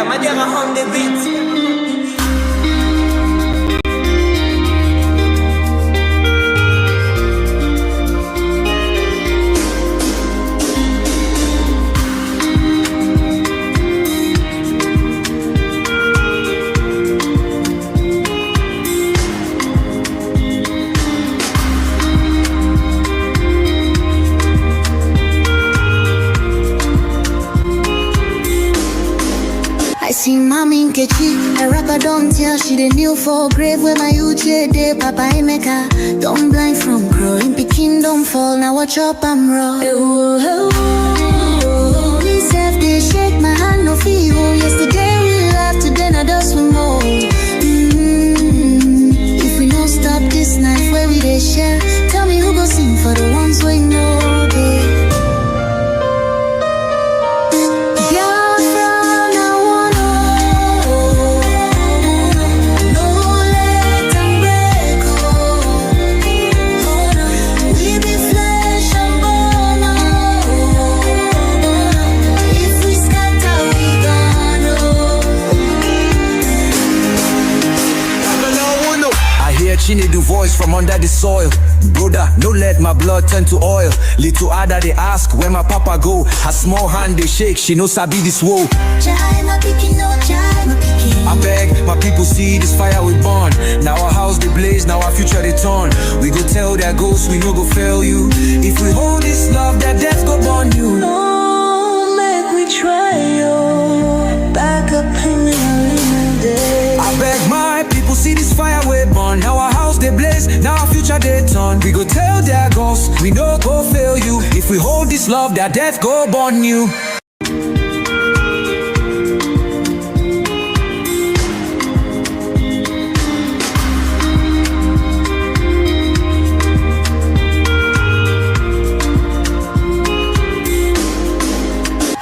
Madera on the beat. See mommy Nkechi, a rapper don't tell she the new for grave where my uche day Papa Emeka. Don't blind from growing, Pekin don't fall, now watch up I'm raw. Me self they shake my hand no feel. Yesterday we laughed, today I just swim more. If we don't stop this night where we they share, tell me who go sing for the ones we know they. She need the voice from under the soil. Brother, no let my blood turn to oil. Little Ada they ask where my papa go. Her small hand they shake, she no sabi this woe. I beg my people see this fire we burn. Now our house they blaze, now our future they turn. We go tell their ghosts we no go fail you. If we hold this love, that death go burn you. No, make we try yo. Back up in the day. I beg my people see this fire we burn. Now our house they blaze, now our future they turn. We go tell their ghosts we no go fail you. If we hold this love, that death go burn you.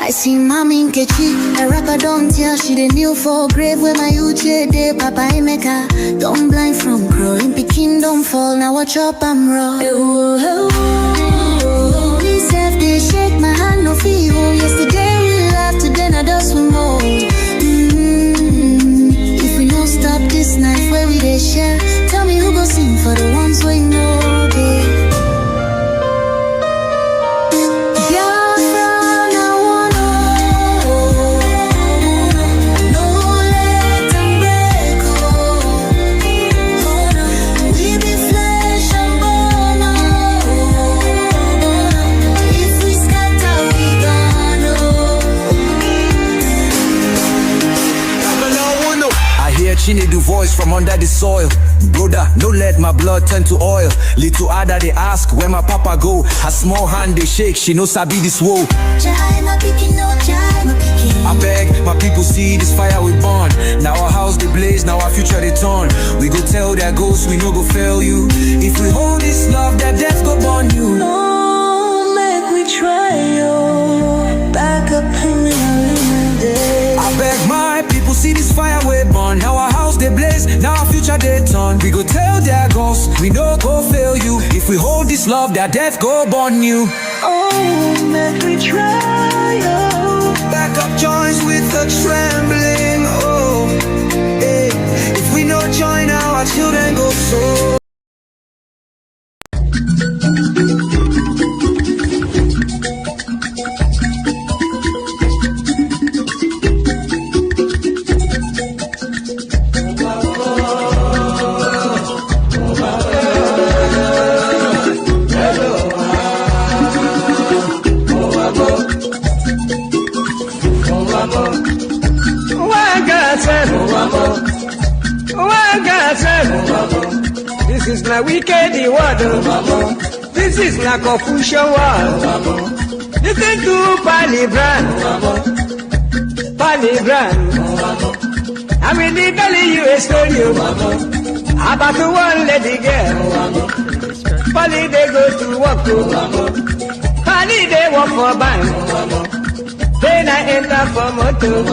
I see mommy Nkechi, a rapper don't tell she the new for grave where my uche day Papa Emeka. Don't blind from growing, Pekin don't fall, now watch up I'm raw. Me self they shake my hand no feel. Yesterday we laughed, today I just swim more. If we don't stop this night where we they share, tell me who go sing for the ones we know they. She need the voice from under the soil. Brother, no let my blood turn to oil. Little Ada they ask where my papa go. Her small hand they shake, she no sabi this woe. I beg my people see this fire we burn. Now our house they blaze, now our future they turn. We go tell their ghosts we no go fail you. If we hold this love, that death go burn you. No, make we try yo. Back up in the day. I beg my people see this fire we burn. Now our house they blaze, now our future they turn. We go tell their ghosts we no go fail you. If we hold this love, that death go burn you. Oh, make we try yo. Back up joints with a trembling. Oh, hey. If we no join now, our children go so. This is not wicked word. This is not Confucian word. Listen to Palibran. I'm really telling you a story about one lady girl. Pali they go to work. Pali they work for bank. Then I enter for motor.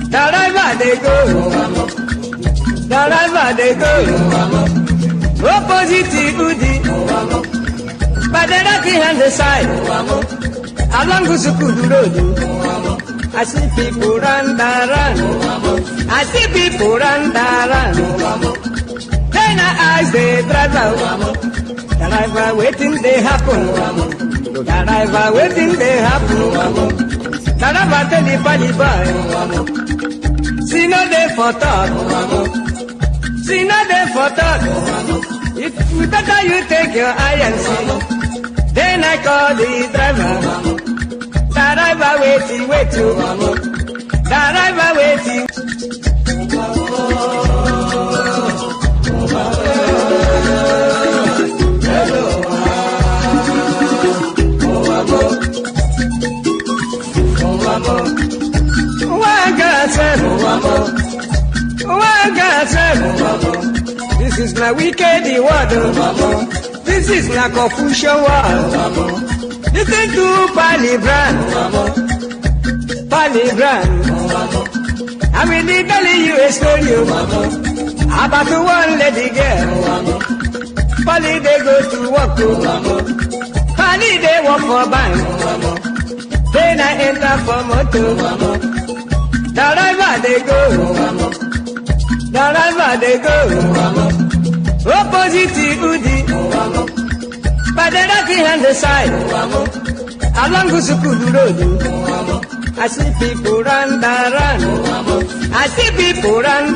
The river they go. The river they go. Opposite Udi. But the lucky hand the side. Along Gusukudu Road. I see people run, I see people run. Then I ask the driver waiting they happen. The driver waiting they happen. The driver tell the body boy, see no day for talk. See no day for talk. If better you take your eye and see. Then I call the driver. The driver wait you. The driver waiting. This is my wicked word. This is my confusion word. Listen to Palibran. I will tell you a story about one lady girl. Polly they go to work. Polly they work for bank. Then I enter for motor. The driver they go. The driver they go. Opposite Udi. By the right hand side. Along Gusukulu Road. I see people run. I see people run.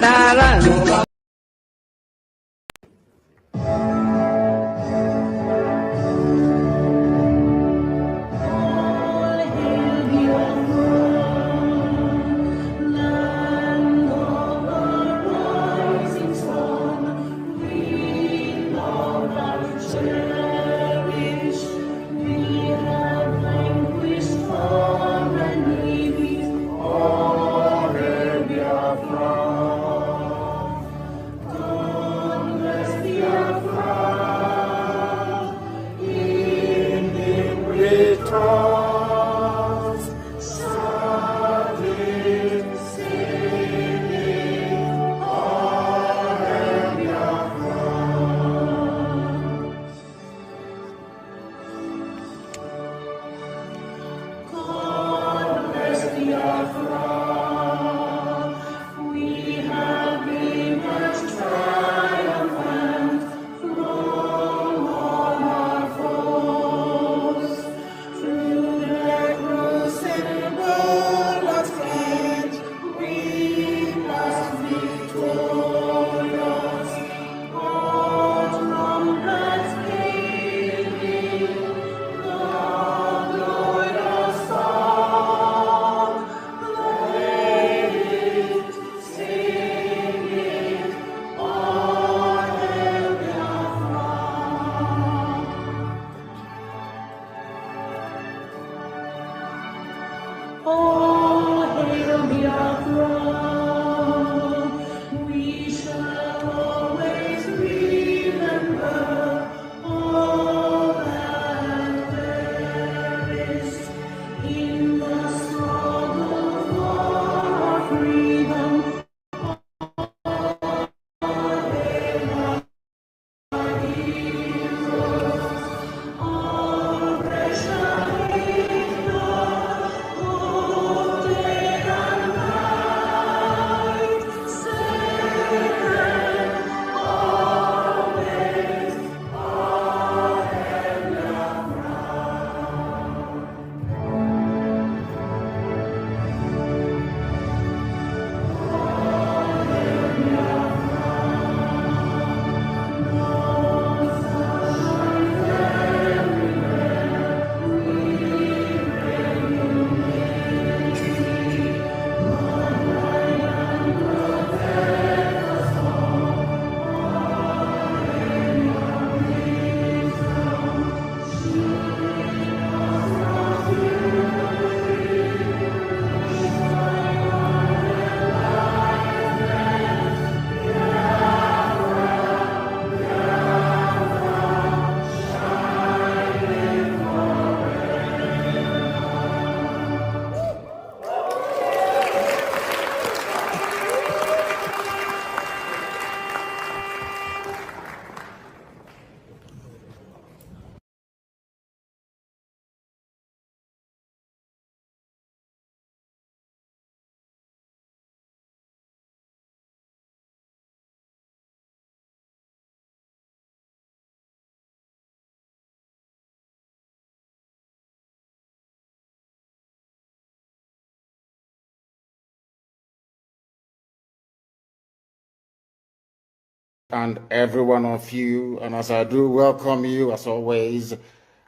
and every one of you. And as I do welcome you, as always,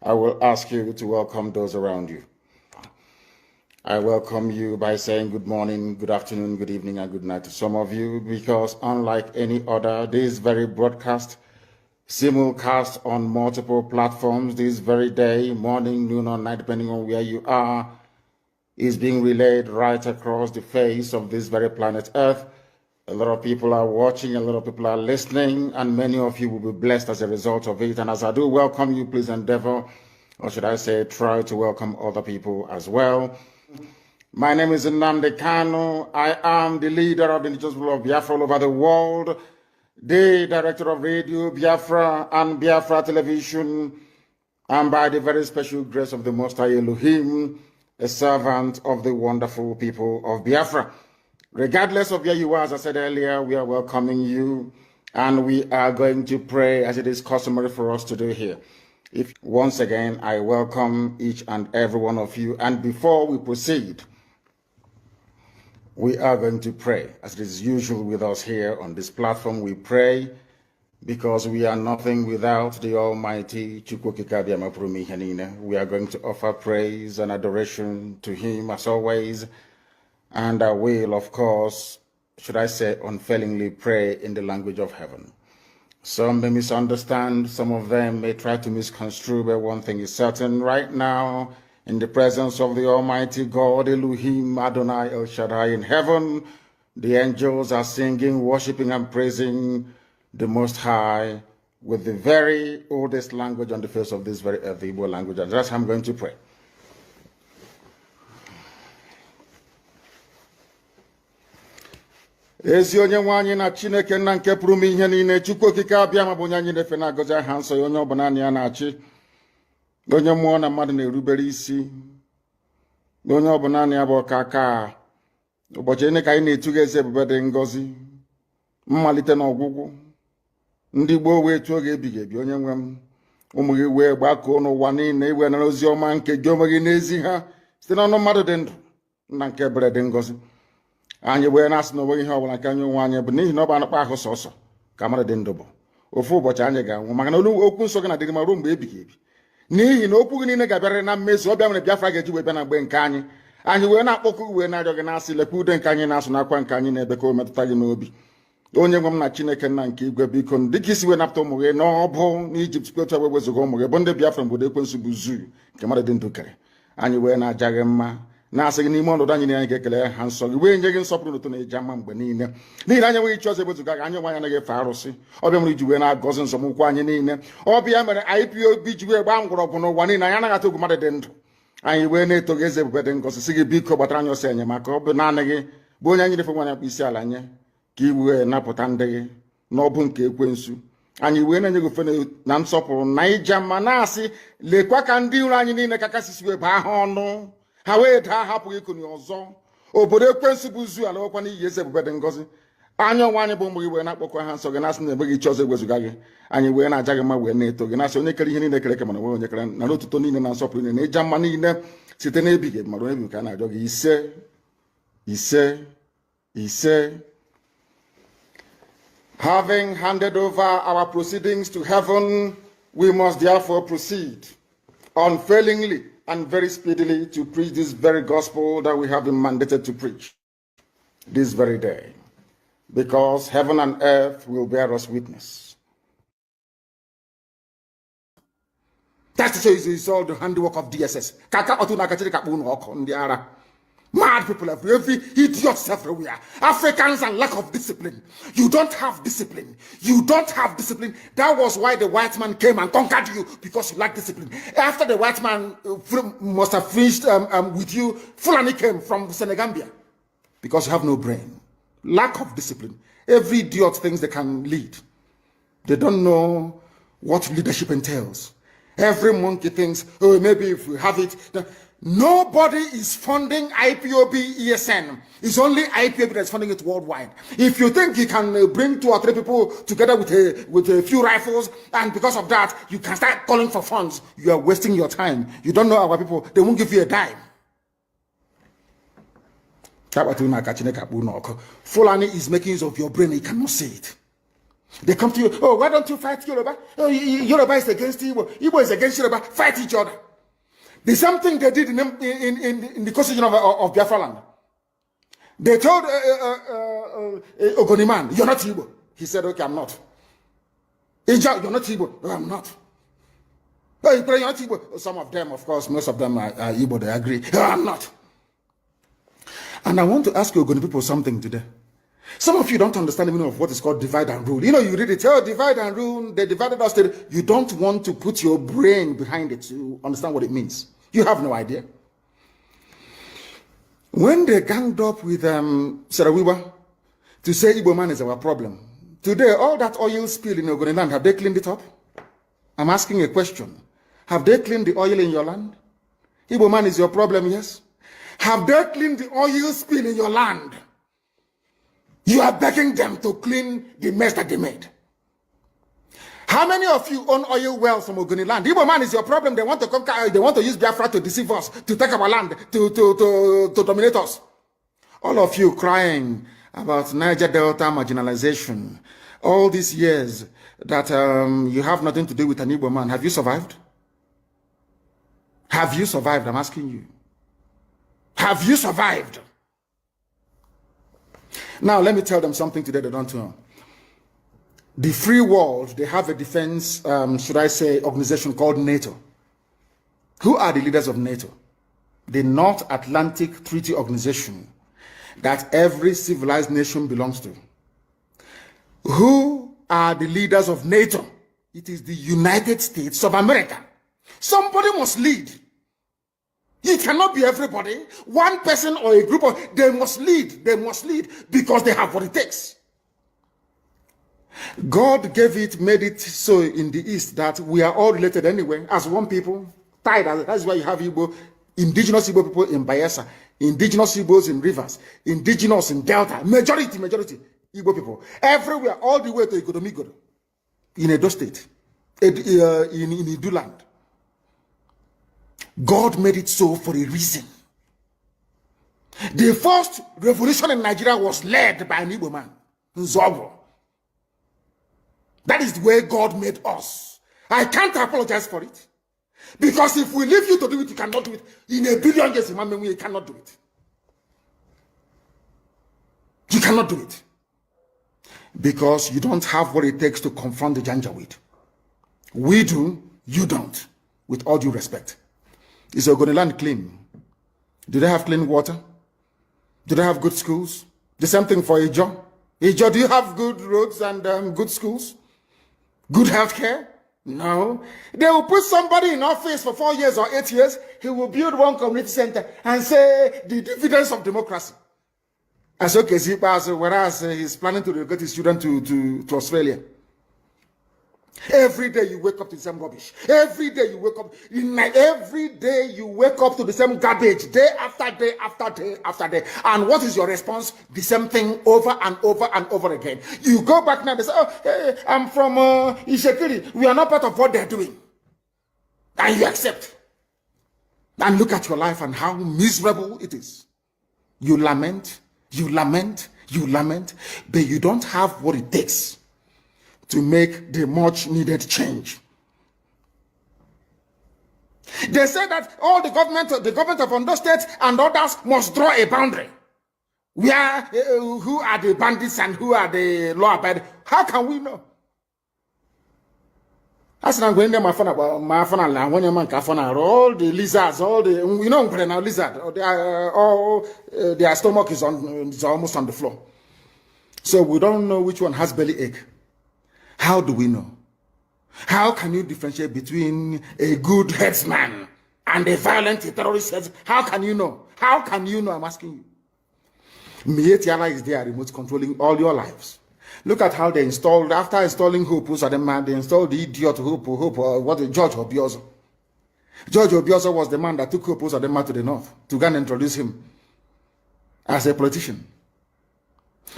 I will ask you to welcome those around you. I welcome you by saying good morning, good afternoon, good evening, and good night to some of you, because unlike any other, this very broadcast, simulcast on multiple platforms this very day, morning, noon, or night, depending on where you are, is being relayed right across the face of this very planet Earth. A lot of people are watching, a lot of people are listening, and many of you will be blessed as a result of it. And as I do welcome you, please endeavor, or should I say, try to welcome other people as well. My name is Nnamdi Kanu. I am the leader of the indigenous people of Biafra all over the world, the director of Radio Biafra and Biafra Television, and by the very special grace of the Most High Elohim, a servant of the wonderful people of Biafra. Regardless of where you are, as I said earlier, we are welcoming you, and we are going to pray as it is customary for us to do here. Once again, I welcome each and every one of you, and before we proceed, we are going to pray. As it is usual with us here on this platform, we pray because we are nothing without the Almighty. We are going to offer praise and adoration to Him as always, and I will, of course, should I say, unfailingly pray in the language of heaven. Some may misunderstand, some of them may try to misconstrue, but one thing is certain right now, in the presence of the Almighty God, Elohim, Adonai, El Shaddai in heaven, the angels are singing, worshiping, and praising the Most High with the very oldest language on the face of this very earth, the Igbo language. And that's how I'm going to pray. Ezi onye nwe anyị na Chineke nna nke pụrụ ime ihe niile, Chukwu okike abịa ma bụ onye anyị na-efe na-agọzi aha nsọ ya, onye ọ bụ naanị ya na-achị, onye mmụọ na mmadụ na-erubere isi, onye ọ bụ naanị ya bụ ọkaka. Ụbọchị ene ka anyị na-etuga eze ebube dị ngọzi, mmalite na ọgwụgwụ, ndị gboo wee tuo oge ebighị ebi. Onye nwe m, ụmụ gị wee gbakọọ n'ụwa niile iwe nara ozi ọma nke gị onwe gị n'ezi ha site n'ọnụ mmadụ dị ndụ nna nke ebere dị ngọzi. Anyị wee na-asị na onweghị ihe ọbụla nke anyị onwe anyị bụ n'ihi na ọ bụ anụkpa ahụ sọsọ ka mmadụ dị ndụ bụ. Ofu ụbọchị anyị ga-anwụ, maka na okwu nsọ gị na-adịrị ma ruo mgbe ebighị ebi, n'ihi na okwu gị niile ga-abịarịrị na mmezu. Ọbịa mere Biafra ga-eji wee bịa na mgbe nke anyị. Anyị wee na-akpọkụ wee na-arịọ gị na-asị, lekwa ude nke anyị na-asụ n'akwa nke anyị na-ebe ka o metụta gị n'obi. Onye nwe m na Chineke nna nke igwe, biko dịka isi wee napụta ụmụ gị n'ọbụ n'Ijipt, kpetu wee wezuga ụmụ gị bụ ndị Biafra mgbodo ekwensu bụ zuu nke mmadụ dị ndụ kere. Anyị wee na-aja gị mma, na-asị gị n'ime ọnọdụ anyị niile anyị ga-ekele ha nsọ gị, wee nye gị nsọpụrụ n'ụtụ na eji ama mgbe niile, n'ihi na anyị enweghị chi ọzọ ewezuga gị. Anyị nwe anyị anaghị efe arụsị. Ọbịa mere iji wee na-agọzi nzọmụkwụ anyị niile. Ọbịa mere IPOB ji wee gbaa mgbọrọgwụ n'ụwa niile. Anyị anaghị atụ egwu mmadụ dị ndụ. Anyị wee na-eto gị eze ebube dị ngọzi, sị gị biko gbatara anyị ọsọ enyemaka. Ọ bụ naanị gị bụ onye anyị na-efe nwanyị akpụ isi ala nye, ka i wee napụta ndị gị n'ọbụ nke ekwensu. Anyị wee na-enye gị ofe na nsọpụrụ na ija mma, na-asị lekwa ka ndị iro anyị niile ka kasisi wee baa ha ọnụ, ha wee daa hapụghị ikuni ọzọ. Obodo ekwensu bụ zu ala ọkwa n'ihi eze ebube dị ngọzi. Anya ọnwa anyị bụ ụmụ gị wee na-akpọkọ ha nsọ gị, na-asị na enweghị chi ọzọ ewezuga gị. Anyị wee na-aja gị mma, wee na-eto gị, na-asị onye kere ihe niile kere eke, mana onye kere na otuto niile na nsọpụrụ niile na ịja mma niile site n'ebighị ebi, mara ebi ka a na-arịọ gị. Ise ise ise. Having handed over our proceedings to heaven, we must therefore proceed unfailingly and very speedily to preach this very gospel that we have been mandated to preach this very day, because heaven and earth will bear us witness. That's it's all the handiwork of DSS. Mad people every idiots everywhere. Africans and lack of discipline. You don't have discipline. You don't have discipline. That was why the white man came and conquered you, because you lack discipline. After the white man must have finished with you, Fulani came from Senegambia, because you have no brain. Lack of discipline. Every idiot thinks they can lead. They don't know what leadership entails. Every monkey thinks, oh, maybe if we have it. Nobody is funding IPOB ESN. It's only IPOB that's funding it worldwide. If you think you can bring 2 or 3 people together with a few rifles, and because of that, you can start calling for funds, you are wasting your time. You don't know our people. They won't give you a dime. Fulani is making use of your brain. You cannot see it. They come to you, oh, why don't you fight Yoruba? Oh, Yoruba is against Igbo. Igbo is against Yoruba. Fight each other. The same thing they did in the constitution of Biafra land. They told Ogoniman, you're not Igbo. He said, okay, I'm not. Ija, you're not Igbo. No, I'm not. Oh, you're not Igbo. Some of them, of course, most of them are Igbo. They agree. No, I'm not. And I want to ask you, Ogoni people, something today. Some of you don't understand the meaning of what is called divide and rule. You know, you read it, oh, divide and rule, they divided us. You don't want to put your brain behind it to understand what it means. You have no idea. When they ganged up with Sarawiwa to say Igbo man is our problem, today, all that oil spill in Ogoni land, have they cleaned it up? I'm asking a question. Have they cleaned the oil in your land? Igbo man is your problem, yes? Have they cleaned the oil spill in your land? You are begging them to clean the mess that they made. How many of you own oil wells from Ogoni land? Igbo man is your problem. They want to conquer, they want to use Biafra to deceive us, to take our land, to dominate us. All of you crying about Niger Delta marginalization, all these years that you have nothing to do with an Igbo man. Have you survived? Have you survived? I'm asking you. Have you survived? Now, let me tell them something today they don't know. The free world, they have a defense, should I say, organization called NATO. Who are the leaders of NATO? The North Atlantic Treaty Organization that every civilized nation belongs to. Who are the leaders of NATO? It is the United States of America. Somebody must lead. It cannot be everybody. One person or a group of, they must lead. They must lead because they have what it takes. God gave it, made it so in the East that we are all related anyway, as one people, tied. That's why you have Igbo, indigenous Igbo people in Bayelsa, indigenous Igbos in Rivers, indigenous in Delta, majority Igbo people. Everywhere, all the way to Igodomigodo, in Edo State, in Idu land. God made it so for a reason. The first revolution in Nigeria was led by an Igbo man, Nzobo. That is the way God made us. I can't apologize for it. Because if we leave you to do it, you cannot do it. In a billion years, you cannot do it. You cannot do it. Because you don't have what it takes to confront the Janjaweed. We do, you don't. With all due respect. Is Ogoni land clean? Do they have clean water? Do they have good schools? The same thing for Ijo. Ijo, do you have good roads and good schools? Good health care? No. They will put somebody in office for 4 years or 8 years. He will build one community center and say the dividends of democracy. As okay, whereas he's planning to relocate his children to Australia. Every day you wake up to the same rubbish. Every day you wake up. Every day you wake up to the same garbage. Day after day after day after day. And what is your response? The same thing over and over and over again. You go back now and say, oh, hey, I'm from Ishekiri. We are not part of what they're doing. And you accept. And look at your life and how miserable it is. You lament, you lament, you lament, but you don't have what it takes to make the much needed change. They say that all the government of Ondo State and others must draw a boundary. Where, who are the bandits and who are the law abiding? How can we know? As I'm going there, my phone, when your man all the lizards, all the, you know, lizard, their stomach is almost on the floor. So we don't know which one has belly ache. How do we know? How can you differentiate between a good headsman and a violent terrorist headsman? How can you know? How can you know? I'm asking you. Mietiala is there, remote controlling all your lives. Look at how they installed, after installing Hope, they installed the idiot Hope, George Obiozo. George Obiozo was the man that took Hope to the north to go and introduce him as a politician.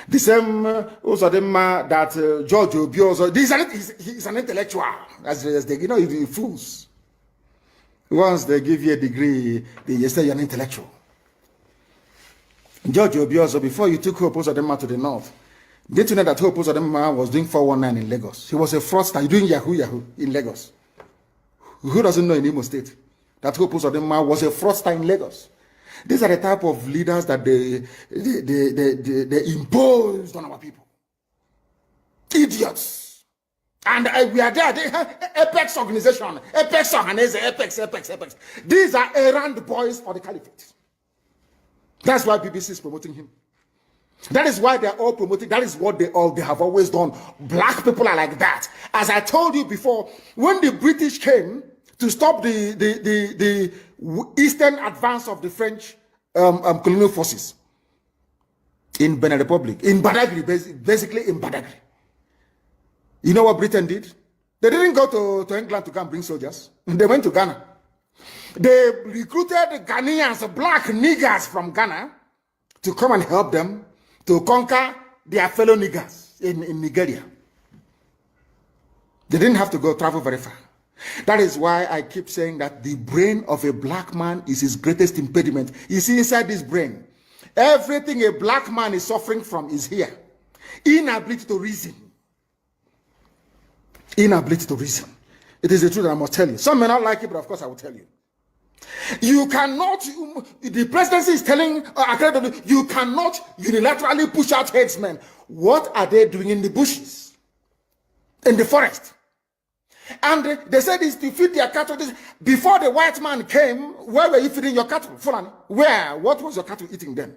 The same Usadema that George Obiozo, he's an intellectual, as they, you know, the fools. Once they give you a degree, they say you're an intellectual. George Obiozo, before you took Usadema to the north, Did you know that Hope Uzodinma was doing 419 in Lagos? He was a fraudster doing Yahoo in Lagos. Who doesn't know in Imo State that Hope Uzodinma was a fraudster in Lagos? These are the type of leaders that they imposed on our people. Idiots. And we are there. They have Apex organization. Apex organization. Apex. These are errand boys for the caliphate. That's why BBC is promoting him. That is why they're all promoting. That is what they have always done. Black people are like that. As I told you before, when the British came to stop the eastern advance of the French colonial forces in Benin Republic, in Badagry, basically in Badagry. You know what Britain did? They didn't go to England to come bring soldiers. They went to Ghana. They recruited Ghanaians, black niggers from Ghana, to come and help them to conquer their fellow niggers in Nigeria. They didn't have to travel very far. That is why I keep saying that the brain of a black man is his greatest impediment. You see, inside this brain, everything a black man is suffering from is here. Inability to reason. Inability to reason. It is the truth that I must tell you. Some may not like it, but of course I will tell you. You cannot, the presidency is telling, you cannot unilaterally push out headsmen. What are they doing in the bushes? In the forest? And they said it's to feed their cattle. Before the white man came, where were you feeding your cattle? Fulani? Where? What was your cattle eating then?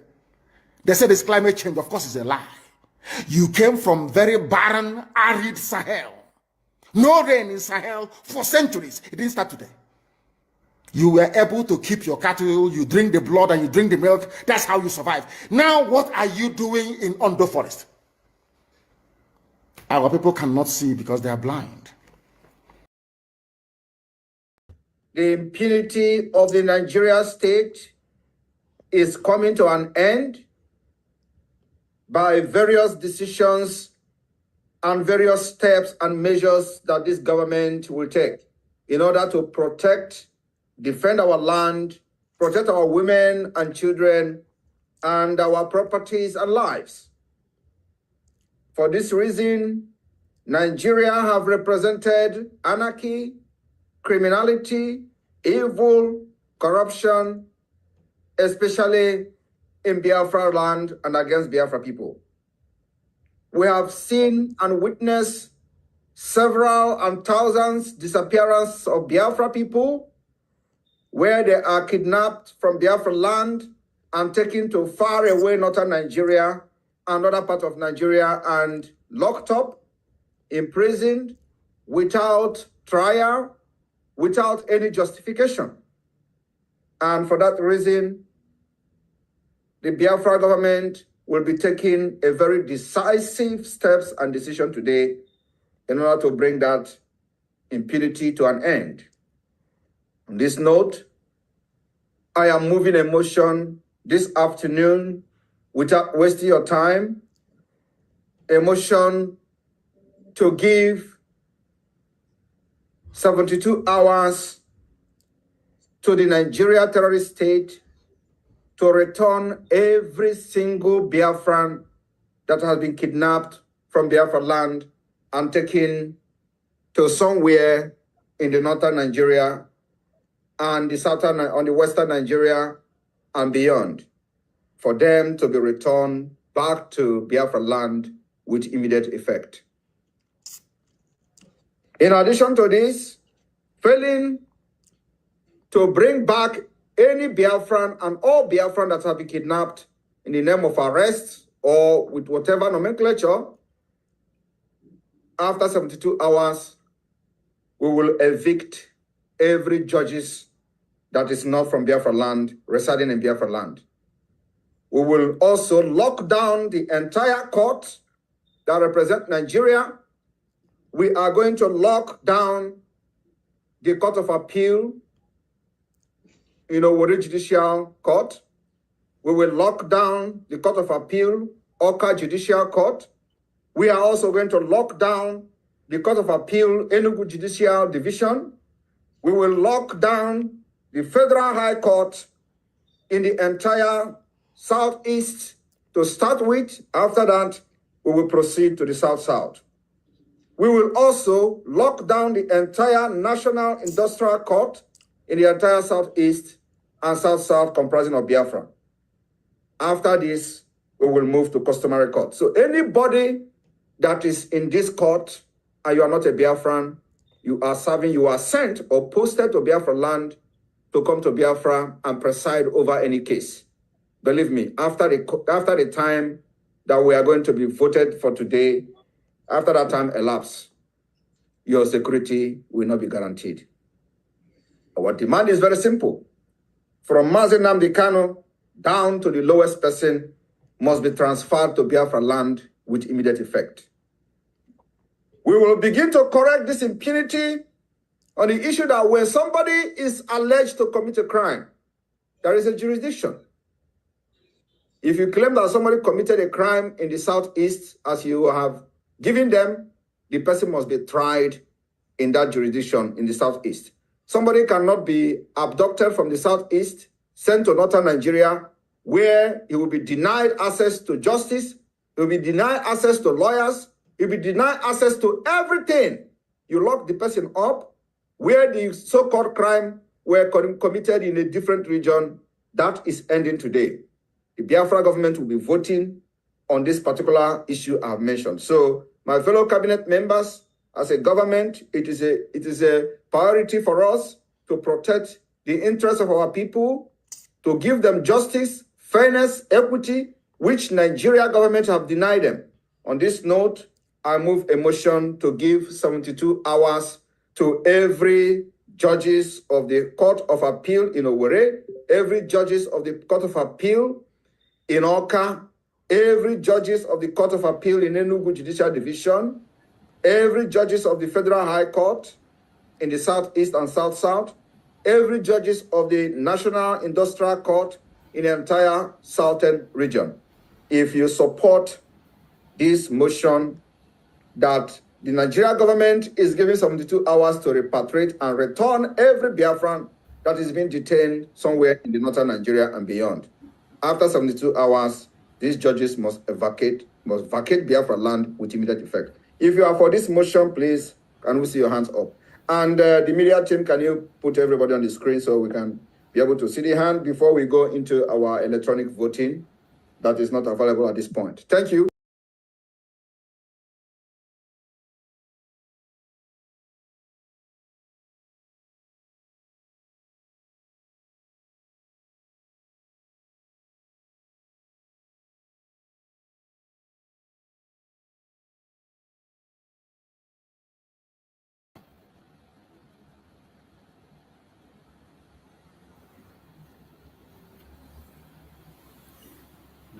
They said it's climate change. Of course, it's a lie. You came from very barren, arid Sahel. No rain in Sahel for centuries. It didn't start today. You were able to keep your cattle, you drink the blood and you drink the milk. That's how you survive. Now, what are you doing in Ondo Forest? Our people cannot see because they are blind. The impunity of the Nigeria state is coming to an end by various decisions and various steps and measures that this government will take in order to protect, defend our land, protect our women and children, and our properties and lives. For this reason, Nigeria have represented anarchy, criminality, evil, corruption, especially in Biafra land and against Biafra people. We have seen and witnessed several and thousands disappearances of Biafra people, where they are kidnapped from Biafra land and taken to far away northern Nigeria and other part of Nigeria and locked up, imprisoned, without trial, without any justification. And for that reason, the Biafra government will be taking a very decisive steps and decision today in order to bring that impunity to an end. On this note, I am moving a motion this afternoon without wasting your time, a motion to give 72 hours to the Nigeria terrorist state to return every single Biafran that has been kidnapped from Biafra land and taken to somewhere in the northern Nigeria and the southern, on the western Nigeria and beyond, for them to be returned back to Biafra land with immediate effect. In addition to this, failing to bring back any Biafran and all Biafran that have been kidnapped in the name of arrest or with whatever nomenclature, after 72 hours, we will evict every judges that is not from Biafra land, residing in Biafra land. We will also lock down the entire court that represent Nigeria. We are going to lock down the Court of Appeal, judicial court. We will lock down the Court of Appeal, Oka Judicial Court. We are also going to lock down the Court of Appeal, Enugu Judicial Division. We will lock down the Federal High Court in the entire Southeast to start with. After that, we will proceed to the South-South. We will also lock down the entire National Industrial Court in the entire Southeast and South-South comprising of Biafra. After this, we will move to customary court. So anybody that is in this court and you are not a Biafran, you are sent or posted to Biafra land to come to Biafra and preside over any case. Believe me, after the time that we are going to be voted for today, after that time elapses, your security will not be guaranteed. Our demand is very simple. From Mazi Nnamdi Kanu down to the lowest person must be transferred to Biafra land with immediate effect. We will begin to correct this impunity on the issue that when somebody is alleged to commit a crime, there is a jurisdiction. If you claim that somebody committed a crime in the Southeast, as you have given them, the person must be tried in that jurisdiction in the Southeast. Somebody cannot be abducted from the Southeast, sent to northern Nigeria, where he will be denied access to justice, he will be denied access to lawyers, he will be denied access to everything. You lock the person up where the so-called crime were committed in a different region. That is ending today. The Biafra government will be voting on this particular issue I've mentioned. So, my fellow cabinet members, as a government, it is a priority for us to protect the interests of our people, to give them justice, fairness, equity, which Nigeria government have denied them. On this note, I move a motion to give 72 hours to every judges of the Court of Appeal in Owerri, every judges of the Court of Appeal in Awka, every judges of the Court of Appeal in Enugu Judicial Division, every judges of the Federal High Court in the Southeast and South-South, every judges of the National Industrial Court in the entire Southern region. If you support this motion that the Nigeria government is giving 72 hours to repatriate and return every Biafran that is being detained somewhere in the northern Nigeria and beyond. After 72 hours, these judges must vacate Biafra land with immediate effect. If you are for this motion, please, can we see your hands up? And the media team, can you put everybody on the screen so we can be able to see the hand before we go into our electronic voting that is not available at this point. Thank you.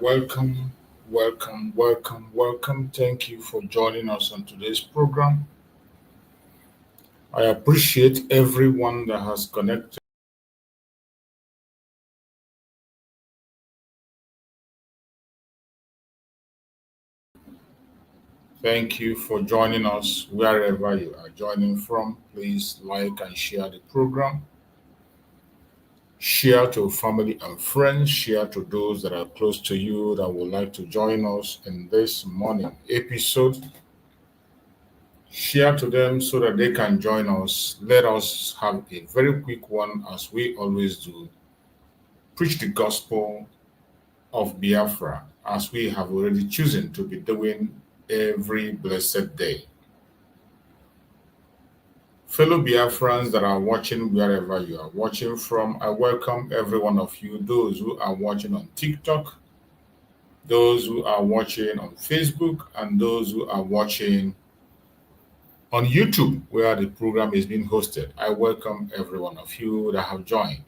Welcome, welcome, welcome, welcome. Thank you for joining us on today's program. I appreciate everyone that has connected. Thank you for joining us wherever you are joining from. Please like and share the program. Share to family and friends. Share to those that are close to you that would like to join us in this morning episode. Share to them so that they can join us. Let us have a very quick one, as we always do. Preach the gospel of Biafra, as we have already chosen to be doing every blessed day. Fellow Biafrans that are watching wherever you are watching from, I welcome every one of you, those who are watching on TikTok, those who are watching on Facebook, and those who are watching on YouTube, where the program is being hosted. I welcome every one of you that have joined.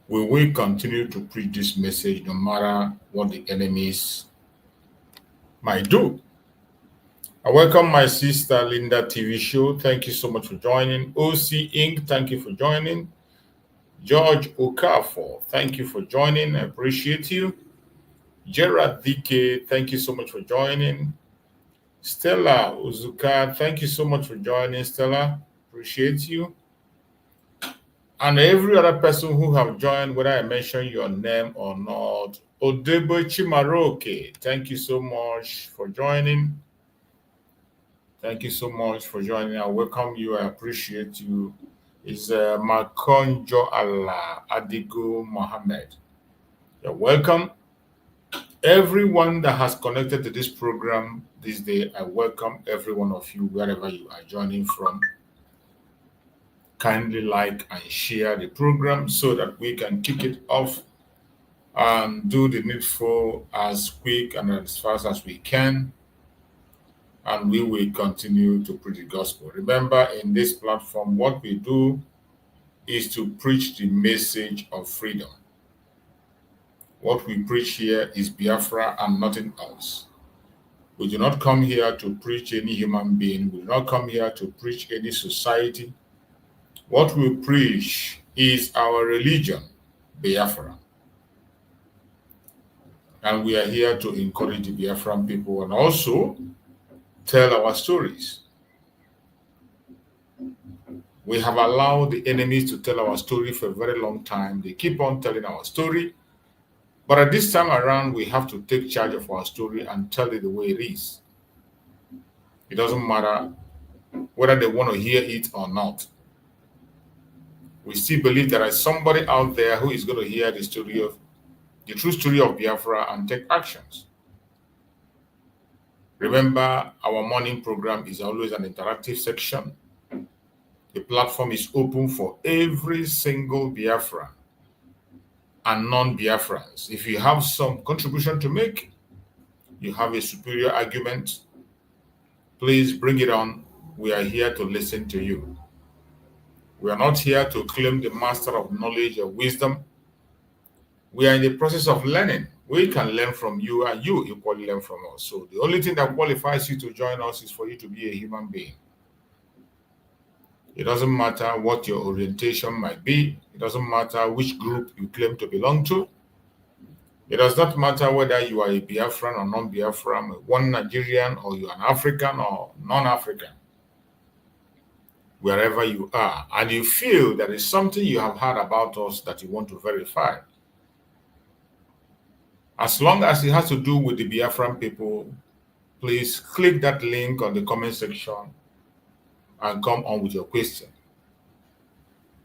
We will continue to preach this message no matter what the enemies might do. I welcome my sister Linda TV Show. Thank you so much for joining. OC Inc., thank you for joining. George Okafor, thank you for joining. I appreciate you. Gerard DK, thank you so much for joining. Stella Uzuka, thank you so much for joining, Stella. Appreciate you. And every other person who have joined, whether I mention your name or not, Odebo Chimaroke, thank you so much for joining. Thank you so much for joining. I welcome you. I appreciate you. It's Makonjo Allah Adigo Mohammed. You're welcome. Everyone that has connected to this program this day, I welcome every one of you wherever you are joining from. Kindly like and share the program so that we can kick it off and do the needful as quick and as fast as we can. And we will continue to preach the gospel. Remember, in this platform, what we do is to preach the message of freedom. What we preach here is Biafra and nothing else. We do not come here to preach any human being. We do not come here to preach any society. What we preach is our religion, Biafra. And we are here to encourage the Biafran people and also tell our stories. We have allowed the enemies to tell our story for a very long time. They keep on telling our story. But at this time around, we have to take charge of our story and tell it the way it is. It doesn't matter whether they want to hear it or not. We still believe there is somebody out there who is going to hear the true story of Biafra and take actions. Remember, our morning program is always an interactive section. The platform is open for every single Biafran and non-Biafrans. If you have some contribution to make, you have a superior argument, please bring it on. We are here to listen to you. We are not here to claim the master of knowledge or wisdom. We are in the process of learning. We can learn from you and you equally learn from us. So the only thing that qualifies you to join us is for you to be a human being. It doesn't matter what your orientation might be. It doesn't matter which group you claim to belong to. It does not matter whether you are a Biafran or non-Biafran, one Nigerian or you are an African or non-African. Wherever you are, and you feel there is something you have heard about us that you want to verify, as long as it has to do with the Biafran people, please click that link on the comment section and come on with your question.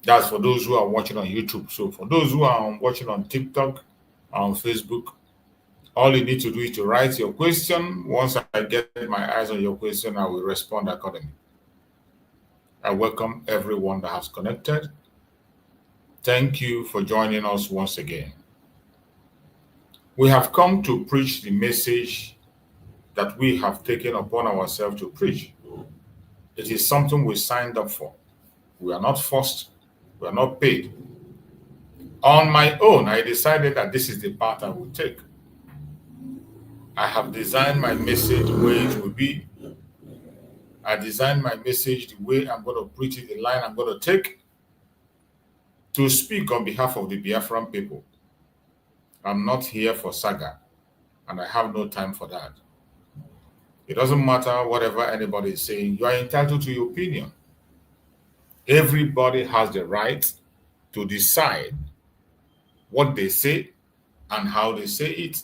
That's for those who are watching on YouTube. So for those who are watching on TikTok, on Facebook, all you need to do is to write your question. Once I get my eyes on your question, I will respond accordingly. I welcome everyone that has connected. Thank you for joining us once again. We have come to preach the message that we have taken upon ourselves to preach. It is something we signed up for. We are not forced. We are not paid. On my own, I decided that this is the path I will take. I have designed my message the way it will be. I designed my message the way I'm going to preach it, the line I'm going to take to speak on behalf of the Biafran people. I'm not here for saga, and I have no time for that. It doesn't matter whatever anybody is saying. You are entitled to your opinion. Everybody has the right to decide what they say and how they say it.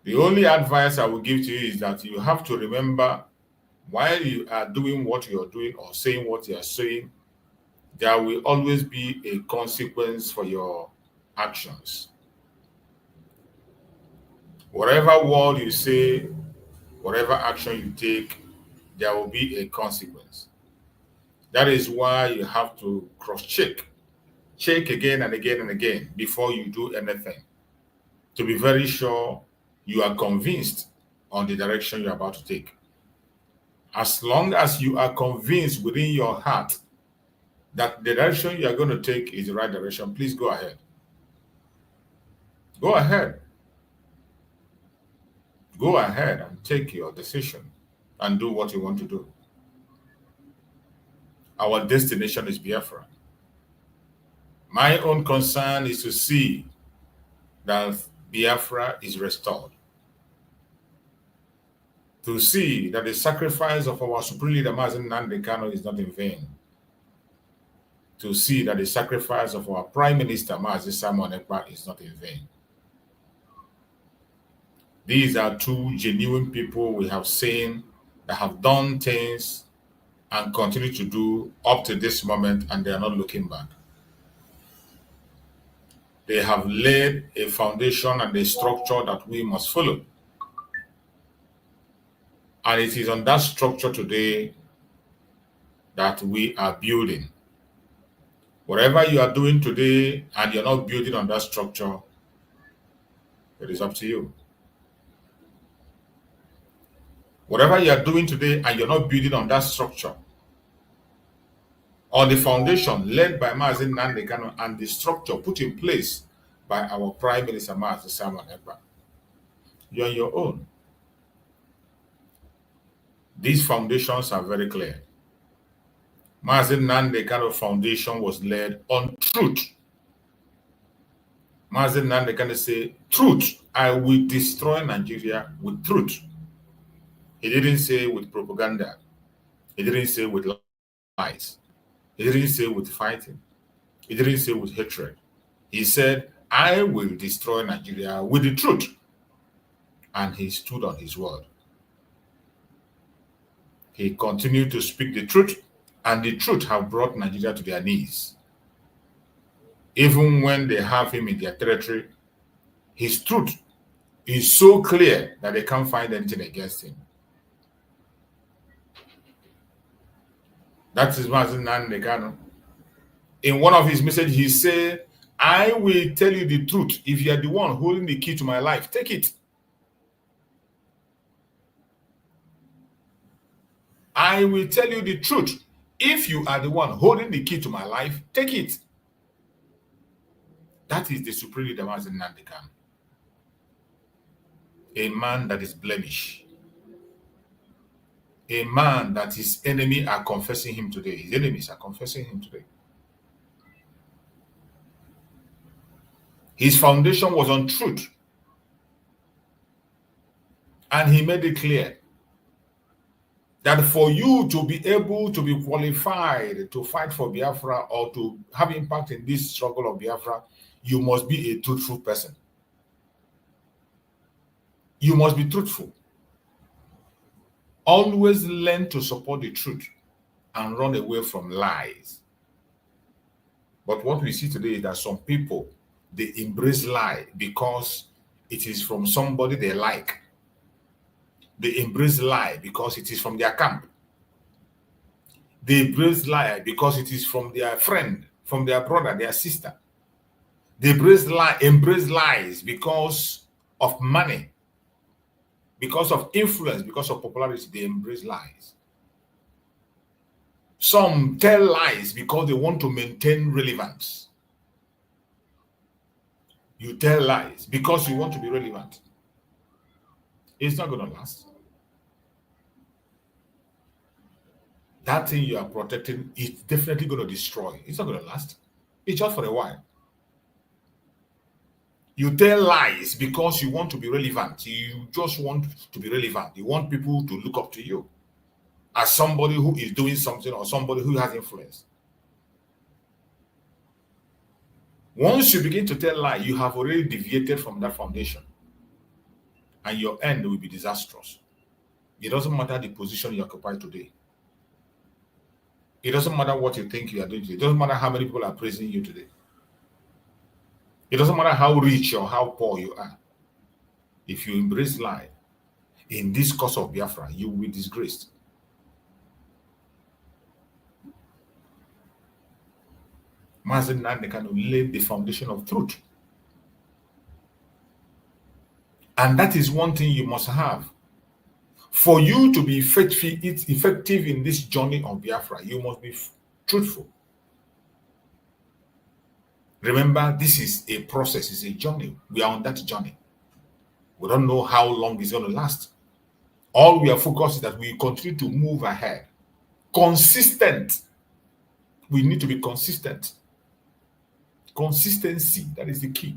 The only advice I will give to you is that you have to remember, while you are doing what you are doing or saying what you are saying, there will always be a consequence for your actions. Whatever word you say, whatever action you take, there will be a consequence. That is why you have to cross-check. Check again and again and again before you do anything, to be very sure you are convinced on the direction you're about to take. As long as you are convinced within your heart that the direction you are going to take is the right direction, please go ahead. Go ahead. Go ahead and take your decision and do what you want to do. Our destination is Biafra. My own concern is to see that Biafra is restored. To see that the sacrifice of our supreme leader, Mazen Nnamdi Kanu, is not in vain. To see that the sacrifice of our Prime Minister, Mazi Simon Ekpa, is not in vain. These are two genuine people we have seen that have done things and continue to do up to this moment, and they are not looking back. They have laid a foundation and a structure that we must follow. And it is on that structure today that we are building. Whatever you are doing today and you're not building on that structure, it is up to you. Whatever you are doing today and you're not building on that structure, on the foundation led by Mazi Nnamdi Kanu and the structure put in place by our Prime Minister Mazi Simon Ekpa, you're on your own. These foundations are very clear. Mazi Nnamdi Kanu Foundation was led on truth. Mazi Nnamdi Kanu say, truth, I will destroy Nigeria with truth. He didn't say with propaganda. He didn't say with lies. He didn't say with fighting. He didn't say with hatred. He said, I will destroy Nigeria with the truth. And he stood on his word. He continued to speak the truth, and the truth have brought Nigeria to their knees. Even when they have him in their territory, his truth is so clear that they can't find anything against him. That is Mazi Nnamdi Kanu. In one of his messages, he said, I will tell you the truth. If you are the one holding the key to my life, take it. I will tell you the truth. If you are the one holding the key to my life, take it. That is the supreme leader, Mazi Nnamdi Kanu. A man that is blemished. A man that his enemies are confessing him today. His enemies are confessing him today. His foundation was on truth. And he made it clear that for you to be able to be qualified to fight for Biafra or to have impact in this struggle of Biafra, you must be a truthful person. You must be truthful. Always learn to support the truth and run away from lies. But what we see today is that some people, they embrace lie because it is from somebody they like. They embrace lie because it is from their camp. They embrace lie because it is from their friend, from their brother, their sister. They embrace lies because of money, because of influence, because of popularity. They embrace lies. Some tell lies because they want to maintain relevance. You tell lies because you want to be relevant. It's not going to last. That thing you are protecting is definitely going to destroy. It's not going to last. It's just for a while. You tell lies because you want to be relevant. You just want to be relevant. You want people to look up to you as somebody who is doing something or somebody who has influence. Once you begin to tell lies, you have already deviated from that foundation. And your end will be disastrous. It doesn't matter the position you occupy today. It doesn't matter what you think you are doing today. It doesn't matter how many people are praising you today. It doesn't matter how rich or how poor you are. If you embrace lie in this cause of Biafra, you will be disgraced. Mazi Nnamdi Kanu laid the foundation of truth. And that is one thing you must have. For you to be effective in this journey of Biafra, you must be truthful. Remember, this is a process, it's a journey. We are on that journey. We don't know how long it's going to last. All we are focused is that we continue to move ahead. Consistent. We need to be consistent. Consistency, that is the key.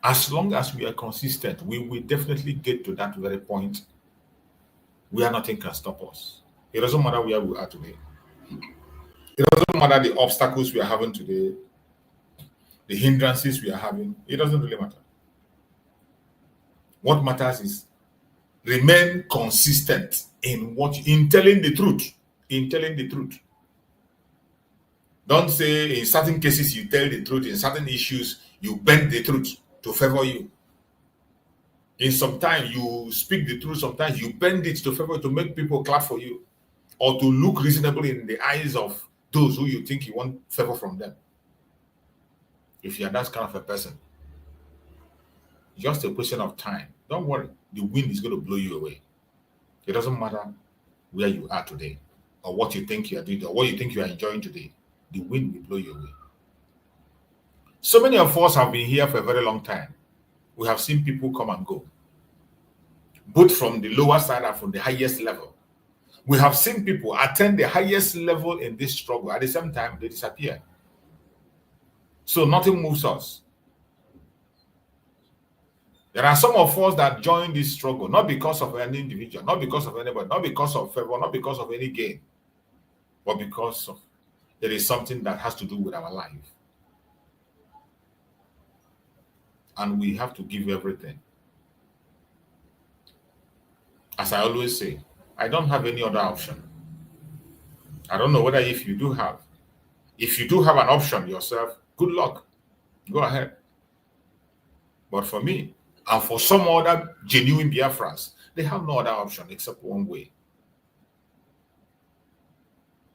As long as we are consistent, we will definitely get to that very point where nothing can stop us. It doesn't matter where we are today. It doesn't matter the obstacles we are having today. the hindrances we are having, it doesn't really matter. What matters is remain consistent in telling the truth. In telling the truth. Don't say in certain cases you tell the truth, in certain issues you bend the truth to favor you. In sometimes you speak the truth, sometimes you bend it to favor to make people clap for you, or to look reasonable in the eyes of those who you think you want favor from them. If you are that kind of a person, just a question of time. Don't worry, the wind is going to blow you away. It doesn't matter where you are today, or what you think you are doing, or what you think you are enjoying today. The wind will blow you away. So many of us have been here for a very long time. We have seen people come and go, both from the lower side and from the highest level. We have seen people attain the highest level in this struggle. At the same time, they disappear. So nothing moves us. There are some of us that join this struggle, not because of any individual, not because of anybody, not because of favor, not because of any gain, but because of there is something that has to do with our life. And we have to give everything. As I always say, I don't have any other option. I don't know whether if you do have an option yourself, good luck. Go ahead. But for me, and for some other genuine Biafrans, they have no other option except one way.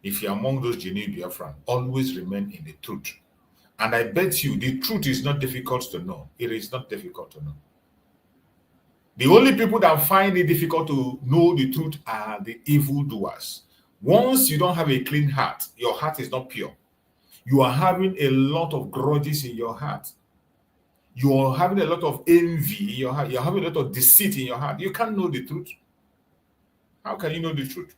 If you're among those genuine Biafrans, always remain in the truth. And I bet you the truth is not difficult to know. It is not difficult to know. The only people that find it difficult to know the truth are the evildoers. Once you don't have a clean heart, your heart is not pure. You are having a lot of grudges in your heart. You are having a lot of envy in your heart. You're having a lot of deceit in your heart. You can't know the truth. How can you know the truth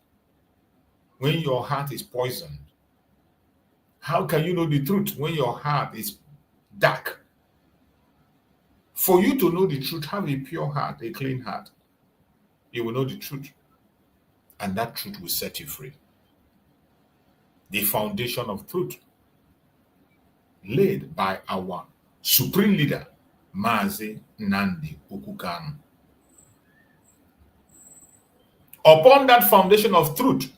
when your heart is poisoned? How can you know the truth when your heart is dark? For you to know the truth, have a pure heart, a clean heart. You will know the truth, and that truth will set you free. The foundation of truth laid by our supreme leader, Mazi Nnamdi Ukukanu. Upon that foundation of truth,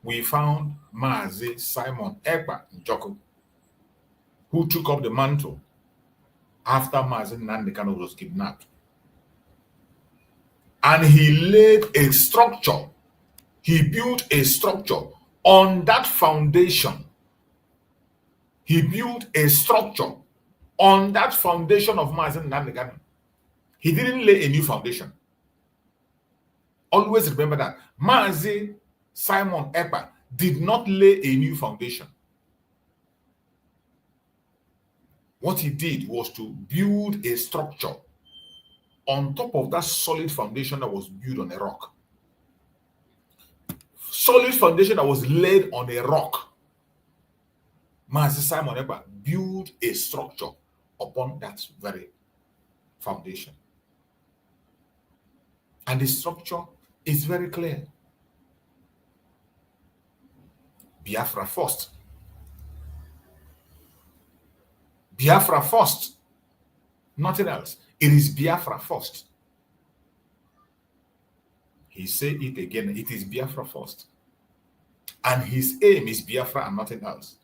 we found Mazi Simon Ekpa Njoku, who took up the mantle after Mazi Nnamdi Kanu was kidnapped. And he laid a structure. He built a structure on that foundation. He built a structure on that foundation of Mazi Nnamdi Kanu. He didn't lay a new foundation. Always remember that. Mazi Simon Ekpa did not lay a new foundation. What he did was to build a structure on top of that solid foundation that was built on a rock. Solid foundation that was laid on a rock. Mazi Simon Ekpa built a structure upon that very foundation. And the structure is very clear. Biafra first. Biafra first. Nothing else. It is Biafra first. He said it again. It is Biafra first. And his aim is Biafra and nothing else.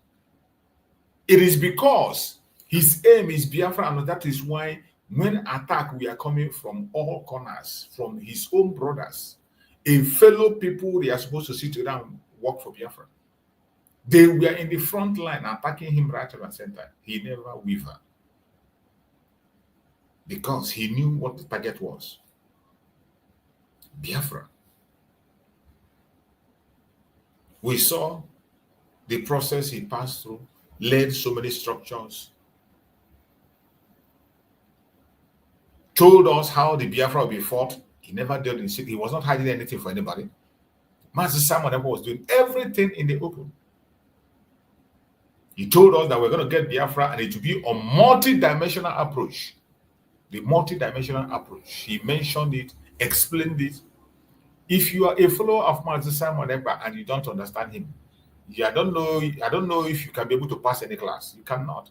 It is because his aim is Biafra, and that is why when attack, we are coming from all corners, from his own brothers, a fellow people they are supposed to sit down and work for Biafra. They were in the front line attacking him right and center. He never wavered because he knew what the target was. Biafra. We saw the process he passed through, led so many structures, told us how the Biafra will be fought. He never dealt in secret. He was not hiding anything for anybody. Mazi Simon Ekpa was doing everything in the open. He told us that we're going to get Biafra and it will be a multi-dimensional approach. The multi-dimensional approach. He mentioned it, explained it. If you are a follower of Mazi Simon Ekpa and you don't understand him, I don't know if you can be able to pass any class. You cannot.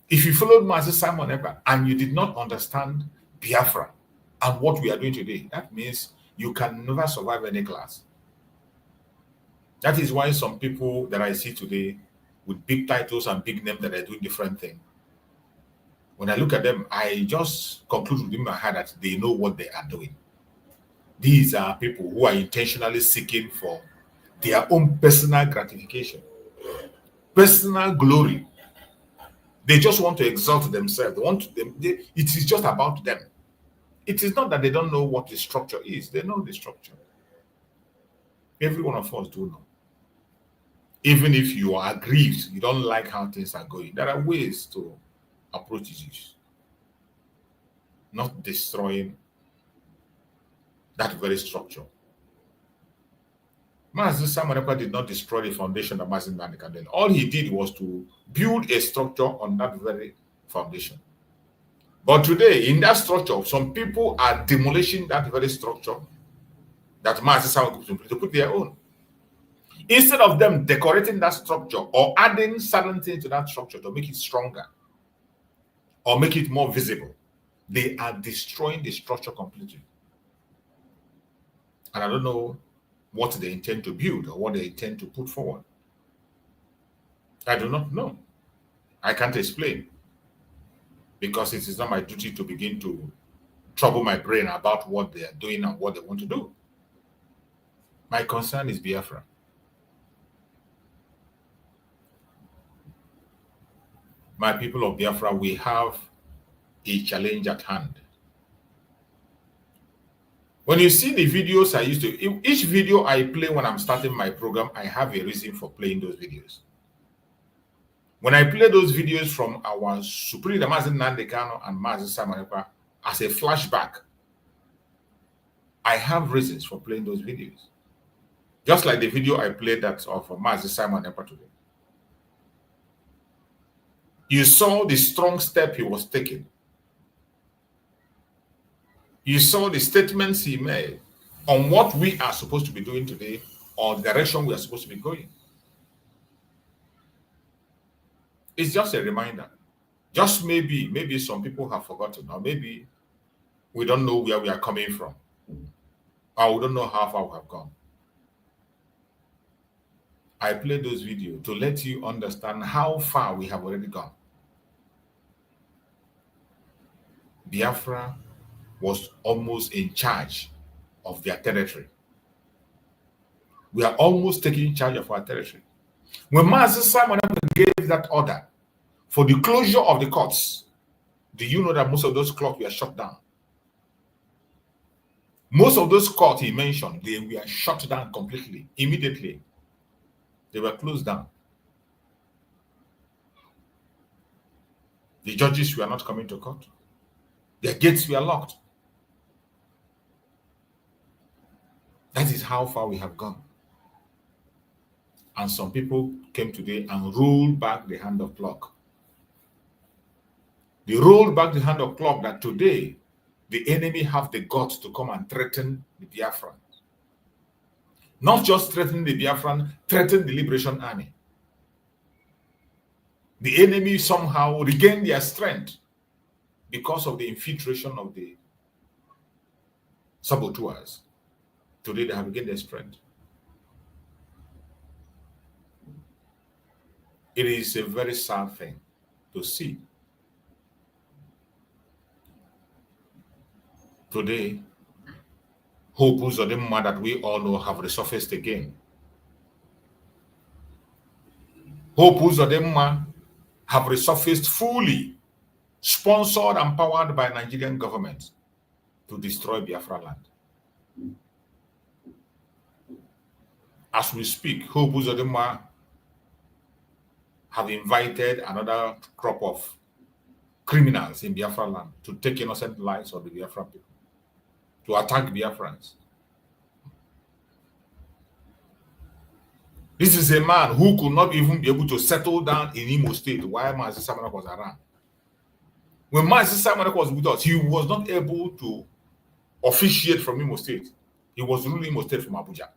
If you followed Master Simon Ekpa and you did not understand Biafra and what we are doing today, that means you can never survive any class. That is why some people that I see today with big titles and big names that are doing different things, when I look at them, I just conclude within my head that they know what they are doing. These are people who are intentionally seeking for their own personal gratification, personal glory. They just want to exalt themselves. It is just about them. It is not that they don't know what the structure is. They know the structure. Every one of us do know. Even if you are aggrieved, you don't like how things are going, there are ways to approach issues. Not destroying that very structure. Mazi Simon Ekpa did not destroy the foundation of Mazi Nnamdi Kanu. All he did was to build a structure on that very foundation. But today, in that structure, some people are demolishing that very structure that Mazi Simon Ekpa to put their own. Instead of them decorating that structure or adding certain things to that structure to make it stronger or make it more visible, they are destroying the structure completely. And I don't know what they intend to build or what they intend to put forward. I do not know. I can't explain, because it is not my duty to begin to trouble my brain about what they are doing and what they want to do. My concern is Biafra. My people of Biafra, we have a challenge at hand. When you see the videos I used to, each video I play when I'm starting my program, I have a reason for playing those videos. When I play those videos from our Supreme Leader Mazi Nnamdi Kanu and Mazi Simon Ekpa as a flashback, I have reasons for playing those videos. Just like the video I played that of Mazi Simon Ekpa today. You saw the strong step he was taking. You saw the statements he made on what we are supposed to be doing today or the direction we are supposed to be going. It's just a reminder. Just maybe some people have forgotten, or maybe we don't know where we are coming from, or we don't know how far we have gone. I played those videos to let you understand how far we have already gone. Biafra was almost in charge of their territory. We are almost taking charge of our territory. When Mazi Simon gave that order for the closure of the courts, do you know that most of those courts were shut down? Most of those courts he mentioned, they were shut down completely, immediately. They were closed down. The judges were not coming to court. Their gates were locked. That is how far we have gone. And some people came today and rolled back the hand of clock. They rolled back the hand of clock that today the enemy have the guts to come and threaten the Biafran. Not just threaten the Biafran, threaten the Liberation Army. The enemy somehow regained their strength because of the infiltration of the saboteurs. Today they have regained their strength. It is a very sad thing to see. Today, Hope Uzodimma that we all know have resurfaced again. Hope Uzodimma have resurfaced fully, sponsored and powered by Nigerian government to destroy Biafra land. As we speak, Hope Uzodimma have invited another crop of criminals in Biafra land to take innocent lives of the Biafra people, to attack Biafrans. This is a man who could not even be able to settle down in Imo State while Mazi Simon Ekpa was around. When Mazi Simon Ekpa was with us, he was not able to officiate from Imo State. He was ruling Imo State from Abuja.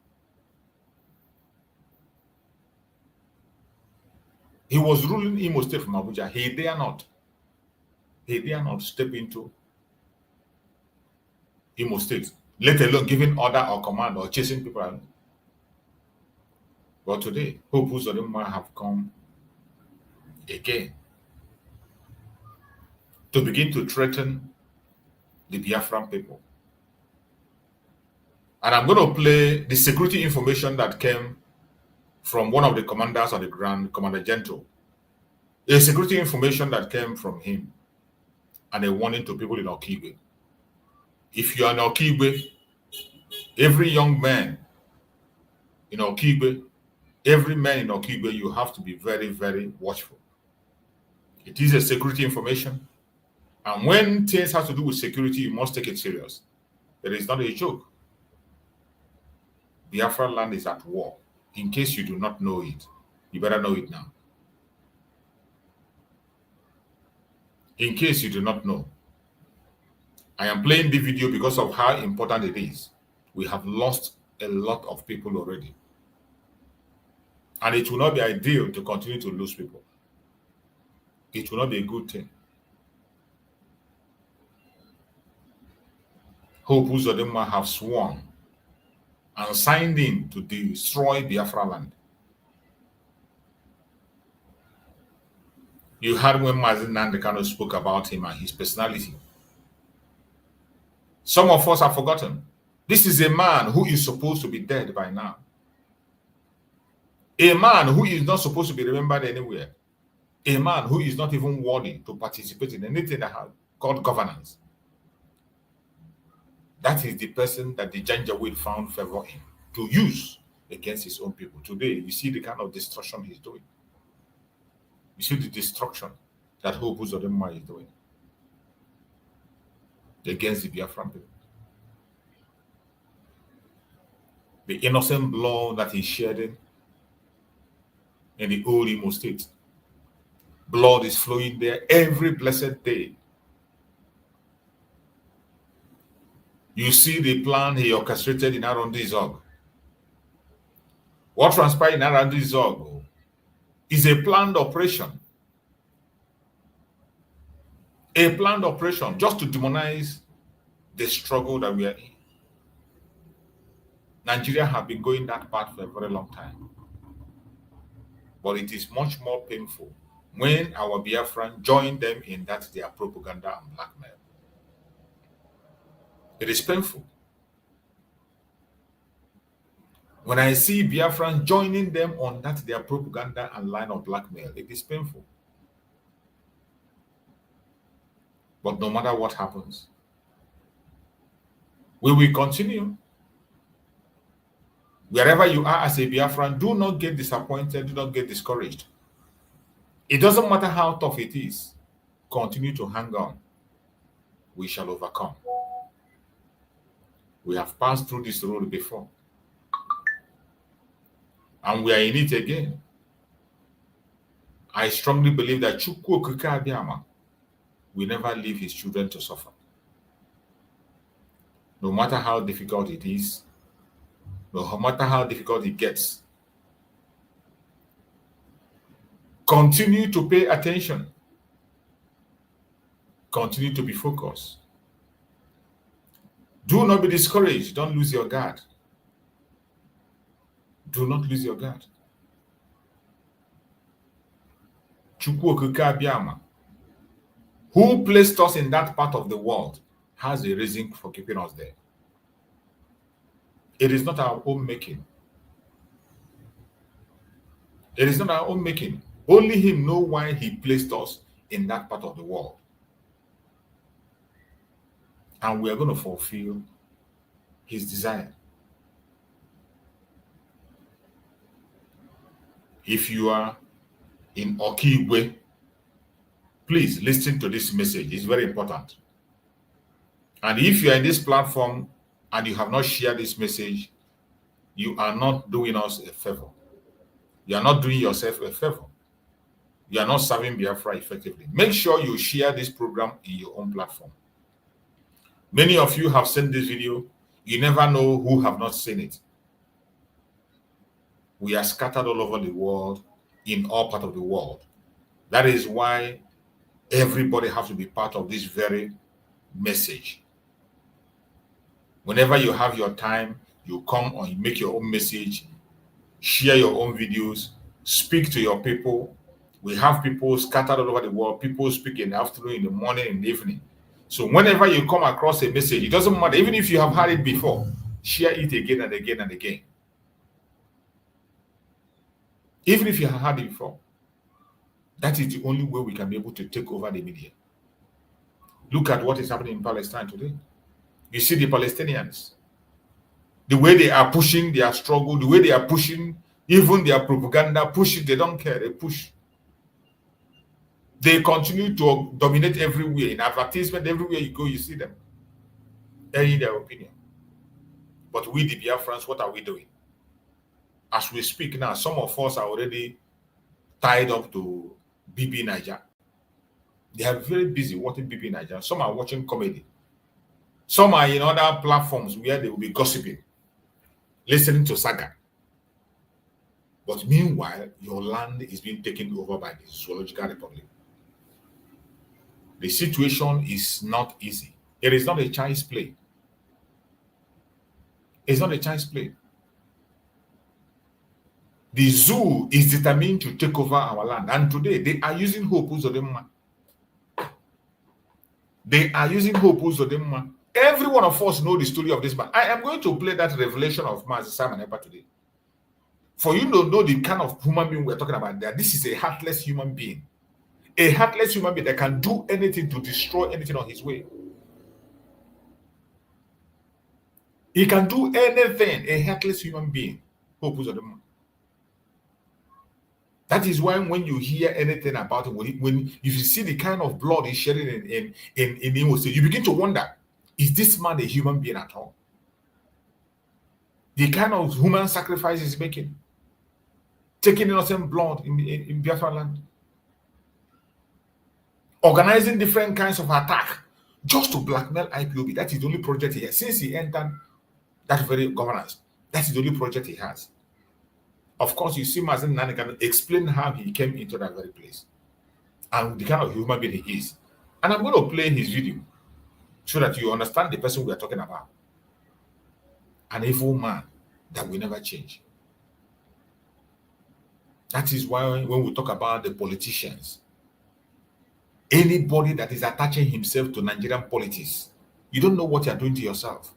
He was ruling Imo State from Abuja. He dare not. he dare not step into Imo State, let alone giving order or command or chasing people around. But today, Hope Uzodinma have come again to begin to threaten the Biafran people. And I'm going to play the security information that came from one of the commanders of the ground, Commander Gentle. A security information that came from him and a warning to people in Okigwe. If you are in Okigwe, every young man in Okigwe, every man in Okigwe, you have to be very, very watchful. It is a security information. And when things have to do with security, you must take it serious. It is not a joke. Biafra land is at war. In case you do not know it, you better know it now. In case you do not know, I am playing the video because of how important it is. We have lost a lot of people already. And it will not be ideal to continue to lose people. It will not be a good thing. Hope Uzodinma have sworn and signed in to destroy Biafra land. You heard when Mazi Nnamdi Kanu spoke about him and his personality. Some of us have forgotten. This is a man who is supposed to be dead by now. A man who is not supposed to be remembered anywhere. A man who is not even worthy to participate in anything that has called governance. That is the person that the Janjaweed found favor in to use against his own people. Today, you see the kind of destruction he's doing. You see the destruction that Hope Uzodinma is doing against the Biafran people. The innocent blood that he's shedding in the old Imo State. Blood is flowing there every blessed day. You see the plan he orchestrated in Arundizog. What transpired in Arundizog is a planned operation. A planned operation just to demonize the struggle that we are in. Nigeria have been going that path for a very long time. But it is much more painful when our Biafran join them in that their propaganda and blackmail. It is painful. When I see Biafran joining them on that their propaganda and line of blackmail, it is painful. But no matter what happens, we will continue. Wherever you are as a Biafran, do not get disappointed, do not get discouraged. It doesn't matter how tough it is. Continue to hang on. We shall overcome. We have passed through this road before. And we are in it again. I strongly believe that Chukwu Okike Abiyama will never leave his children to suffer. No matter how difficult it is, no matter how difficult it gets, continue to pay attention. Continue to be focused. Do not be discouraged. Don't lose your guard. Do not lose your guard. Chukwu Okike Abiyama, who placed us in that part of the world, has a reason for keeping us there. It is not our own making. It is not our own making. Only him knows why he placed us in that part of the world. And we are going to fulfill his desire. If you are in Okigwe, please listen to this message. It's very important. And if you are in this platform and you have not shared this message, you are not doing us a favor. You are not doing yourself a favor. You are not serving Biafra effectively. Make sure you share this program in your own platform. Many of you have seen this video. You never know who have not seen it. We are scattered all over the world, in all parts of the world. That is why Everybody has to be part of this very message. Whenever you have your time, you come on, you make your own message, share your own videos, speak to your people. We have people scattered all over the world. People speak in the afternoon, in the morning, in the evening. So whenever you come across a message, it doesn't matter, even if you have heard it before, share it again and again and again. Even if you have heard it before. That is the only way we can be able to take over the media. Look at what is happening in Palestine today. You see the Palestinians, the way they are pushing their struggle, the way they are pushing even their propaganda, pushing, they don't care, they push. They continue to dominate everywhere, in advertisement, everywhere you go, you see them, airing their opinion. But we, the Biafrans, what are we doing? As we speak now, some of us are already tied up to BB Niger. They are very busy watching BB Niger. Some are watching comedy. Some are in other platforms where they will be gossiping, listening to saga. But meanwhile, your land is being taken over by the Zoological Republic. The situation is not easy. It is not a child's play. It's not a child's play. The zoo is determined to take over our land. And today, they are using Hope Uzodinma. They are using Hope Uzodinma. Every one of us know the story of this man. I am going to play that revelation of Master Simon Epa today. For you to know the kind of human being we're talking about there. This is a heartless human being. A heartless human being that can do anything to destroy anything on his way. He can do anything. A heartless human being. Hope Uzodinma. That is why when you hear anything about him, when if you see the kind of blood he's shedding in Imo State, you begin to wonder, is this man a human being at all? The kind of human sacrifice he's making, taking innocent blood in Biafra land, organizing different kinds of attack just to blackmail IPOB. That is the only project he has. Since he entered that very governance, that is the only project he has. Of course, you see Mazen Nani can explain how he came into that very place and the kind of human being he is. And I'm going to play his video so that you understand the person we are talking about. An evil man that will never change. That is why when we talk about the politicians, anybody that is attaching himself to Nigerian politics, you don't know what you are doing to yourself.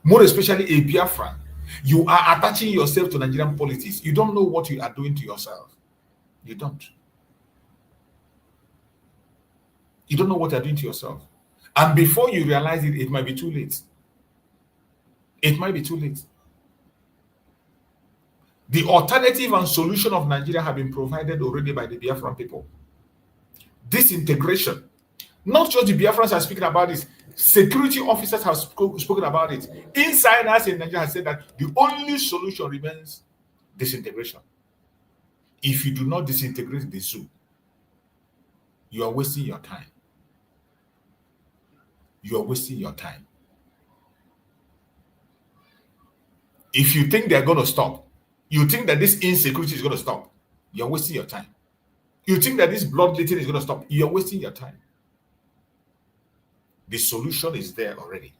More especially a Biafran. You are attaching yourself to Nigerian politics. You don't know what you are doing to yourself. You don't. You don't know what you are doing to yourself. And before you realize it, it might be too late. It might be too late. The alternative and solution of Nigeria have been provided already by the Biafran people. Disintegration. Not just the Biafrans are speaking about this. Security officers have spoken about it. Insiders in Nigeria have said that the only solution remains disintegration. If you do not disintegrate the zoo, you are wasting your time. You are wasting your time. If you think they're going to stop, you think that this insecurity is going to stop, you're wasting your time. You think that this bloodletting is going to stop, you're wasting your time. The solution is there already.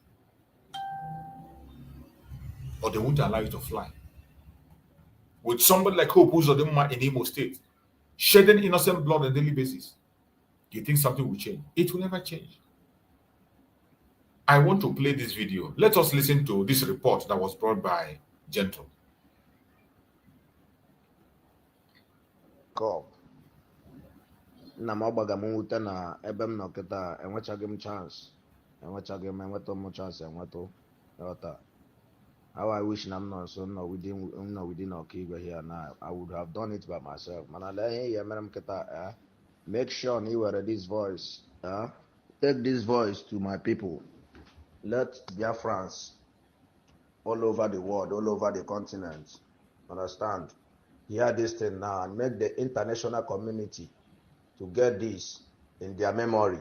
But they won't allow you to fly. With somebody like Hope Uzodinma in Imo State, shedding innocent blood on a daily basis, do you think something will change? It will never change. I want to play this video. Let us listen to this report that was brought by Gentle. Na m agbaga m nwute na ebe m nọ kịta enwechaghị m chance enweta m chance enweta ọta how I wish na m nọ nso nọ within Ọkaigwe here now. I would have done it by myself. Mana lee ihe ya mere m kịta make sure na ị were this voice take this voice to my people. Let Biafrans all over the world, all over the continent, understand, hear this thing now and make the international community to get this in their memory.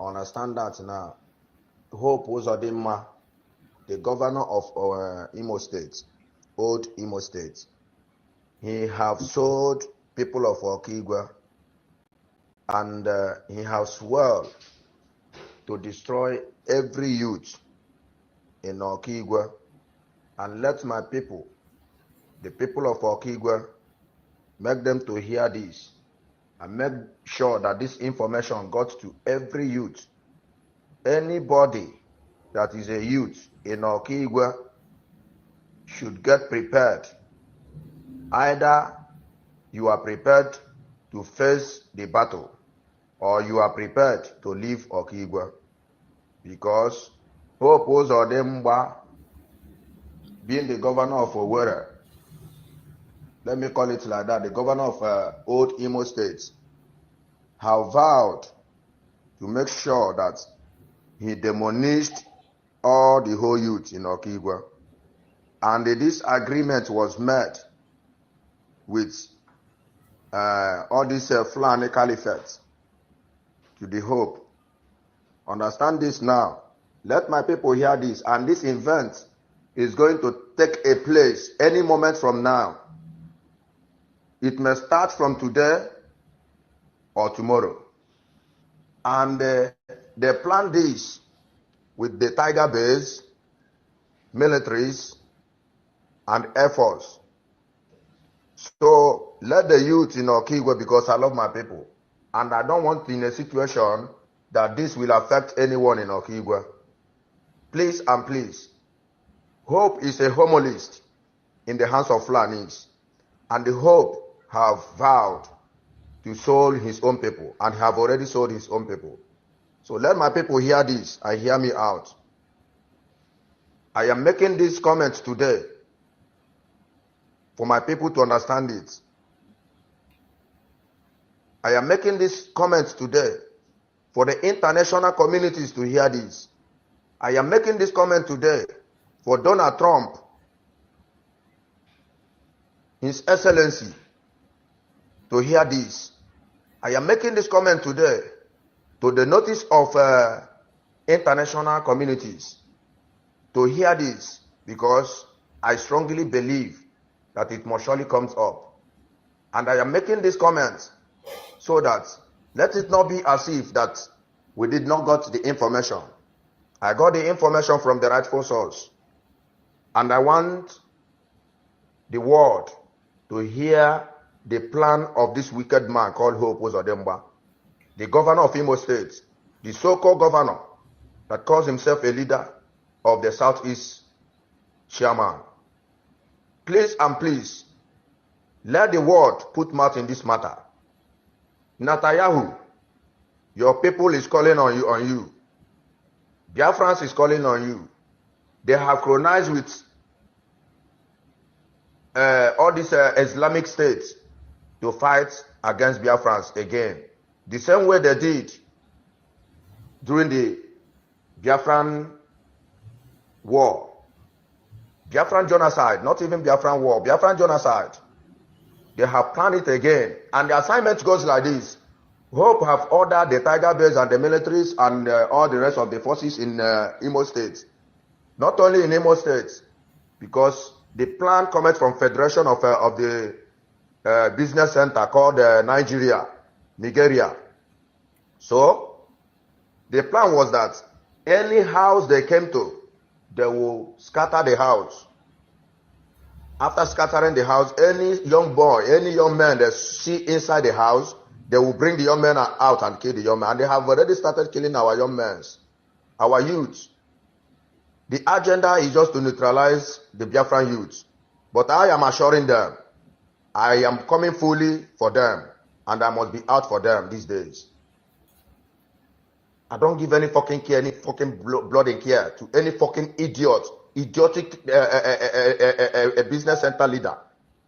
Understand that now. Hope Uzodinma, the governor of our Imo State, old Imo State, he have sold people of Ọkaigwe and he has sworn to destroy every youth in Okigwe. And let my people, the people of Okigwe, make them to hear this and make sure that this information got to every youth. Anybody that is a youth in Okigwe should get prepared. Either you are prepared to face the battle or you are prepared to leave Okigwe, because Hope Uzodimma, being the governor of Owerri, let me call it like that, the governor of old Imo State, have vowed to make sure that he demolished all the whole youth in Okigwe. And this agreement was made with all these Fulani caliphates to the Hope. Understand this now. Let my people hear this. And this event is going to take a place any moment from now. It may start from today or tomorrow. And they plan this with the Tiger Base, militaries, and Air Force. So let the youth in Okigwe, because I love my people, and I don't want in a situation that this will affect anyone in Okigwe. Please and please, Hope is a homolist in the hands of Fulanis, and the Hope have vowed to sold his own people, and have already sold his own people. So let my people hear this and hear me out. I am making these comments today for my people to understand it. I am making these comments today for the international communities to hear this. I am making this comment today for Donald Trump, His Excellency, to hear this. I am making this comment today to the notice of international communities to hear this, because I strongly believe that it must surely comes up. And I am making this comment so that let it not be as if that we did not got the information. I got the information from the rightful source. And I want the world to hear the plan of this wicked man called Hope Uzodimma, the governor of Imo State, the so-called governor that calls himself a leader of the Southeast chairman. Please and please, let the world put mouth in this matter. Netanyahu, your people is calling on you. Biafrans is calling on you. They have colonized with all these Islamic states to fight against Biafrans again. The same way they did during the Biafran war. Biafran genocide, not even Biafran war, Biafran genocide. They have planned it again. And the assignment goes like this. Hope have ordered the Tiger Base and the militaries and all the rest of the forces in Imo State. Not only in Imo State, because the plan comes from Federation of the business center called Nigeria. So, the plan was that any house they came to, they will scatter the house. After scattering the house, any young boy, any young man they see inside the house, they will bring the young men out and kill the young men. And they have already started killing our young men, our youth. The agenda is just to neutralize the Biafran youth. But I am assuring them, I am coming fully for them, and I must be out for them these days. I don't give any fucking care, any fucking blood and care to any fucking idiotic business center leader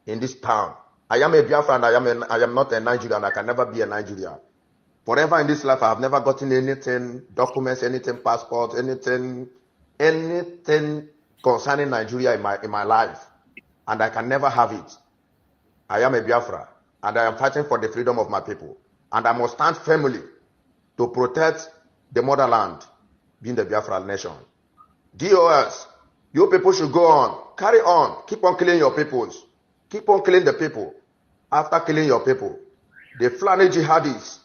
in this town. I am a Biafran, I am not a Nigerian, I can never be a Nigerian. Forever in this life, I have never gotten anything, documents, anything, passports, anything concerning Nigeria in my life. And I can never have it. I am a Biafra, and I am fighting for the freedom of my people. And I must stand firmly to protect the motherland, being the Biafra nation. DOS, you people should go on, carry on, keep on killing your peoples. Keep on killing the people. After killing your people, the Fulani jihadists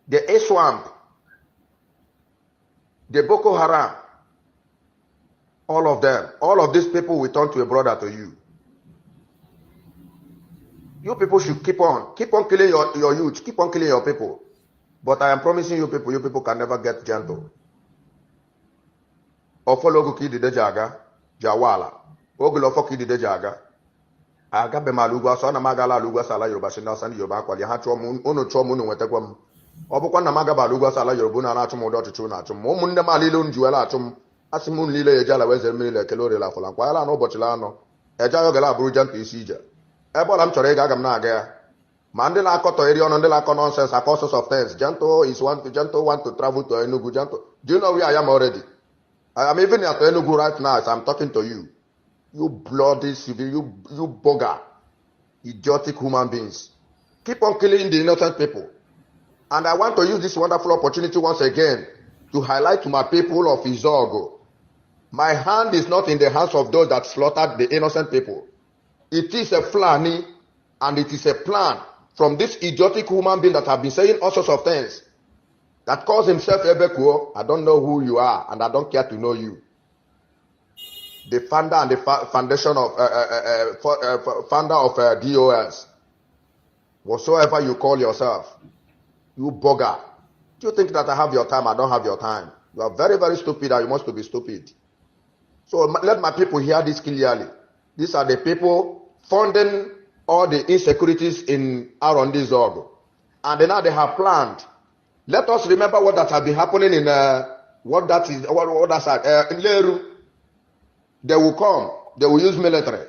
the Iswamp, the Boko Haram, all of them, all of these people will turn to a brother to you. You people should keep on killing your youth, keep on killing your people. But I am promising you people can never get gentle. Ofologo ki dide jaga, jawala. Ogulofo ki dide jaga. Aga be malugwa so na magala lugwa sala Yoruba sina sani Yoruba kwali ha chom unu chom unu wetekwa m. Obukwa na magaba lugwa sala Yoruba na na chom odo chichu na chom. Mo munne malile njuela chom. Asimun lile ejala weze mile kelore la fola. Kwa ala no bochi la no. Eja yo gala buru gentle isi ije. Ebola m chọrọ ịga aga m na-aga ya. Ma ndị na-akọtọ eri ọnụ, ndị na-akọ nonsense, causes of things. Gentle want to travel to Enugu. Gentle. Do you know where I am already? I am even at Enugu right now as I'm talking to you. You bloody civil, you bugger, idiotic human beings. Keep on killing the innocent people. And I want to use this wonderful opportunity once again to highlight to my people of Izogo. My hand is not in the hands of those that slaughtered the innocent people. It is a Fulani, and it is a plan from this idiotic human being that have been saying all sorts of things, that calls himself Ebekuo. I don't know who you are, and I don't care to know you. The founder and the foundation of founder of DOS, whatsoever you call yourself, you bugger. Do you think that I have your time? I don't have your time. You are very, very stupid, and you must be stupid. So let my people hear this clearly. These are the people funding all the insecurities in Arondi Zog. And now they have planned. Let us remember what that has been happening in in Leru. They will come, they will use military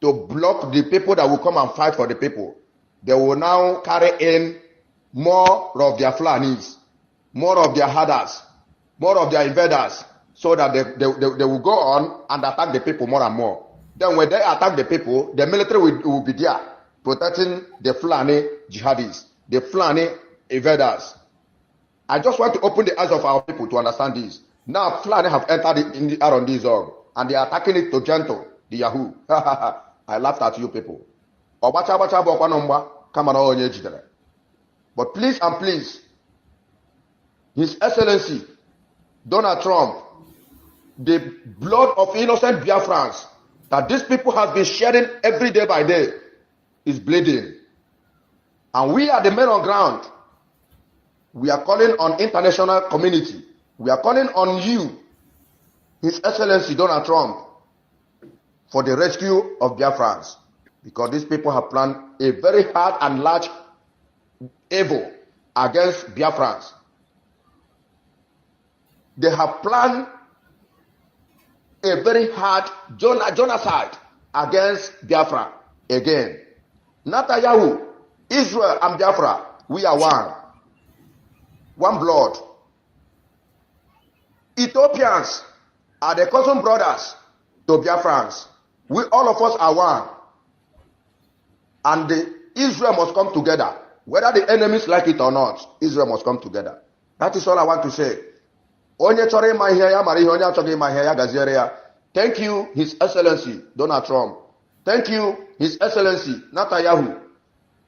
to block the people that will come and fight for the people. They will now carry in more of their Fulanis, more of their herders, more of their invaders, so that they will go on and attack the people more and more. Then when they attack the people, the military will be there protecting the Fulani jihadis, the Fulani invaders. I just want to open the eyes of our people to understand this. Now Fulani have entered in the Arondi Zog and they are attacking it to Gentle, the Yahoo. I laughed at you people. But please and please, His Excellency Donald Trump, the blood of innocent Biafrans that these people have been shedding every day by day is bleeding. And we are the men on ground. We are calling on international community. We are calling on you, His Excellency Donald Trump, for the rescue of Biafrans. Because these people have planned a very hard and large evil against Biafrans. They have planned a very hard genocide against Biafra again. Netanyahu, Israel and Biafra, we are one. One blood. Ethiopians are the cousin brothers to Biafrans. We all of us are one. And Israel must come together. Whether the enemies like it or not, Israel must come together. That is all I want to say. Thank you, His Excellency Donald Trump. Thank you, His Excellency Netanyahu.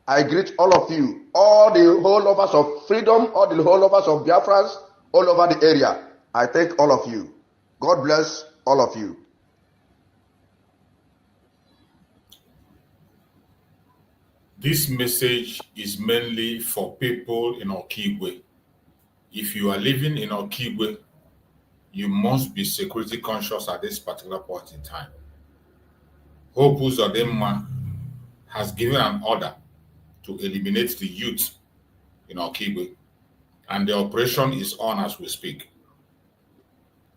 I greet all of you, all the whole lovers of freedom, all the whole lovers of Biafrans, all over the area. I thank all of you. God bless all of you. This message is mainly for people in Okigwe. If you are living in Okigwe, you must be security conscious at this particular point in time. Hope Uzodinma has given an order to eliminate the youth in Okigwe, and the operation is on as we speak.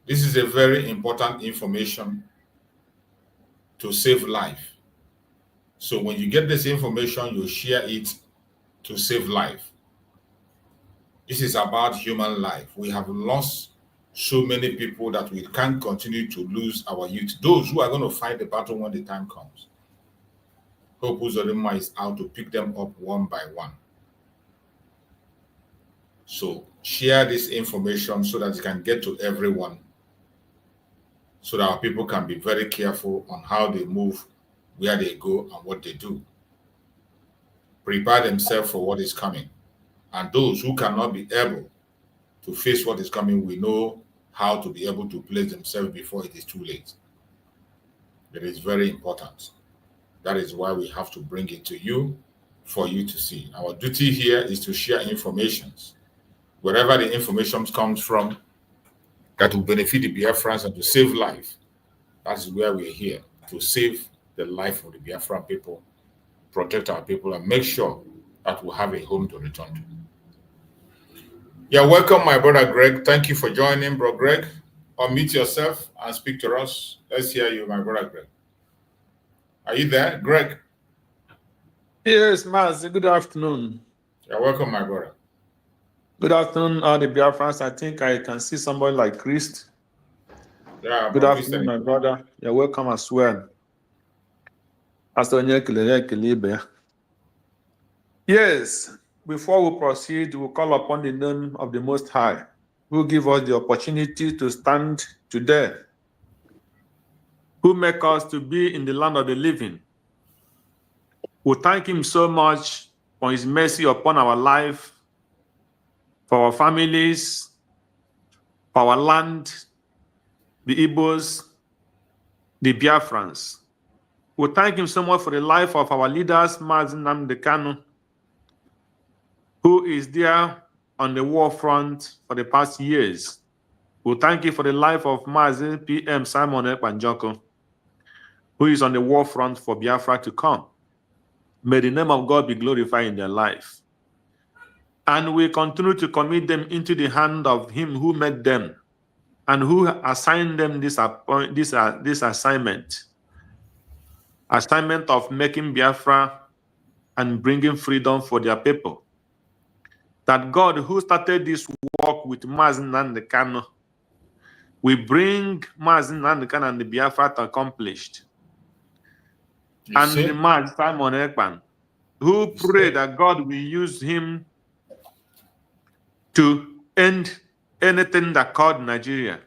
This is a very important information to save life. So when you get this information, you share it to save life. This is about human life. We have lost so many people that we can't continue to lose our youth. Those who are going to fight the battle when the time comes. Hope Uzodinma is out to pick them up one by one. So share this information so that it can get to everyone, so that our people can be very careful on how they move, where they go, and what they do. Prepare themselves for what is coming. And those who cannot be able to face what is coming will know how to be able to place themselves before it is too late. It is very important. That is why we have to bring it to you for you to see. Our duty here is to share information. Wherever the information comes from that will benefit the Biafrans and to save life, that is where we are here, to save the life of the Biafran people, protect our people, and make sure that we have a home to return to. Yeah, welcome, my brother Greg. Thank you for joining, bro Greg. Unmute yourself and speak to us. Let's hear you, my brother Greg. Are you there, Greg? Yes, Maz. Good afternoon. You're welcome, my brother. Good afternoon, all the Biafrans. I think I can see somebody like Christ. Yeah, good afternoon, my brother. You're welcome as well. Yes, before we proceed, we'll call upon the name of the Most High, who give us the opportunity to stand today, who make us to be in the land of the living. We thank him so much for his mercy upon our life, for our families, for our land, the Igbos, the Biafrans. We thank him so much for the life of our leaders, Mazi Nnamdi Kanu, who is there on the war front for the past years. We thank you for the life of Mazi PM Simon Ekpanjoko, who is on the war front for Biafra to come. May the name of God be glorified in their life. And we continue to commit them into the hand of him who made them and who assigned them this assignment of making Biafra and bringing freedom for their people. That God who started this work with Mazi Nnamdi Kanu will bring Mazi Nnamdi Kanu and the Biafra to accomplished. And the Mazi Simon Ekpan, who prayed that God will use him to end anything that called Nigeria.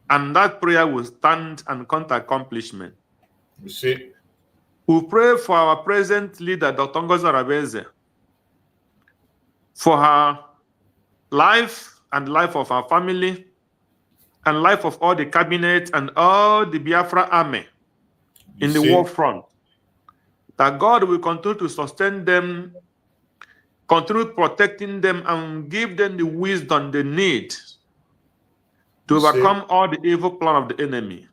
And that prayer will stand and come to accomplishment. You see, we pray for our present leader, Dr. Ngozi Arabeze, for her life and life of our family and life of all the cabinet and all the Biafra army in the war front. That God will continue to sustain them, continue protecting them, and give them the wisdom they need to overcome all the evil plan of the enemy.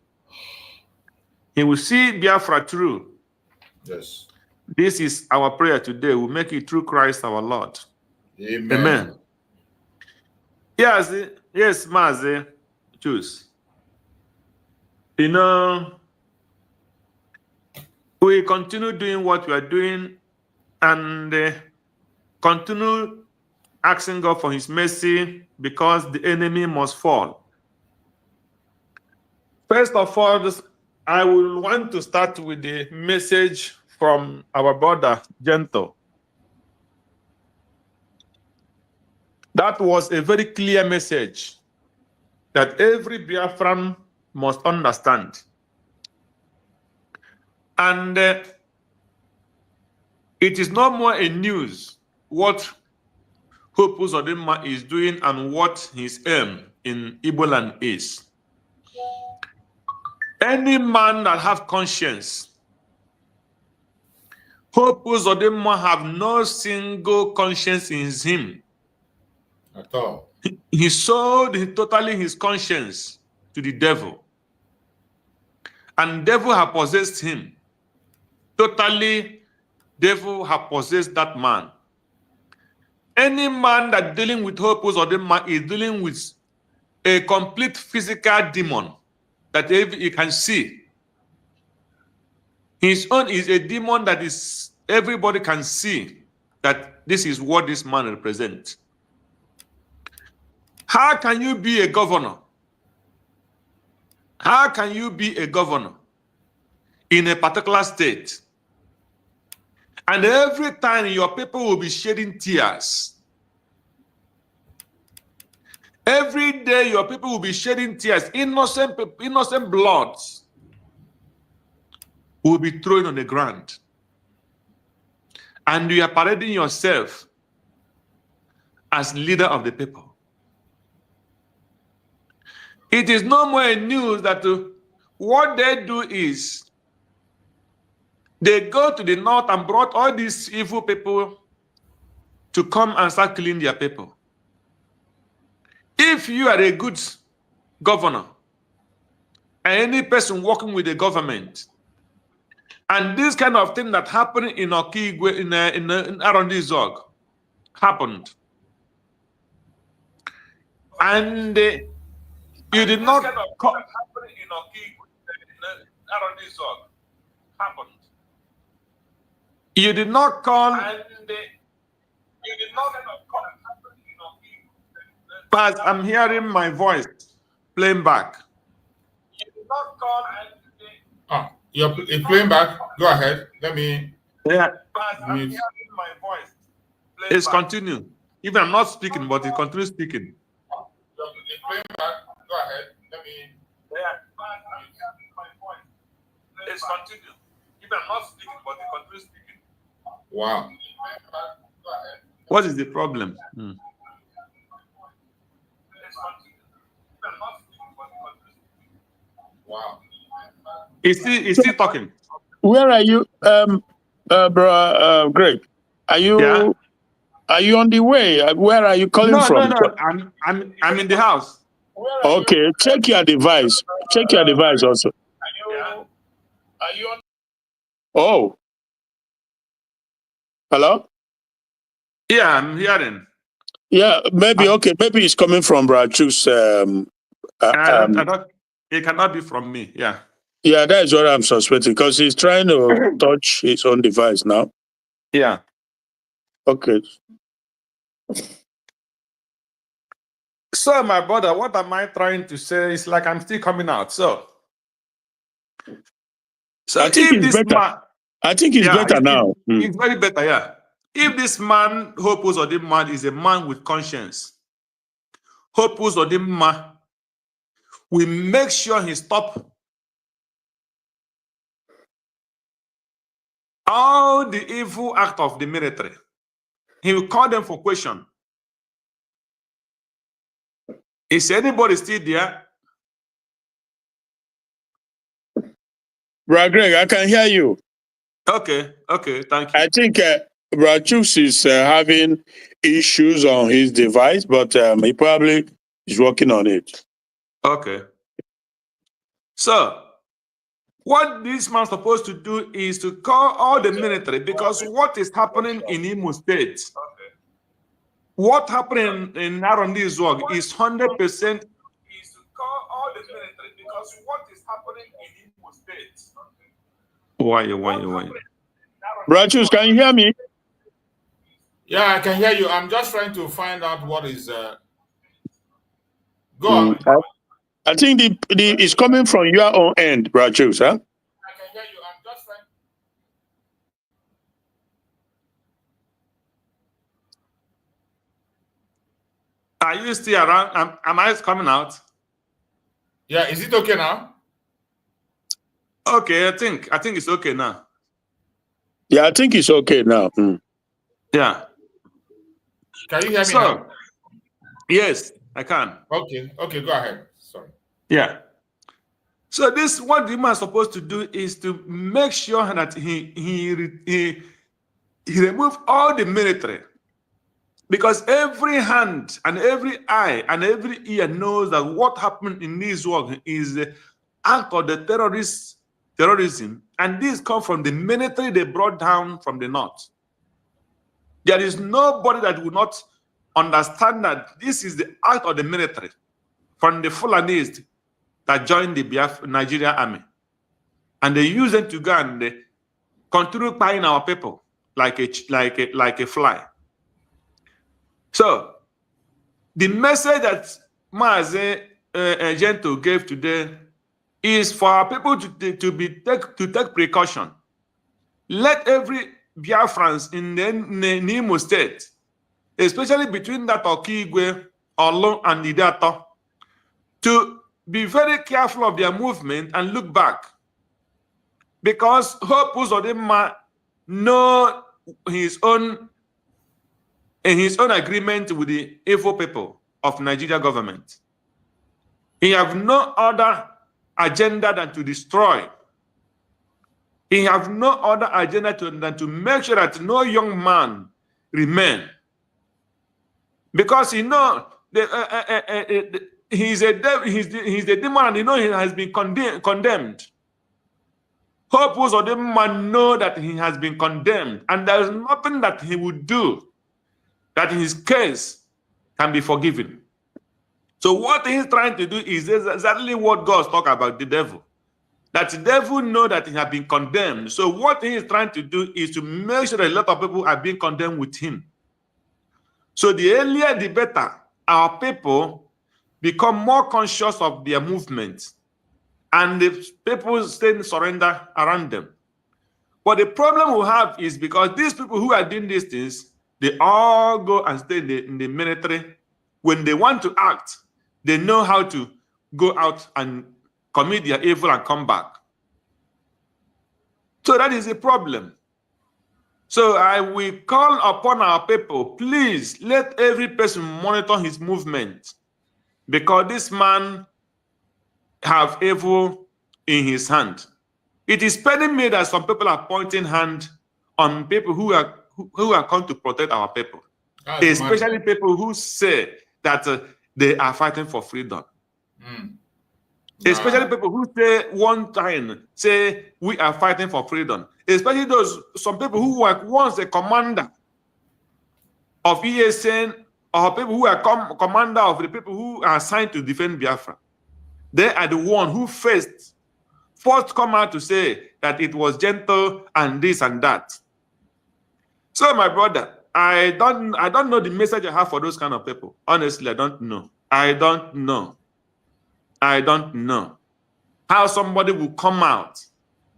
He will see Biafra through. Yes. This is our prayer today. We make it through Christ our Lord. Amen. Amen. Yes, Mazi, choose. You know, we continue doing what we are doing and continue asking God for his mercy because the enemy must fall. First of all, I will want to start with the message from our brother, Gentle. That was a very clear message that every Biafran must understand. And it is no more a news what Hope Uzodinma is doing and what his aim in Igbo land is. Any man that have conscience, Hope Uzodinma have no single conscience in him. At all. He sold totally his conscience to the devil. And devil have possessed him. Totally, devil have possessed that man. Any man that dealing with Hope Uzodinma is dealing with a complete physical demon that he can see. His own is a demon that is everybody can see that this is what this man represents. How can you be a governor? How can you be a governor in a particular state? And every time your people will be shedding tears. Every day your people will be shedding tears. Innocent blood will be thrown on the ground. And you are parading yourself as leader of the people. It is no more news that what they do is they go to the north and brought all these evil people to come and start killing their people. If you are a good governor, any person working with the government, and this kind of thing that happened in Okigwe, in Arondizog, happened, and you did not call. You did not call. But I'm hearing my voice playing back. You did not call. Ah, you're playing back. Go ahead. Let me. Yeah. But I'm hearing my voice. It's continue. Even I'm not speaking, but it continues speaking. You're playing back. Go ahead. Let me. Yeah. But I'm hearing my voice. It's continue. Even I'm not speaking, but it continues speaking. Wow. What is the problem? Wow. Is he talking? Where are you, bro, Greg? Are you? Yeah. Are you on the way? Where are you calling from? No. I'm in the house. Okay, check your device. Check your device also. Yeah. Are you on? Oh. Hello? Yeah, I'm hearing. Yeah, maybe okay. Maybe it's coming from Brachu's. I don't, it cannot be from me. Yeah. Yeah, that's what I'm suspecting because he's trying to touch his own device now. Yeah. Okay. So, my brother, what am I trying to say? It's like I'm still coming out. So I think if it's this better. man, I think it's better now. It's very better, yeah. If this man, Hopus Odimma, is a man with conscience, Hopus Odimma will make sure he stop all the evil act of the military. He will call them for question. Is anybody still there? Brother Greg, I can hear you. Okay, thank you. I think Brachus is having issues on his device, but he probably is working on it. Okay. So, what this man is supposed to do is to call all the military, because what is happening in Imo State, what happened in Arondizog is 100% is to call all the military, because what is happening in Imo State. Why? Brachus, can you hear me? Yeah, I can hear you. I'm just trying to find out what is. Go on. I think it's coming from your own end, Brachus, huh? I can hear you. I'm just trying. Are you still around? Am I coming out? Yeah, is it okay now? Okay, I think it's okay now. Yeah, I think it's okay now. Yeah. Can you hear me now? Yes, I can. Okay, go ahead. Sorry. Yeah. So this, what the man is supposed to do is to make sure that he remove all the military, because every hand and every eye and every ear knows that what happened in this work is the act of the terrorism, and this come from the military they brought down from the north. There is nobody that will not understand that this is the act of the military from the Fulanese that joined the Nigeria army, and they use them to go and they continue buying our people like a fly. So the message that Maze Gento gave today is for our people to take precaution. Let every Biafrans in the Imo State, especially between that Okigwe, Olo, and Idato, to be very careful of their movement and look back, because Hope Uzodimma know his own in his own agreement with the evil people of Nigeria government. He have no other agenda than to destroy. He have no other agenda than to make sure that no young man remain. Because he know he's a demon, and he know he has been condemned. Purpose of the man know that he has been condemned, and there is nothing that he would do that his case can be forgiven. So what he's trying to do is exactly what God talk about the devil. That the devil know that he has been condemned. So what he is trying to do is to make sure that a lot of people are being condemned with him. So the earlier the better, our people become more conscious of their movements, and the people stay surrender around them. But the problem we have is because these people who are doing these things, they all go and stay in the military. When they want to act, they know how to go out and commit their evil and come back. So that is a problem. So I will call upon our people, please let every person monitor his movement, because this man have evil in his hand. It is paining me that some people are pointing hand on people who are come to protect our people, especially people who say that they are fighting for freedom. Especially people who say one time, say we are fighting for freedom. Especially some people who were once a commander of ESN, or people who are commander of the people who are assigned to defend Biafra. They are the one who first come out to say that it was gentle and this and that. So my brother, I don't know the message I have for those kind of people. Honestly, I don't know. I don't know how somebody will come out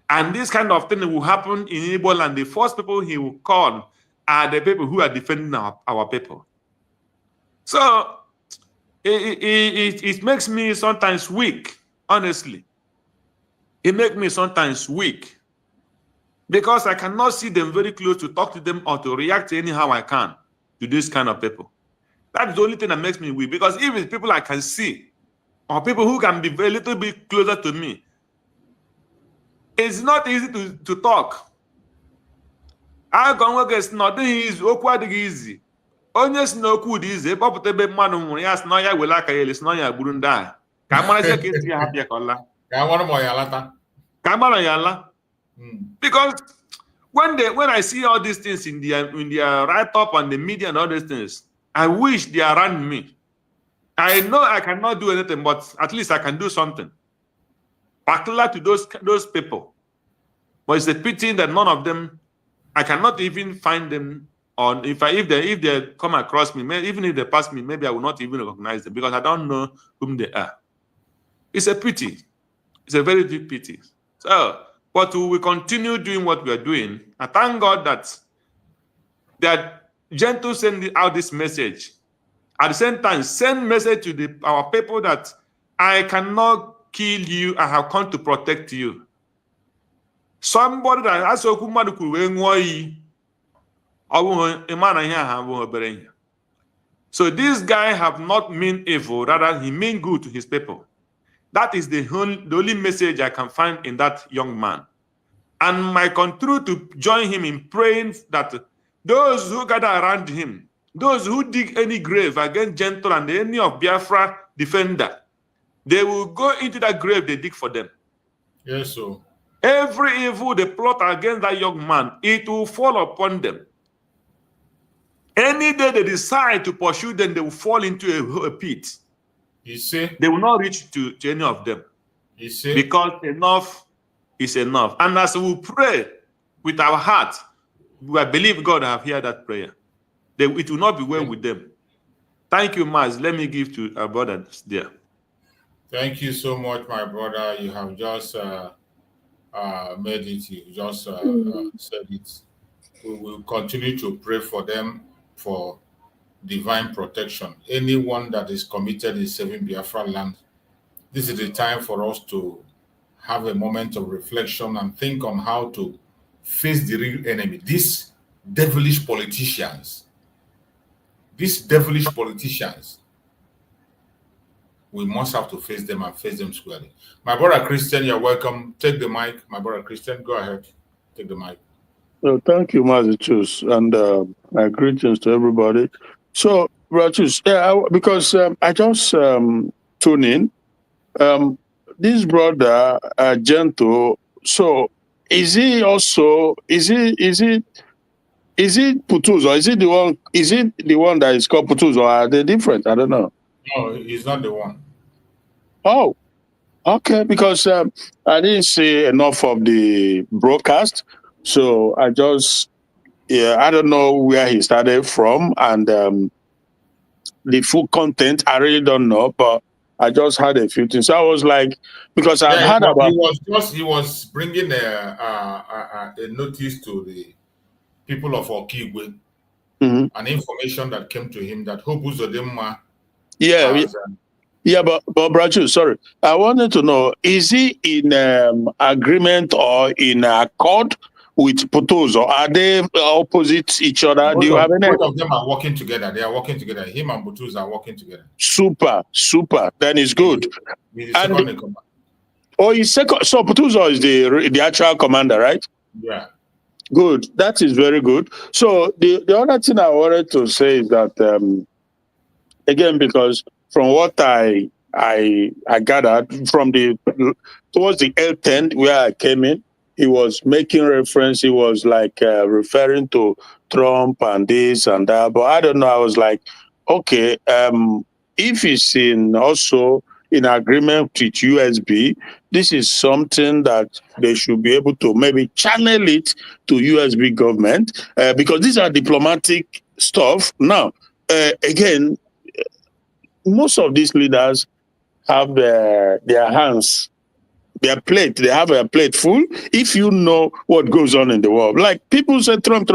and this kind of thing will happen in Igbo land. The first people he will call are the people who are defending our people. So it makes me sometimes weak, honestly. It makes me sometimes weak because I cannot see them very close to talk to them or to react anyhow I can to this kind of people. That's the only thing that makes me weak, because if it's people I can see or people who can be a little bit closer to me, it's not easy to talk. I can work as nothing is awkward easy. Onye si n'okwu dị ize kpọpụta ebe mmadụ nwụrụ ya sị na ya wele aka ya ele sị na ya gburu ndị a ka amarazie ka esi ya hapịa ka ọla ka amara ya ala. Because when I see all these things in their write-up on the media and all these things, I wish they are around me. I know I cannot do anything, but at least I can do something, particular to those people. But it's a pity that none of them, I cannot even find them. On if they come across me, even if they pass me, maybe I will not even recognize them because I don't know whom they are. It's a pity. It's a very big pity. So, but we will continue doing what we are doing. I thank God that they are gentle sending out this message. At the same time, send message to our people that I cannot kill you. I have come to protect you. Somebody that has a so this guy have not mean evil, rather he mean good to his people. That is the only message I can find in that young man. And I continue to join him in praying that those who gather around him, those who dig any grave against gentle and any of Biafra defender, they will go into that grave they dig for them. Yes, sir. Every evil they plot against that young man, it will fall upon them. Any day they decide to pursue them, they will fall into a pit. You see? They will not reach to any of them. You see? Because enough is enough. And as we pray with our heart, I believe God have heard that prayer. It will not be well with them. Thank you, Maz. Let me give to our brother there. Thank you so much, my brother. You have just made it. You just said it. We will continue to pray for them for divine protection. Anyone that is committed in saving Biafra land, this is the time for us to have a moment of reflection and think on how to face the real enemy. These devilish politicians these devilish politicians, we must have to face them and face them squarely. My brother Christian, you're welcome. Take the mic. My brother Christian, go ahead. Take the mic. So thank you, Mazichus, and my greetings to everybody. So, Rachus, because I just tuned in. This brother, Gento, so is he also is it Putuz, or is it the one that is called Putuz, or are they different? I don't know. No, he's not the one. Oh, okay, because I didn't see enough of the broadcast, so I just I don't know where he started from, and the full content I really don't know, but I just had a few things. So I was like, because I've heard about. He was bringing a notice to the people of Okigwe, an information that came to him that Hope Uzodinma but Brachu, sorry, I wanted to know, is he in agreement or in accord with Putos, or are they opposite each other? Do you have any? Both of them are working together. They are working together. Him and Putos are working together. Super. Then it's good. He's the second in command. Oh, he's second. So Putuzo is the actual commander, right? Yeah. Good. That is very good. So the other thing I wanted to say is that again, because from what I gathered from towards the L10 where I came in, he was making reference. He was like referring to Trump and this and that. But I don't know. I was like, okay, if he's also in agreement with USB, this is something that they should be able to maybe channel it to USB government, because these are diplomatic stuff. Now, again, most of these leaders have their hands, their plate, they have a plate full. If you know what goes on in the world, like people say Trump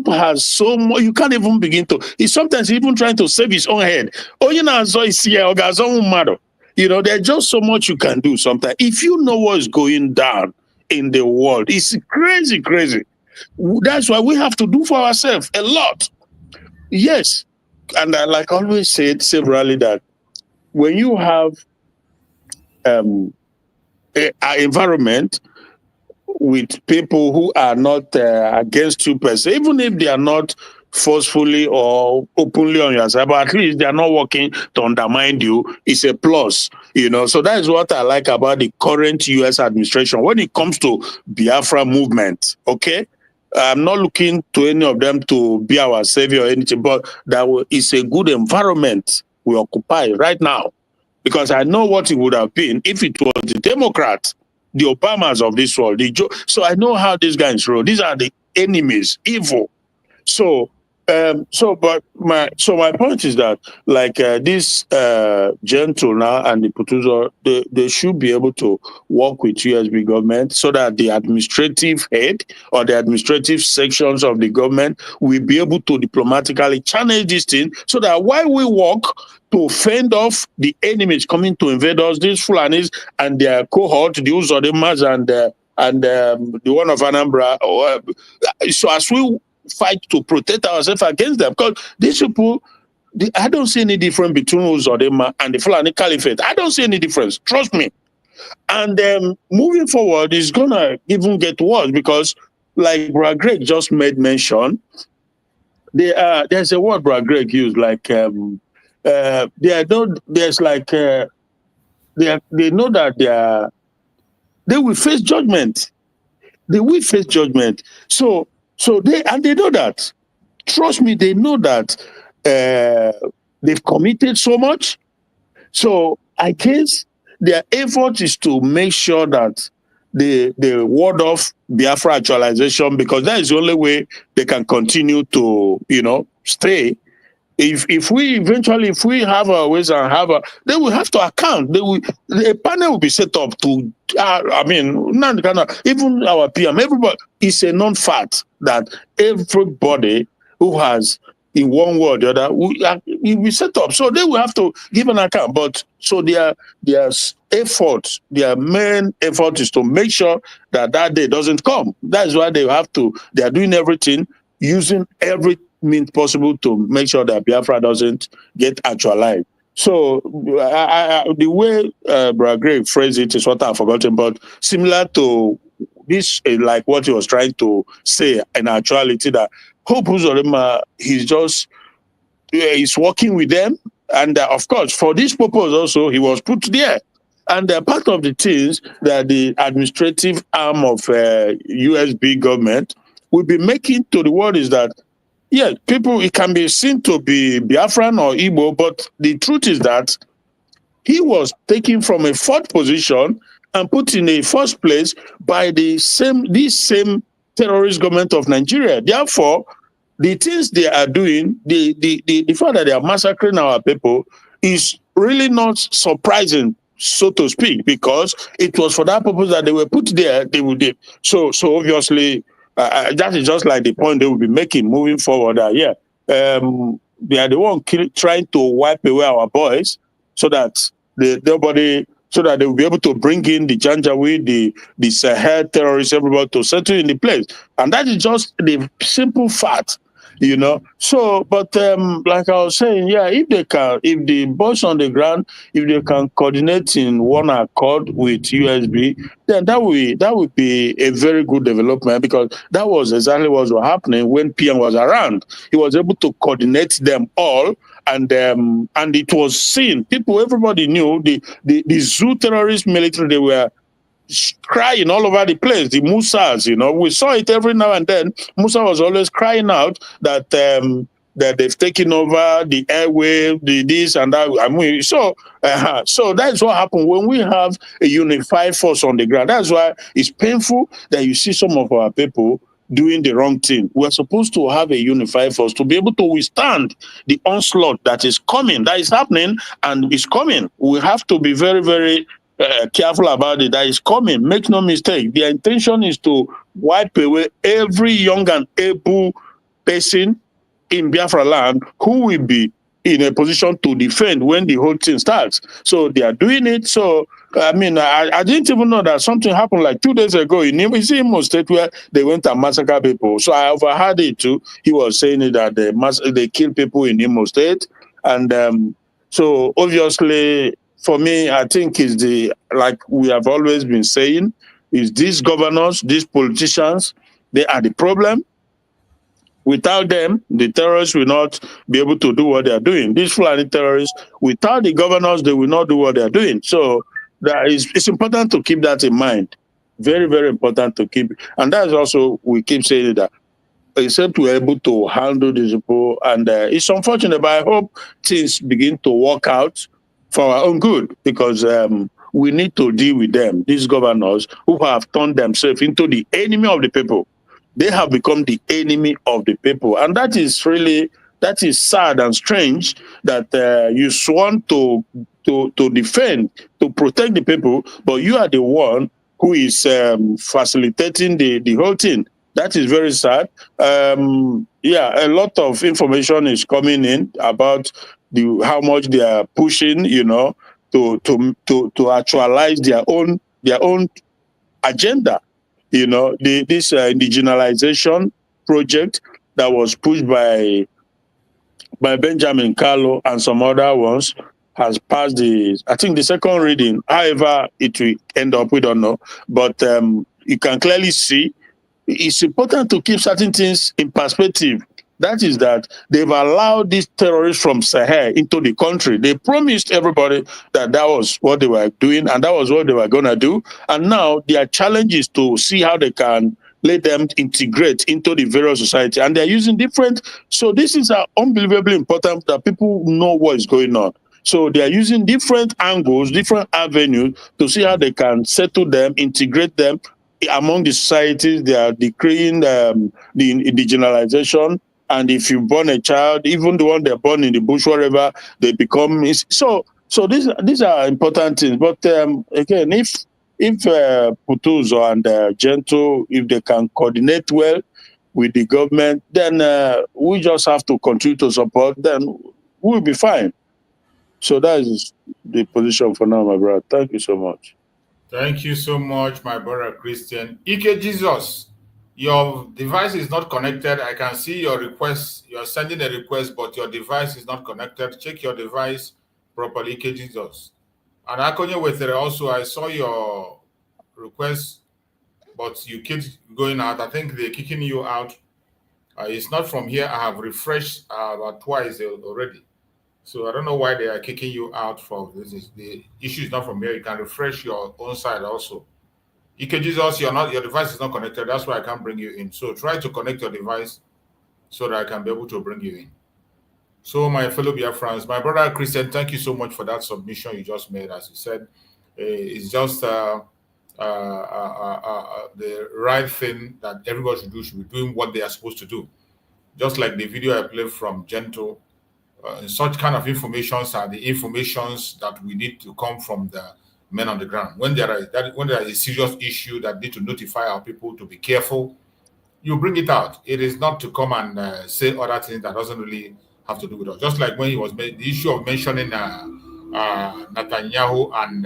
has so much, you can't even begin to, he's sometimes even trying to save his own head. Oh, you know, so it's here, matter. You know, there's just so much you can do sometimes. If you know what's going down in the world, it's crazy. That's why we have to do for ourselves a lot. Yes. And I like always said severally that when you have an environment with people who are not against you per se, even if they are not forcefully or openly on your side, but at least they are not working to undermine you, it's a plus, you know. So that is what I like about the current US administration when it comes to Biafra movement. Okay, I'm not looking to any of them to be our savior or anything, but that is a good environment we occupy right now, because I know what it would have been if it was the Democrats, the Obamas of this world, so I know how these guys roll. These are the enemies, evil. So my point is that, like this Gentle now and the Putuzo, they should be able to work with USB government so that the administrative head or the administrative sections of the government will be able to diplomatically channel this thing, so that while we work to fend off the enemies coming to invade us, these Fulanis and their cohort, the Uzodemas and the one of Anambra, so as we fight to protect ourselves against them, because these people, I don't see any difference between Uzodema and the Fulani Caliphate. I don't see any difference. Trust me. And moving forward, it's gonna even get worse, because, like Brad Greg just made mention, there's a word Brad Greg used, like they know that they will face judgment. They will face judgment. So they know that. Trust me, they know that they've committed so much. So I guess their effort is to make sure that they ward off Biafra actualization, because that is the only way they can continue to, stay. If we have our ways and they will have to account. A panel will be set up to, even our PM, everybody, is a known fact that everybody who has, in one way or the other, will be set up. So they will have to give an account. But so their effort, their main effort is to make sure that day doesn't come. That's why they are doing everything, using every means possible to make sure that Biafra doesn't get actualized. So the way Brother Greg phrased it is what I've forgotten, but similar to this, like what he was trying to say in actuality, that Hope Uzodinma, he's working with them. And of course, for this purpose also, he was put there. And part of the things that the administrative arm of USB government will be making to the world is that, yeah, people, it can be seen to be Biafran or Igbo, but the truth is that he was taken from a fourth position and put in a first place by this same terrorist government of Nigeria. Therefore, the things they are doing, the fact that they are massacring our people is really not surprising, so to speak, because it was for that purpose that they were put there. They would do. So obviously, that is just like the point they will be making moving forward. They are the one trying to wipe away our boys, so that so that they will be able to bring in the Janjaweed, the Sahel terrorists, everybody to settle in the place. And that is just the simple fact, you know. So, but like I was saying, yeah, if the boys on the ground, if they can coordinate in one accord with USB, then that would be a very good development, because that was exactly what was happening when PM was around. He was able to coordinate them all, and it was seen. Everybody knew the zoo terrorist military. They were crying all over the place. The Musas, we saw it every now and then. Musa was always crying out that that they've taken over the airwave, the this and that. I mean, so that's what happened when we have a unified force on the ground. That's why it's painful that you see some of our people doing the wrong thing. We're supposed to have a unified force to be able to withstand the onslaught that is coming, that is happening, and is coming. We have to be very, very careful about it. That is coming. Make no mistake. Their intention is to wipe away every young and able person in Biafra land who will be in a position to defend when the whole thing starts. So they are doing it. So I mean, I didn't even know that something happened like 2 days ago in Imo State, where they went and massacred people. So I overheard it too. He was saying that they kill people in Imo State, and so obviously, for me, I think is like we have always been saying, is these governors, these politicians, they are the problem. Without them, the terrorists will not be able to do what they are doing. These Fulani terrorists, without the governors, they will not do what they are doing. So it's important to keep that in mind. Very, very important to keep. And that's also, we keep saying that, except we're able to handle these people. And it's unfortunate, but I hope things begin to work out for our own good, because we need to deal with them, these governors who have turned themselves into the enemy of the people. They have become the enemy of the people. And that is sad and strange, that you sworn to defend, to protect the people, but you are the one who is facilitating the whole thing. That is very sad. A lot of information is coming in about how much they are pushing, to actualize their own agenda. This indigenization project that was pushed by Benjamin Carlo and some other ones has passed the second reading. However it will end up, we don't know. But you can clearly see it's important to keep certain things in perspective. That is that they've allowed these terrorists from Sahel into the country. They promised everybody that was what they were doing and that was what they were going to do. And now their challenge is to see how they can let them integrate into the various society. And they're using different. So this is unbelievably important that people know what is going on. So they are using different angles, different avenues to see how they can settle them, integrate them among the societies. They are decreeing the indigenization. And if you born a child, even the one they're born in the bush, wherever, they become. So these are important things. But again, if Putuzo and Gentle, if they can coordinate well with the government, then we just have to continue to support. Then we'll be fine. So that is the position for now, my brother. Thank you so much. Thank you so much, my brother Christian. Ike Jesus, Your device is not connected. I can see your request. You are sending a request, but your device is not connected. Check your device properly, Jesus. And Akonye with it also, I saw your request, but you keep going out. I think they're kicking you out. It's not from here. I have refreshed about twice already. So I don't know why they are kicking you out from this. The issue is not from here. You can refresh your own side also. Jesus, your device is not connected. That's why I can't bring you in. So try to connect your device so that I can be able to bring you in. So my fellow Biafrans, my brother Christian, thank you so much for that submission you just made. As you said, it's just the right thing that everybody should do. Should be doing what they are supposed to do. Just like the video I played from Gentle, such kind of informations are the informations that we need to come from the men on the ground. When there is a serious issue that need to notify our people to be careful, you bring it out. It is not to come and say other things that doesn't really have to do with us. Just like when he was the issue of mentioning Netanyahu and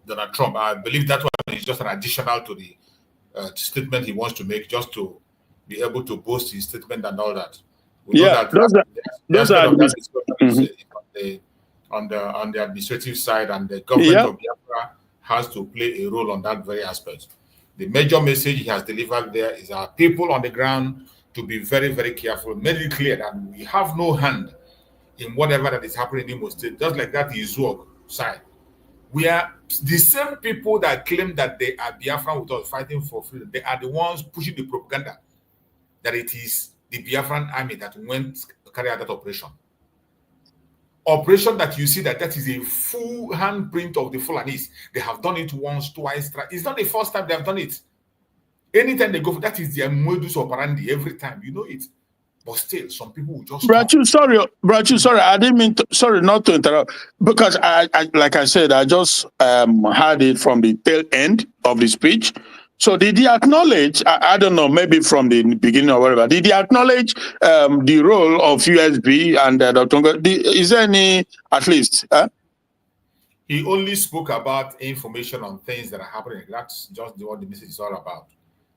Donald Trump. I believe that one is just an additional to the statement he wants to make, just to be able to boast his statement and all that. We know that those are on the administrative side, and the government of Biafra has to play a role on that very aspect. The major message he has delivered there is our people on the ground to be very, very careful, made it clear that we have no hand in whatever that is happening in Imo State, just like that Izuok side. We are the same people that claim that they are Biafran with us fighting for freedom. They are the ones pushing the propaganda that it is the Biafran army that went to carry out that operation. Operation that you see that is a full handprint of the Fulanis. They have done it once, twice, thrice. It's not the first time they have done it. Anytime they go for that is their modus operandi every time. You know it. But still, some people will just Brachu, sorry, I didn't mean to, sorry not to interrupt, because I like I said, I just had it from the tail end of the speech. So did he acknowledge, I don't know, maybe from the beginning or whatever, did he acknowledge the role of USB and Dr. Is there any, at least? He only spoke about information on things that are happening. That's just what the message is all about.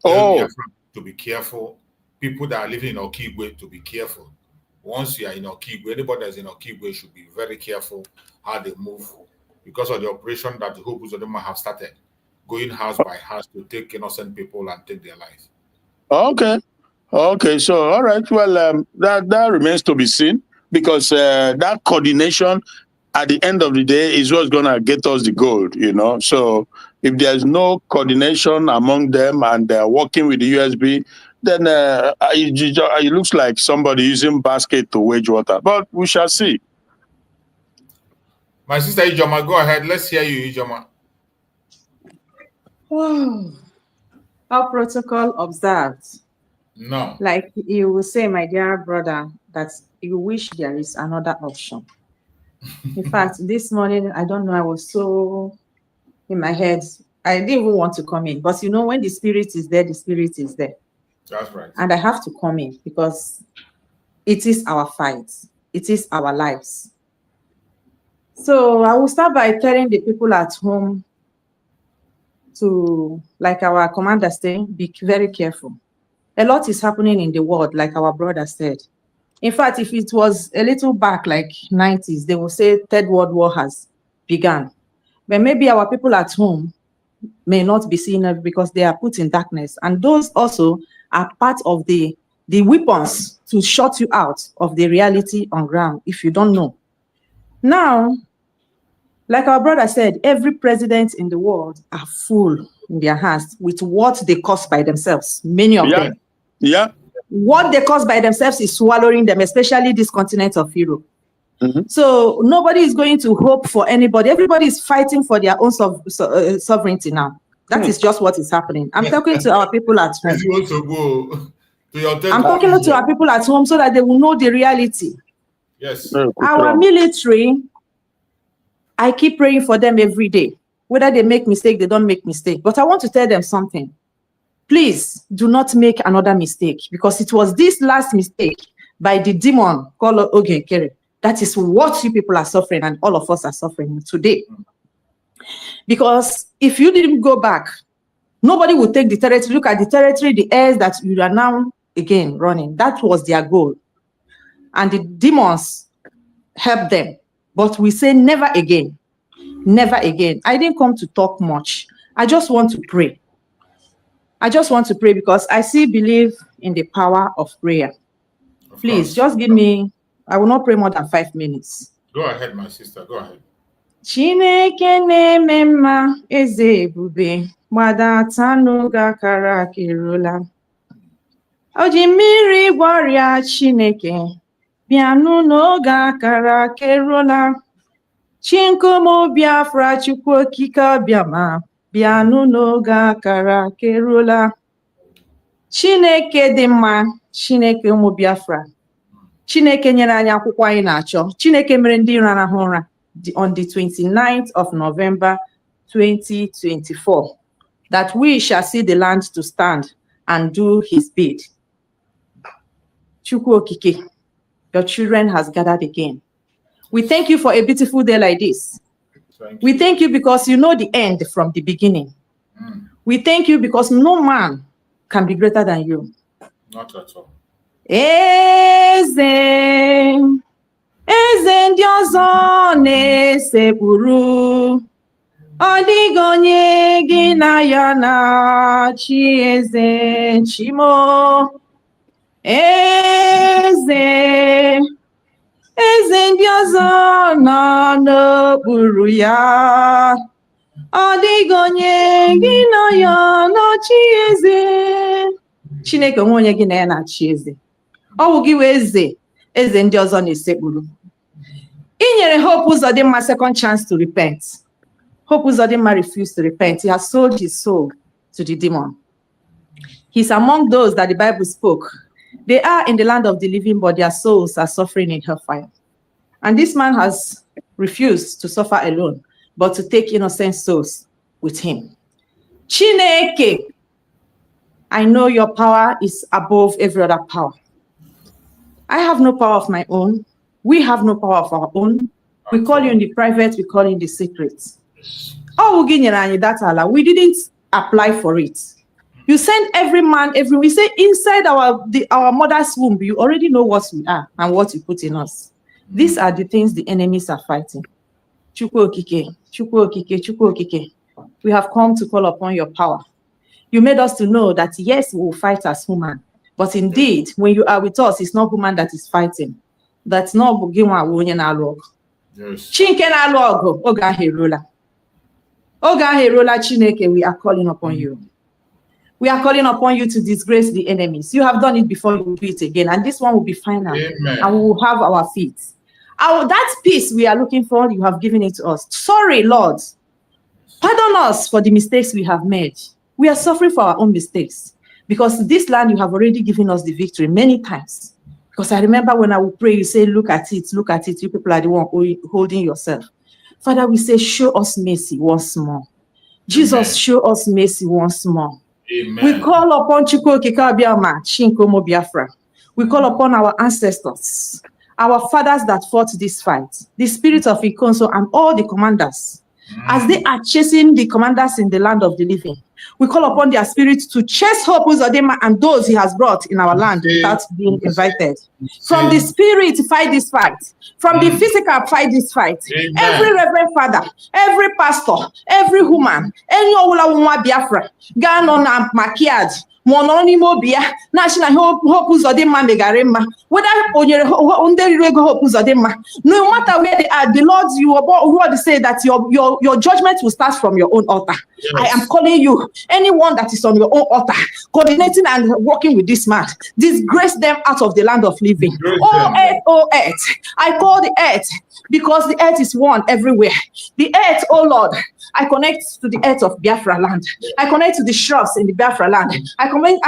To be careful. People that are living in Okigwe to be careful. Once you are in Okigwe, anybody that's in Okigwe should be very careful how they move because of the operation that the Hobos of them have started, going house by house to take innocent people and take their lives. Okay. So, all right. Well, that remains to be seen, because that coordination at the end of the day is what's going to get us the gold, you know. So if there's no coordination among them and they're working with the USB, then it looks like somebody using basket to wage water. But we shall see. My sister Ijoma, go ahead. Let's hear you, Ijoma. Oh, our protocol observed. No. Like you will say, my dear brother, that you wish there is another option. In fact, this morning, I don't know, I was so in my head. I didn't even want to come in. But you know, when the spirit is there, the spirit is there. That's right. And I have to come in because it is our fight. It is our lives. So I will start by telling the people at home to, like our commander saying, be very careful. A lot is happening in the world, like our brother said. In fact, if it was a little back, like 90s, they will say Third World War has begun. But maybe our people at home may not be seeing it because they are put in darkness. And those also are part of the weapons to shut you out of the reality on ground if you don't know. Now, like our brother said, every president in the world are full in their hands with what they cause by themselves, many of them. Yeah. What they cause by themselves is swallowing them, especially this continent of Europe. Mm-hmm. So nobody is going to hope for anybody. Everybody is fighting for their own sovereignty now. That is just what is happening. I'm talking to our people at home. I'm talking to our people at home so that they will know the reality. Yes. Our military, I keep praying for them every day. Whether they make mistake, they don't make mistake. But I want to tell them something. Please do not make another mistake, because it was this last mistake by the demon called Ogenkere. That is what you people are suffering, and all of us are suffering today. Because if you didn't go back Nobody will take the territory. Look at the territory, the heirs that you are now again running. That was their goal. And the demons helped them. But we say never again. Never again. I didn't come to talk much. I just want to pray. I just want to pray because I still believe in the power of prayer. Please, just give me, I will not pray more than 5 minutes. Go ahead, my sister. Go ahead. Chineke na-eme mma eze ebube gbadata n'oge akara aka eruola. O ji mmiri gwọrịa Chineke bịanụ n'oge akara aka eruola. Chinkumu Biafra Chukwu okike abịama bịanụ n'oge akara aka eruola. Chineke dị mma, Chineke ụmụ Biafra. Chineke nyere anyị akwụkwọ anyị na-achọ. Chineke mere ndị iro arahụ ụra on the 29th of November 2024 that we shall see the land to stand and do his bid. Chukwu okike, your children has gathered again. We thank you for a beautiful day like this. We thank you because you know the end from the beginning. We thank you because no man can be greater than you. Not at all. Eze ndị ọzọ na-esekpuru, ọ dịghị onye gị na ya na-achị eze chimo. Eze ndị ọzọ nọ n'okpuru ya, ọ dịghị onye gị na ya na-achị eze. Chineke onwe onye gị na ya na-achị eze. Ọ bụ gị wee eze ndị ọzọ na-esekpuru. I nyere Hope Uzodimma second chance to repent. Hope Uzodimma refused to repent. He has sold his soul to the demon. He's among those that the Bible spoke. They are in the land of the living, but their souls are suffering in hellfire. And this man has refused to suffer alone, but to take innocent souls with him. Chineke, I know your power is above every other power. I have no power of my own. We have no power of our own. We call you in the private, we call you in the secret. Oh, we didn't apply for it. You send every man, we say inside our mother's womb, you already know what we are and what you put in us. These are the things the enemies are fighting. Chukwu okike, Chukwu okike, Chukwu okike. We have come to call upon your power. You made us to know that yes, we will fight as human. But indeed, when you are with us, it's not human that is fighting. That's not Bugiwa Wunye Nalog. Chinke Nalog, Oga Herola. Oga Herola Chineke, we are calling upon you. We are calling upon you to disgrace the enemies. You have done it before, you will do it again. And this one will be final. Amen. And we will have our feet. That peace we are looking for, you have given it to us. Sorry, Lord. Pardon us for the mistakes we have made. We are suffering for our own mistakes. Because this land, you have already given us the victory many times. Because I remember when I would pray, you say, look at it, look at it. You people are the one holding yourself. Father, we say, show us mercy once more. Jesus, Amen. Show us mercy once more. Amen. We call upon Chukwu okike abịama, Chinkumu Biafra. We call upon our ancestors, our fathers that fought this fight, the spirit of Ikonso and all the commanders. As they are chasing the commanders in the land of the living, we call upon their spirits to chase Hope Uzodimma and those he has brought in our land without being invited. From the spirit, fight this fight. From the physical, fight this fight. Amen. Every reverend father, every pastor, every woman, any Ola Biafra, Ganon Makiad, Mononimobia, National Hope Uzodimma Megarema, whether on your Hope Uzodimma, no matter where they are, the Lord, you are about to say that your judgment will start from your own altar. Yes. I am calling you, anyone that is on your own altar, coordinating and working with this man, disgrace them out of the land of living. Oh earth, I call the earth because the earth is one everywhere. The earth, oh Lord, I connect to the earth of Biafra land. I connect to the shrubs in the Biafra land. I commit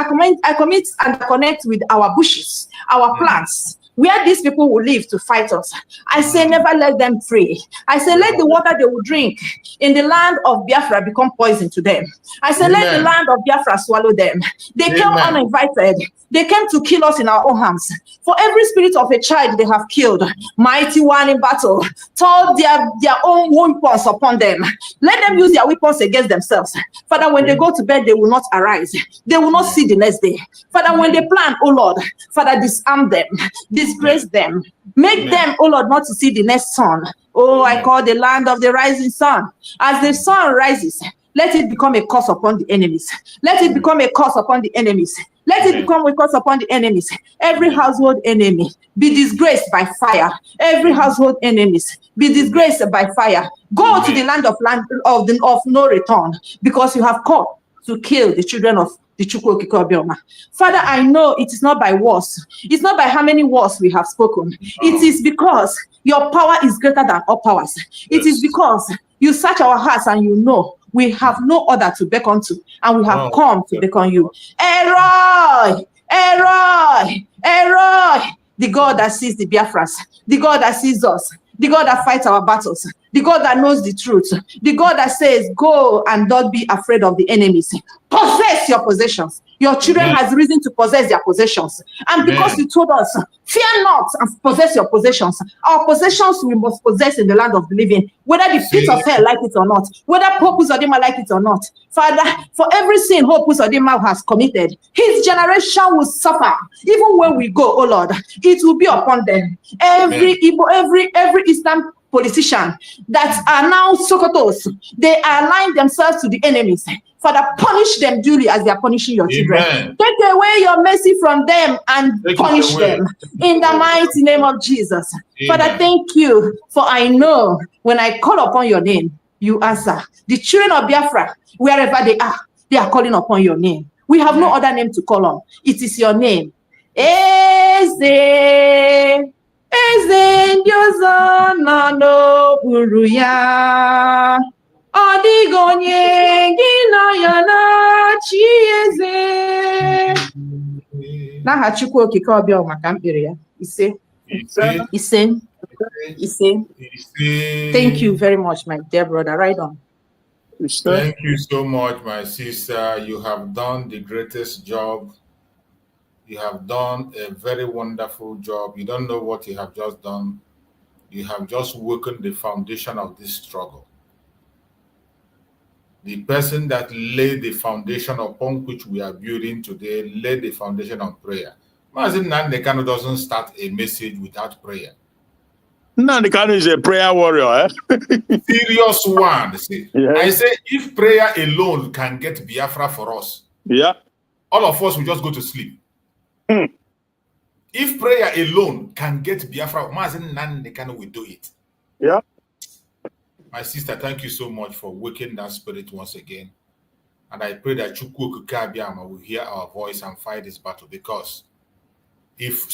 and connect with our bushes, our plants, where these people will live to fight us. I say, never let them free. I say, let the water they will drink in the land of Biafra become poison to them. I say, let the land of Biafra swallow them. They came uninvited. They came to kill us in our own hands. For every spirit of a child they have killed, mighty one in battle, told their own weapons upon them. Let them use their weapons against themselves. Father, when they go to bed, they will not arise. They will not see the next day. Father, when they plan, oh Lord, Father, disarm them, disgrace them, make them, oh Lord, not to see the next sun. Oh, I call the land of the rising sun. As the sun rises, let it become a curse upon the enemies. Let it become a curse upon the enemies. Let it become a curse upon the enemies. Every household enemy be disgraced by fire. Every household enemies be disgraced by fire. Go to the land of no return, because you have come to kill the children of the Chukwu Okike Obioma. Father, I know it is not by words. It's not by how many words we have spoken. It is because your power is greater than all powers. It is because you search our hearts and you know we have no other to beckon to, and we have come to beckon you. Eroi, Eroi, Eroi, the God that sees the Biafrans, the God that sees us, the God that fights our battles, the God that knows the truth, the God that says, go and don't be afraid of the enemies. Possess your possessions. Your children has reason to possess their possessions. And because you told us, fear not and possess your possessions. Our possessions we must possess in the land of the living, whether the pit of hell like it or not, whether Hope Uzodimma like it or not. Father, for every sin Hope Uzodimma has committed, his generation will suffer. Even when we go, oh Lord, it will be upon them. Every Igbo, every Eastern politician that are now Sokotos, they align themselves to the enemies. Father, punish them duly as they are punishing your children. Take away your mercy from them and punish them in the mighty name of Jesus. Father, thank you, for I know when I call upon your name, you answer. The children of Biafra, wherever they are calling upon your name. We have no other name to call on. It is your name. Eze ndị ọzọ nọ n'okpuru ya, ọ dịghị onye gị na ya na-achị eze. N'aha Chukwu Okike Obioma ka m kpere ya. Ise. Thank you very much, my dear brother. Right on. Thank you so much, my sister. You have done the greatest job. You have done a very wonderful job. You don't know what you have just done. You have just woken the foundation of this struggle. The person that laid the foundation upon which we are building today laid the foundation on prayer. Mazin Nnamdi Kanu doesn't start a message without prayer. Nnamdi Kanu is a prayer warrior. Serious one. See, I say if prayer alone can get Biafra for us, all of us will just go to sleep. If prayer alone can get Biafra, Mazin Nnamdi Kanu will do it. My sister, thank you so much for waking that spirit once again. And I pray that Chukwu Okike Obioma will hear our voice and fight this battle, because if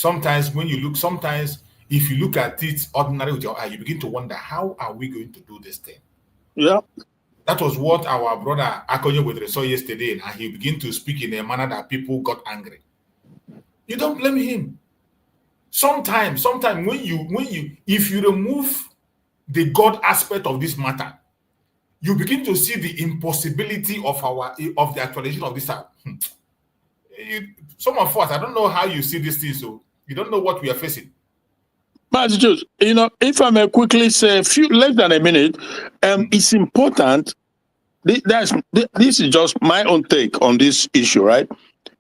you look at it ordinarily with your eye, you begin to wonder, how are we going to do this thing? That was what our brother Akonye saw yesterday, and he began to speak in a manner that people got angry. You don't blame him. Sometimes if you remove the God aspect of this matter, you begin to see the impossibility of the actualization of this. Some of us, I don't know how you see this thing, so you don't know what we are facing. But just, if I may quickly say less than a minute, it's important. This is just my own take on this issue, right?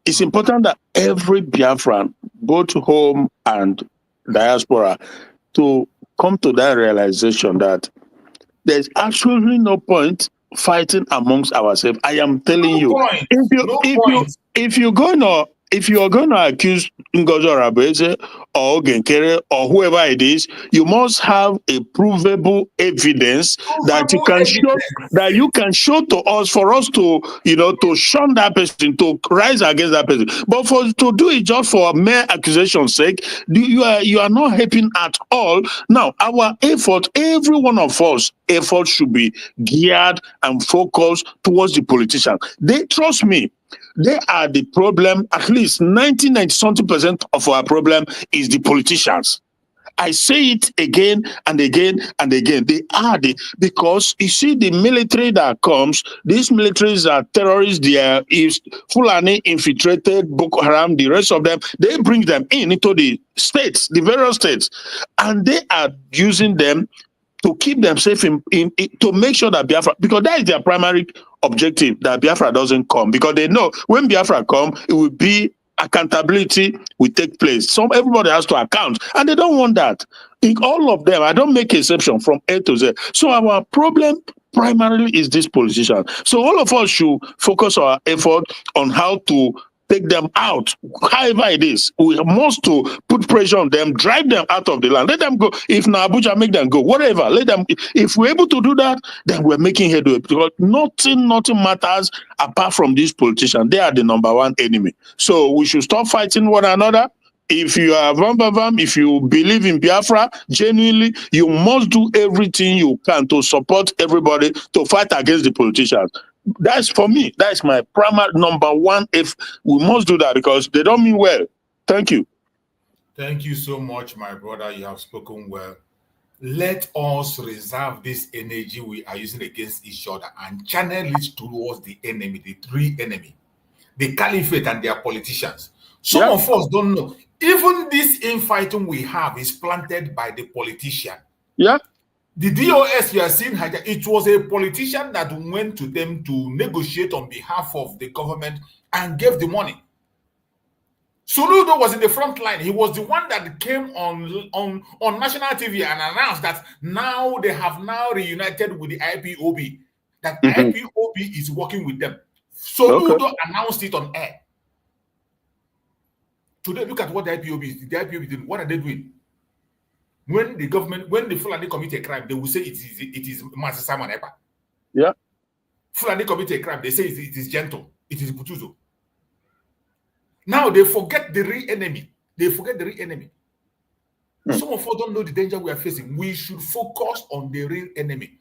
It's important that every Biafran, both home and diaspora, to come to that realization that there's actually no point fighting amongst ourselves. I am telling you, if you're going to accuse Ngozi Arabeze or Genkere or whoever it is, you must have a provable evidence that you can show to us, for us to to shun that person, to rise against that person. But to do it just for mere accusation's sake, you are not helping at all. Now, our effort, every one of us, effort should be geared and focused towards the politicians. Trust me. they are the problem. At least 90-something% of our problem is the politicians. I say it again and again and again. They are because you see the military that comes, these militaries are terrorists, they are Fulani infiltrated, Boko Haram, the rest of them, they bring them into the states, the various states, and they are using them to keep them safe to make sure that Biafra, because that is their primary objective, that Biafra doesn't come, because they know when Biafra come, it will be accountability will take place. Everybody has to account, and they don't want that. In all of them, I don't make exception from A to Z. So our problem primarily is this politician. So all of us should focus our effort on how to take them out, however it is. We must to put pressure on them, drive them out of the land, let them go. If na Abuja, make them go, whatever, let them. If we're able to do that, then we're making headway, because nothing matters apart from these politicians. They are the number one enemy. So we should stop fighting one another. If you are if you believe in Biafra genuinely, you must do everything you can to support everybody to fight against the politicians. That's for me. That's my primary number one. If we must do that, because they don't mean well. Thank you. Thank you so much, my brother. You have spoken well. Let us reserve this energy we are using against each other and channel it towards the enemy, the three enemy, the caliphate and their politicians. Some of us don't know. Even this infighting we have is planted by the politician. Yeah. The DOS you are seeing, it was a politician that went to them to negotiate on behalf of the government and gave the money. Soludo was in the front line. He was the one that came on national TV and announced that now they have now reunited with the IPOB, that IPOB is working with them. Soludo announced it on air. Today, look at what the IPOB is. The IPOB did. What are they doing? When the Fulani commit a crime, they will say it is Master Simon Epa. Yeah. Fulani commit a crime, they say it is Gentle, it is Butuzo. Now they forget the real enemy. Some of us don't know the danger we are facing. We should focus on the real enemy.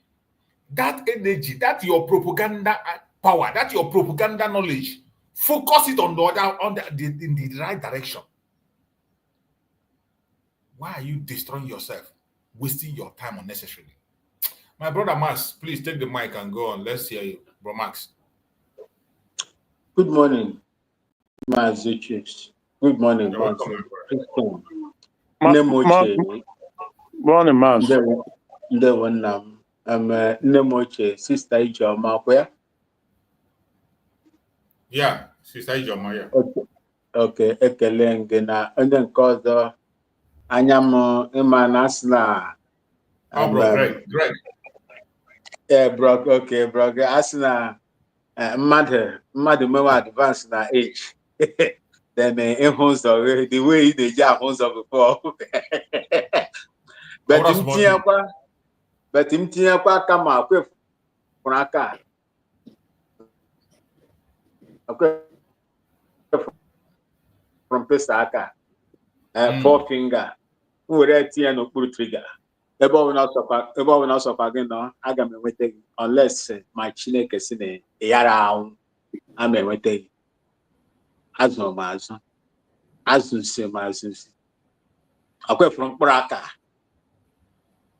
That energy, that your propaganda power, that your propaganda knowledge, focus it on in the right direction. Why are you destroying yourself, wasting your time unnecessarily? My brother Max, please take the mic and go on. Let's hear you, bro Max. Good morning, Max. Good morning, Max. Morning, Max. The one I'm Nemoche, Sister Ijoma. Yeah, Sister Ijoma, yeah. Okay, Ekelengena, and then cause the Anyamo Emanasna. Bro, Greg. Yeah, bro, okay, bro. Asna, mother, more advanced na age. Then in homes of the way they jam homes of before. But in Tiapa, come up with Franca. Okay, from Pesaka, 4 finger. Who would that no pull trigger? Above also again, no, I got me waiting unless my Chineke Sine, a yara, I may wait. As no mass, as to say, my sins. Okay, from Braka.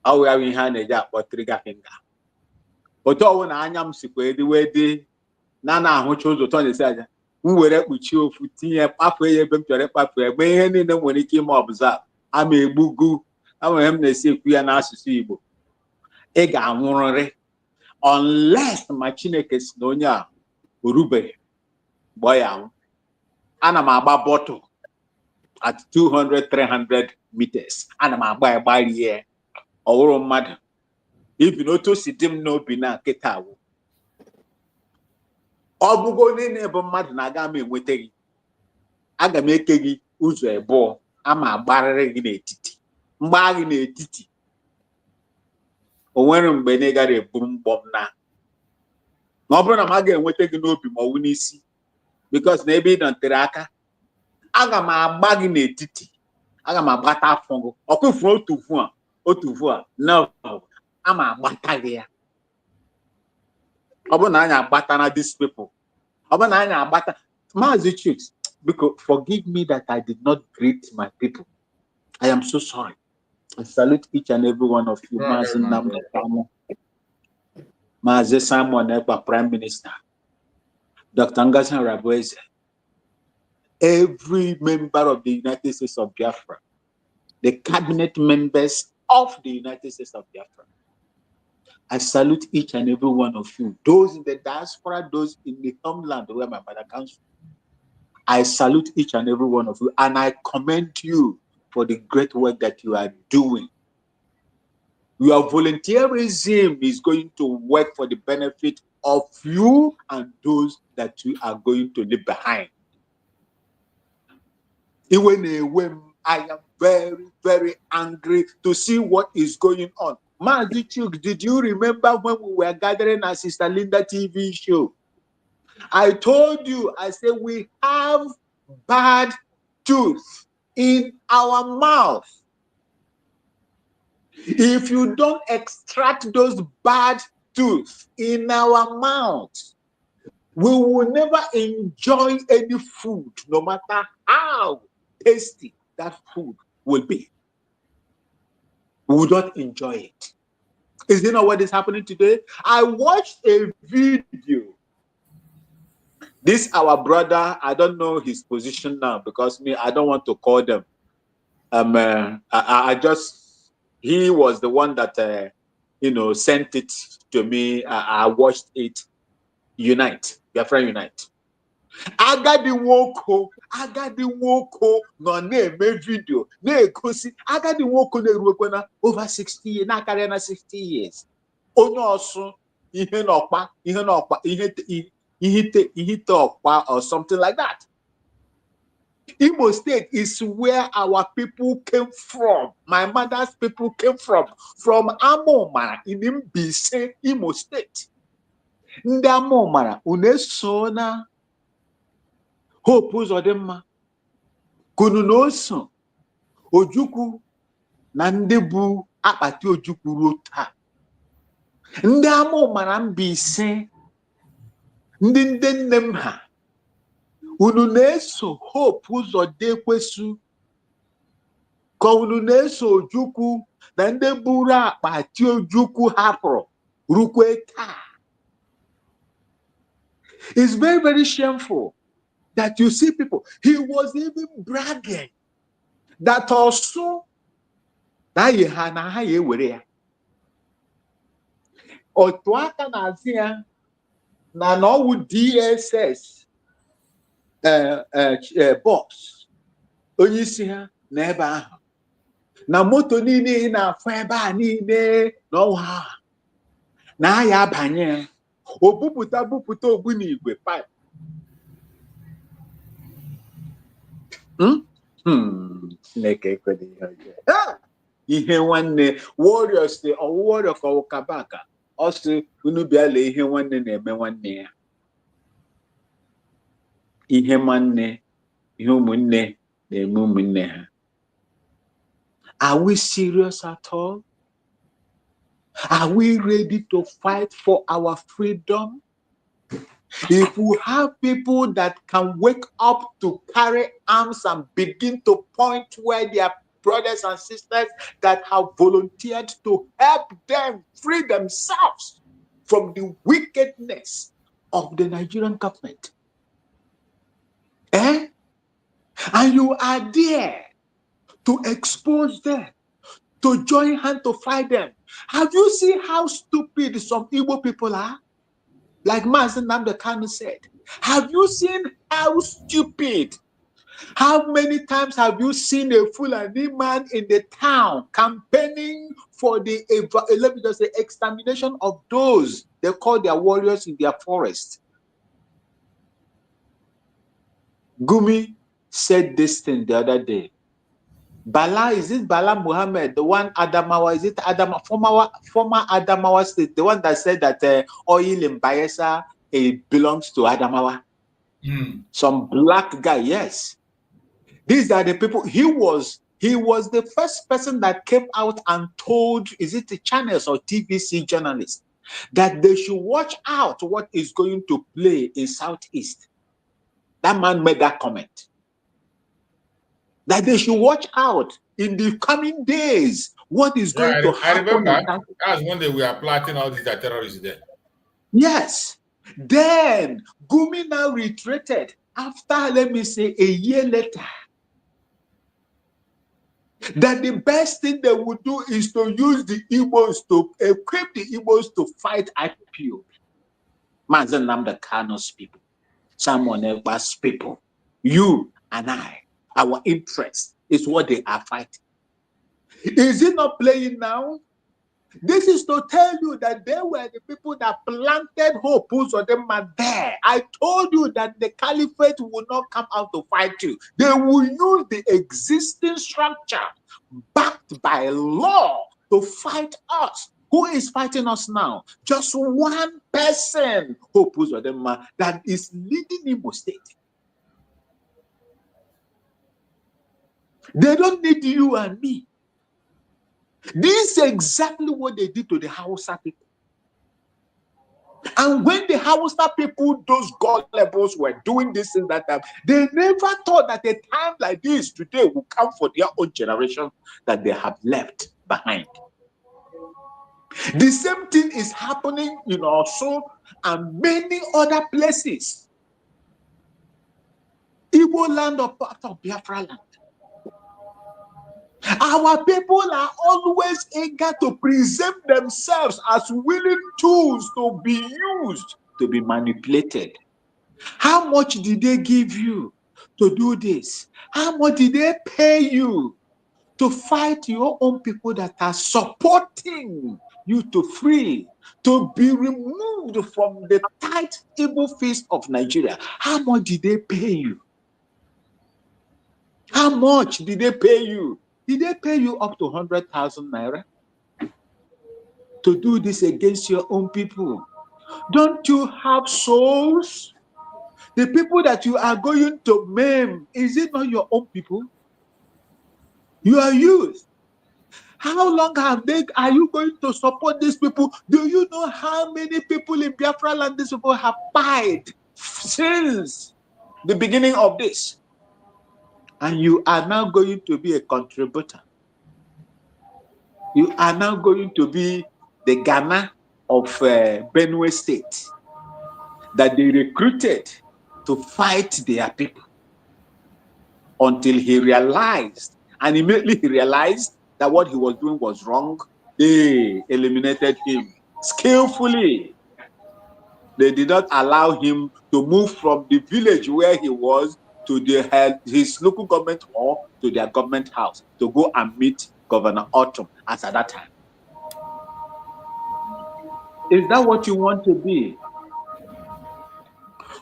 How we have in hand a jab or trigger finger. But all when I am sick, the way they Nana, who chose to turn the side, who were up with you for tea, halfway, been to a pathway, when he came up, I may bugu. I will have to say, we are not suitable. Ega unless my Chineke Snonia, Urube, boy, and I'm about bottle at 200-300 meters, and I'm about by year or mad. If you know to see them no bina ketawo. Obugo ni nebo mad nagame wetegi. Aga mekegi uzo ebo ama barere gi n'etiti. Mgbagi n'etiti. Onwere mgbe ne gara eburu mbom na. Na oburu na ma ga-enwetegi n'obi ma owu n'isi. Because na ebe ịdọntere aka. Aga m agba gị n'etiti. Aga m agbata afọ gị. Ọkụfuru otu vu a no ama agbata gị ya. Ọ bụ na anya agbata na these people. Ọ bụ na anya agbata Mazi Chicks, because forgive me that I did not greet my people. I am so sorry. I salute each and every one of you, Mazi Nnamdi Kanu, Mazi Simon Ekpa, Prime Minister, Dr. Ngasan Rabueze, every member of the United States of Biafra, the cabinet members of the United States of Biafra. I salute each and every one of you, those in the diaspora, those in the homeland where my father comes from. I salute each and every one of you, and I commend you for the great work that you are doing. Your volunteerism is going to work for the benefit of you and those that you are going to leave behind. Even I am very, very angry to see what is going on. Mazi Chuk, did you remember when we were gathering at Sister Linda TV show? I told you, I said, we have bad tooth in our mouth. If you don't extract those bad tooth in our mouth, we will never enjoy any food, no matter how tasty that food will be. We will not enjoy it. Is you know what is happening today? I watched a video. This our brother, I don't know his position now because I don't want to call them. He was the one that sent it to me. I watched it. Biafra Unite. Agadi Woko no na-eme video na-egosi Agadi Woko na-eruekwana over 60 years, na-akarịa na 60 years. Onye ọsụ ihe n'ọkpa ihe ọkpa or something like that. Imo State is where our people came from. My mother's people came from Amomara in Mbise, Imo State. Ndị Amomara uneso na Hope Uzodimma kunu n'oso Ojukwu na ndị bụ akpati Ojukwu ruo taa. Ndị Amomara Mbise ndị nne m ha unu na-eso Hope Uzodekwesu ka unu na-eso Ojukwu na ndị buru akpati Ojukwu hapụrụ rukwe taa. It's very, very shameful that you see people. He was even bragging that also that he had na ha ye were ya. Otu aka na-asị ya na ọwụ DSS box onye isi ha n'ebe ahụ na moto niile na-afụ ebe a niile n'ọnwa ha na ya abanye o bupụta ogbunigwe pipe. Ihe nwanne warriors warrior ka ọkabaka ọsị unu bịala ihe nwanne na-eme nwanne ya. Ihe nwanne ihe ụmụnne na-eme ụmụnne ha. Are we serious at all? Are we ready to fight for our freedom? If we have people that can wake up to carry arms and begin to point where their brothers and sisters that have volunteered to help them free themselves from the wickedness of the Nigerian government. And you are there to expose them, to join hands to fight them. Have you seen how stupid some Igbo people are? Like Mazi Nnamdi Kanu said, have you seen how stupid? How many times have you seen a Fulani man in the town campaigning for the extermination of those they call their warriors in their forest? Gumi said this thing the other day. Bala, is it Bala Muhammad, the one Adamawa, is it Adamawa, former Adamawa state, the one that said that oil in Bayelsa, it belongs to Adamawa? Some black guy, yes. These are the people. He was the first person that came out and told, is it the channels or TVC journalists, that they should watch out what is going to play in Southeast. That man made that comment. That they should watch out in the coming days. What is going to happen? I remember that's when they were plotting all these terrorists there. Yes. Then Gumi now retreated after, let me say, a year later. That the best thing they would do is to use the Igbos to equip the Igbos to fight IPOB. Mazen Namda Kano's people, Samuel Egba's people, you and I, our interest is what they are fighting. Is it not playing now? This is to tell you that they were the people that planted hope on them there. I told you that the caliphate will not come out to fight you. They will use the existing structure backed by law to fight us. Who is fighting us now? Just one person, Hope Uzodinma, that is leading Imo State. They don't need you and me. This is exactly what they did to the Hausa people. And when the Hausa people, those God levels, were doing this in that time, they never thought that a time like this today will come for their own generation that they have left behind. The same thing is happening in Osun and many other places. Igbo land or part of Biafra land. Our people are always eager to present themselves as willing tools to be used, to be manipulated. How much did they give you to do this? How much did they pay you to fight your own people that are supporting you to free, to be removed from the tight evil fist of Nigeria? How much did they pay you? How much did they pay you? Did they pay you up to 100,000 naira to do this against your own people? Don't you have souls? The people that you are going to maim, is it not your own people? You are youth. How long are you going to support these people? Do you know how many people in Biafra land these people have died since the beginning of this? And you are now going to be a contributor. You are now going to be the Ghana of Benue State that they recruited to fight their people until he realized, and immediately he realized that what he was doing was wrong. They eliminated him skillfully. They did not allow him to move from the village where he was to his local government or to their government house to go and meet Governor Autumn as at that time. Is that what you want to be?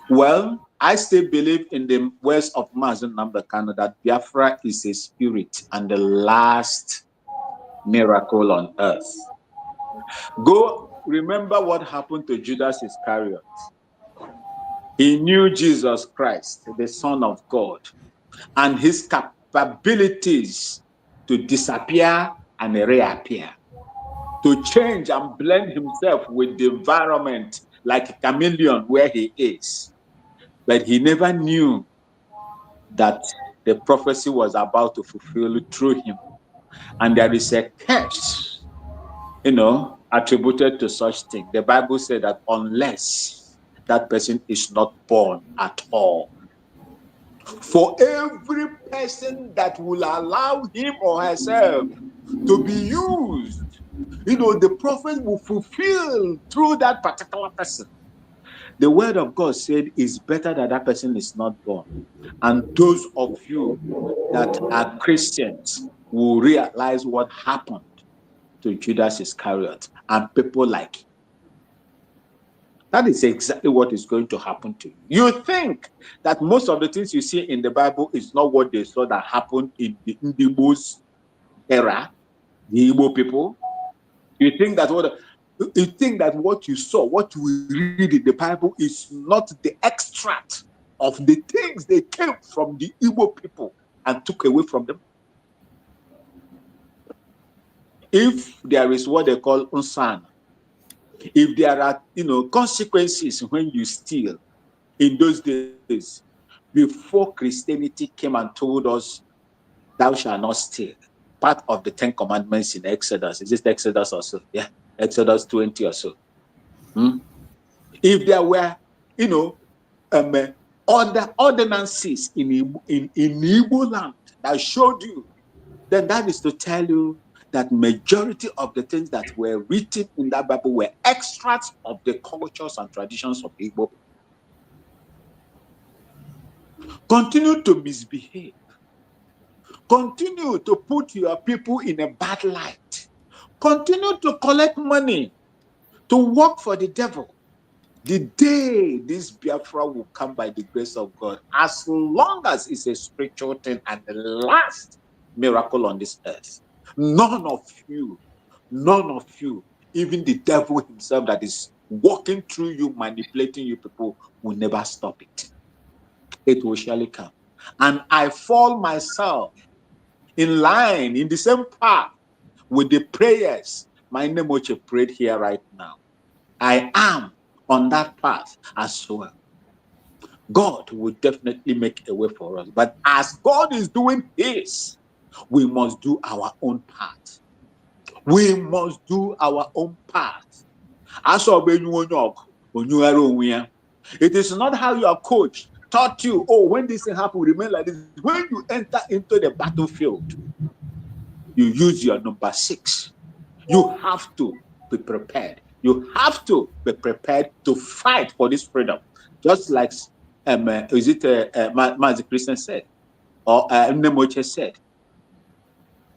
Well, I still believe in the words of Mazen Namdekano that Biafra is a spirit and the last miracle on earth. Go remember what happened to Judas Iscariot. He knew Jesus Christ, the Son of God, and his capabilities to disappear and reappear, to change and blend himself with the environment like a chameleon where he is. But he never knew that the prophecy was about to fulfill through him. And there is a curse, attributed to such thing. The Bible said that unless that person is not born at all. For every person that will allow him or herself to be used, the prophet will fulfill through that particular person. The word of God said it's better that that person is not born. And those of you that are Christians will realize what happened to Judas Iscariot and people like him. That is exactly what is going to happen to you. You think that most of the things you see in the Bible is not what they saw that happened in the Igbo's era, the Igbo people. You think that what you saw, what you read in the Bible is not the extract of the things they came from the Igbo people and took away from them. If there is what they call unsan, if there are consequences when you steal in those days, before Christianity came and told us, thou shalt not steal. Part of the 10 Commandments in Exodus. Is this Exodus also? Yeah, Exodus 20 or so. If there were, other ordinances in Igbo land that showed you, then that is to tell you that majority of the things that were written in that Bible were extracts of the cultures and traditions of Igbo. Continue to misbehave. Continue to put your people in a bad light. Continue to collect money to work for the devil. The day this Biafra will come by the grace of God, as long as it's a spiritual thing and the last miracle on this earth, none of you, even the devil himself that is walking through you, manipulating you people, will never stop it. It will surely come. And I fall myself in line, in the same path with the prayers my Nemoche prayed here right now. I am on that path as well. God will definitely make a way for us. But as God is doing his, we must do our own part. We must do our own part. It is not how your coach taught you, oh, when this thing happens, remain like this. When you enter into the battlefield, you use your number 6. You have to be prepared. You have to be prepared to fight for this freedom. Just like Mazi Christian said, or Nemoche said.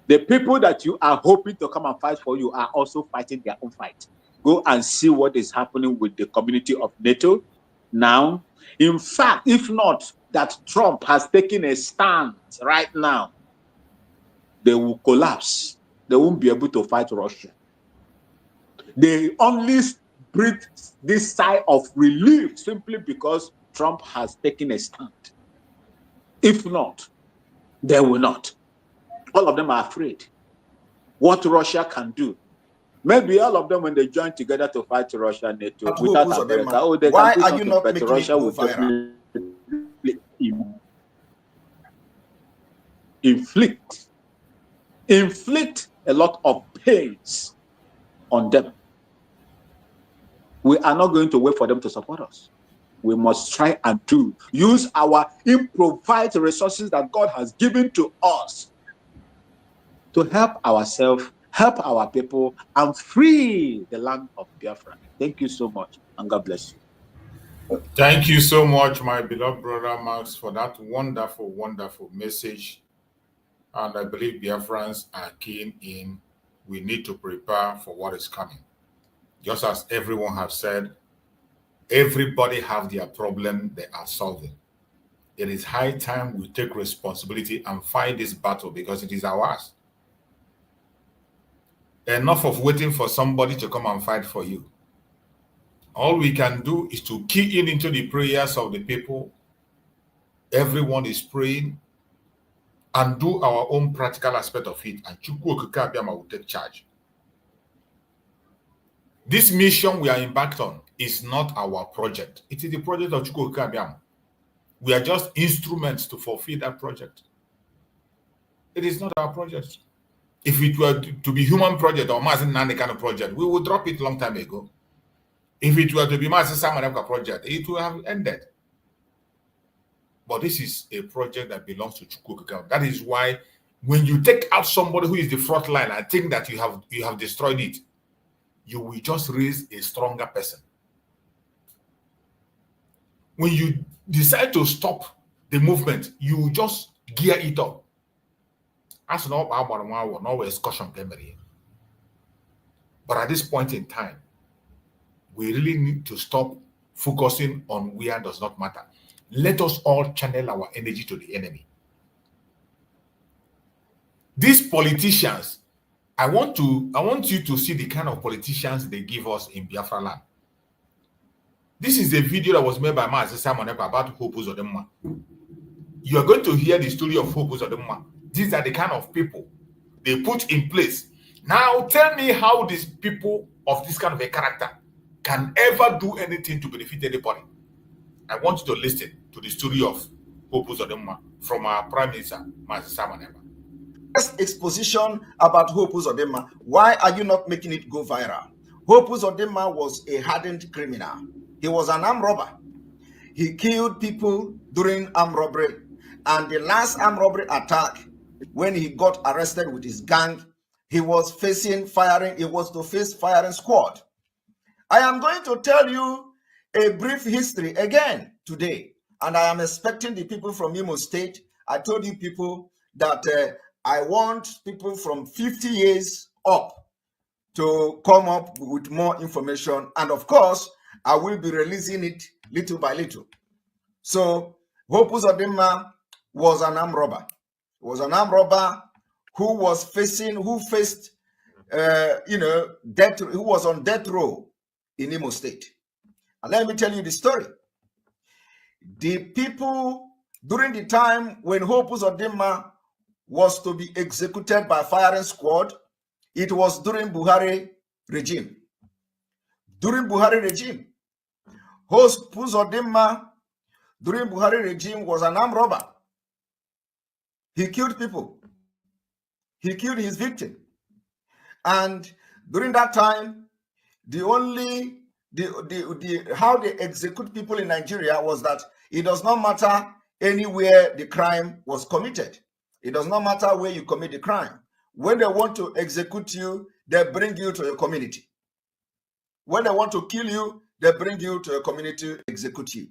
The people that you are hoping to come and fight for you are also fighting their own fight. Go and see what is happening with the community of NATO now. In fact, if not that Trump has taken a stand right now, they will collapse. They won't be able to fight Russia. They only breathe this sigh of relief simply because Trump has taken a stand. If not, they will not. All of them are afraid what Russia can do. Maybe all of them, when they join together to fight Russia, NATO, without America, why are you not making Russia it go viral? Inflict a lot of pains on them. We are not going to wait for them to support us. We must try and use our improvised resources that God has given to us to help ourselves, help our people, and free the land of Biafra. Thank you so much, and God bless you. Thank you so much, my beloved brother Max, for that wonderful, wonderful message. And I believe Biafrans are keen in, we need to prepare for what is coming. Just as everyone has said, everybody have their problem they are solving. It is high time we take responsibility and fight this battle because it is ours. Enough of waiting for somebody to come and fight for you. All we can do is to key into the prayers of the people. Everyone is praying and do our own practical aspect of it, and Chukwu Okike Abiama will take charge. This mission we are embarked on is not our project. It is the project of Chukwu Okike Abiama. We are just instruments to fulfill that project. It is not our project. If it were to be human project or Mazin Nani kind of project, we would drop it long time ago. If it were to be Mazin Samaneka project, it would have ended. But this is a project that belongs to Chukwu Okike. That is why when you take out somebody who is the front line and think that you have destroyed it, you will just raise a stronger person. When you decide to stop the movement, you just gear it up. As no excursion. But at this point in time, we really need to stop focusing on where does not matter. Let us all channel our energy to the enemy. These politicians, I want you to see the kind of politicians they give us in Biafra land. This is a video that was made by Mazi Simon about Hope Uzodinma. You are going to hear the story of Hope Uzodinma. These are the kind of people they put in place. Now tell me how these people of this kind of a character can ever do anything to benefit anybody. I want you to listen to the story of Hope Uzodinma from our Prime Minister, Mazi Samaneba. Exposition about Hope Uzodinma. Why are you not making it go viral? Hope Uzodinma was a hardened criminal. He was an armed robber. He killed people during armed robbery. And the last armed robbery attack, when he got arrested with his gang, he was facing firing. He was to face firing squad. I am going to tell you a brief history again today. And I am expecting the people from Imo State. I told you people that I want people from 50 years up to come up with more information. And of course, I will be releasing it little by little. So, Hope Uzodinma was an armed robber. He was an armed robber who faced, death, who was on death row in Imo State. And let me tell you the story. The people, during the time when Hope Uzodinma was to be executed by firing squad, it was during Buhari regime. During Buhari regime, Hope Uzodinma during Buhari regime was an armed robber. He killed people. He killed his victim. And during that time, how they execute people in Nigeria was that it does not matter anywhere the crime was committed. It does not matter where you commit the crime. When they want to execute you, they bring you to your community. When they want to kill you, they bring you to your community to execute you.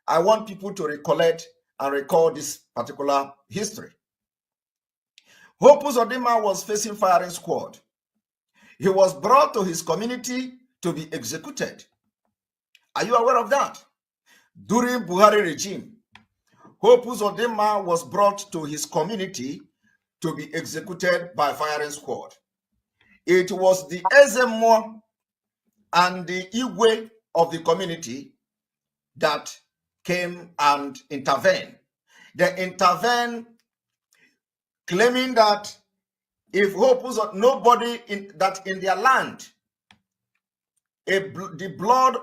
I want people to recollect and recall this particular history. Hope Uzodinma was facing firing squad. He was brought to his community to be executed. Are you aware of that? During Buhari regime, Hope Uzodinma was brought to his community to be executed by firing squad. It was the Ezemo and the Igwe of the community that came and intervened. They intervened, claiming that if Hope nobody in their land, the blood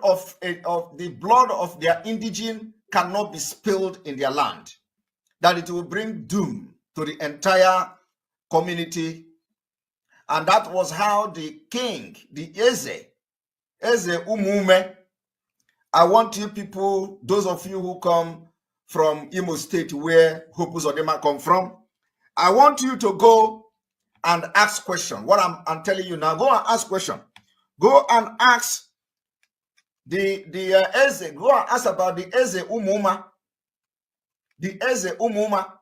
of their indigene cannot be spilled in their land, that it will bring doom to the entire community. And that was how the king, the Eze Umume, I want you people, those of you who come from Imo State, where Hope Uzodinma come from, I want you to go and ask question. What I'm telling you now, go and ask question. Go and ask the Eze. Go and ask about the Eze Umuma. The Eze Umuma.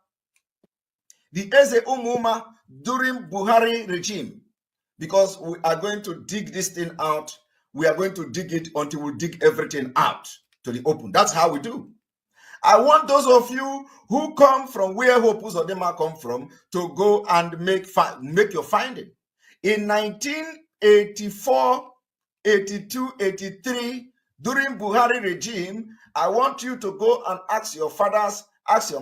The Eze Umuma during Buhari regime, because we are going to dig this thing out. We are going to dig it until we dig everything out to the open. That's how we do. I want those of you who come from where Hope Uzodinma come from to go and make your finding. In 1984, 82, 83, during Buhari regime, I want you to go and ask your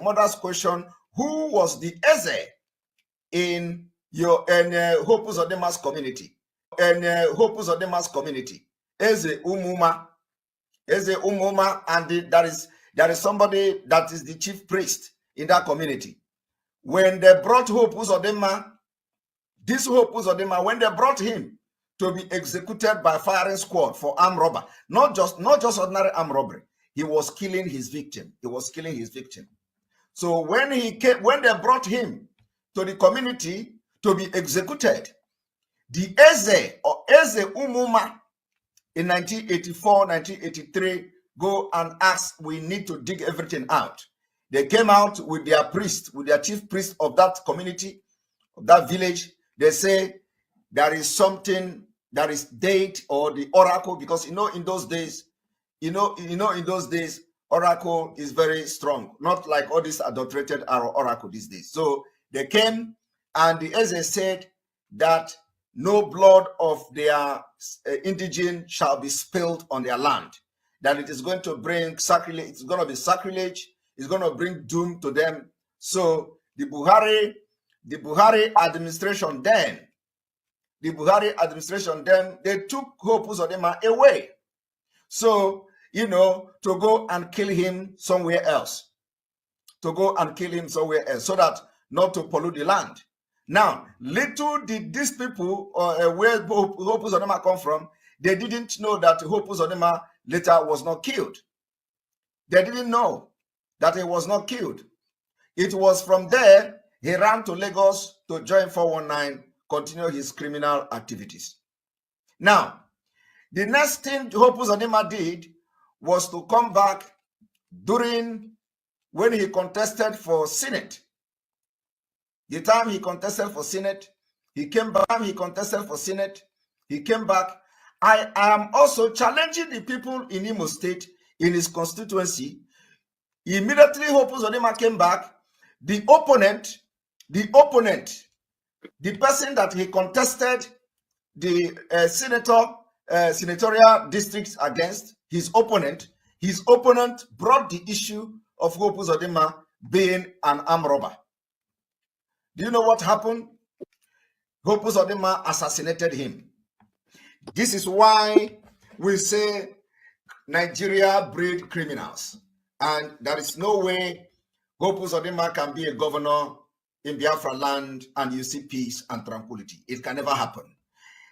mother's question, who was the Eze in Hope Uzodinma's community? Hope Uzodinma's community, Eze Umuma, and there is somebody that is the chief priest in that community. When they brought Hope Uzodinma, when they brought him to be executed by firing squad for armed robbery, not just ordinary armed robbery, he was killing his victim. So when they brought him to the community to be executed, the Eze or Eze Umuma in 1984, 1983, go and ask, we need to dig everything out. They came out with their priest, with their chief priest of that community, of that village. They say there is something, that is date or the oracle, because in those days, oracle is very strong, not like all this adulterated oracle these days. So they came and the Eze said that no blood of their indigene shall be spilled on their land, that it is going to bring sacrilege, it's going to be sacrilege, it's going to bring doom to them. So the Buhari administration then, they took Hope Uzodinma away. So, to go and kill him somewhere else. to go and kill him somewhere else so that not to pollute the land. Now, little did these people, where Hope Uzodinma come from, they didn't know that Hope Uzodinma later was not killed. They didn't know that he was not killed. It was from there he ran to Lagos to join 419, continue his criminal activities. Now, the next thing Hope Uzodinma did was to come back during when he contested for Senate. The time he contested for Senate, he came back, he contested for Senate, he came back. I am also challenging the people in Imo State, in his constituency. Immediately Hope Uzodinma came back, the opponent, the person that he contested the senatorial districts against, his opponent brought the issue of Hope Uzodinma being an armed robber. Do you know what happened? Hope Uzodinma assassinated him. This is why we say Nigeria breed criminals. And there is no way Hope Uzodinma can be a governor in Biafra land and you see peace and tranquility. It can never happen.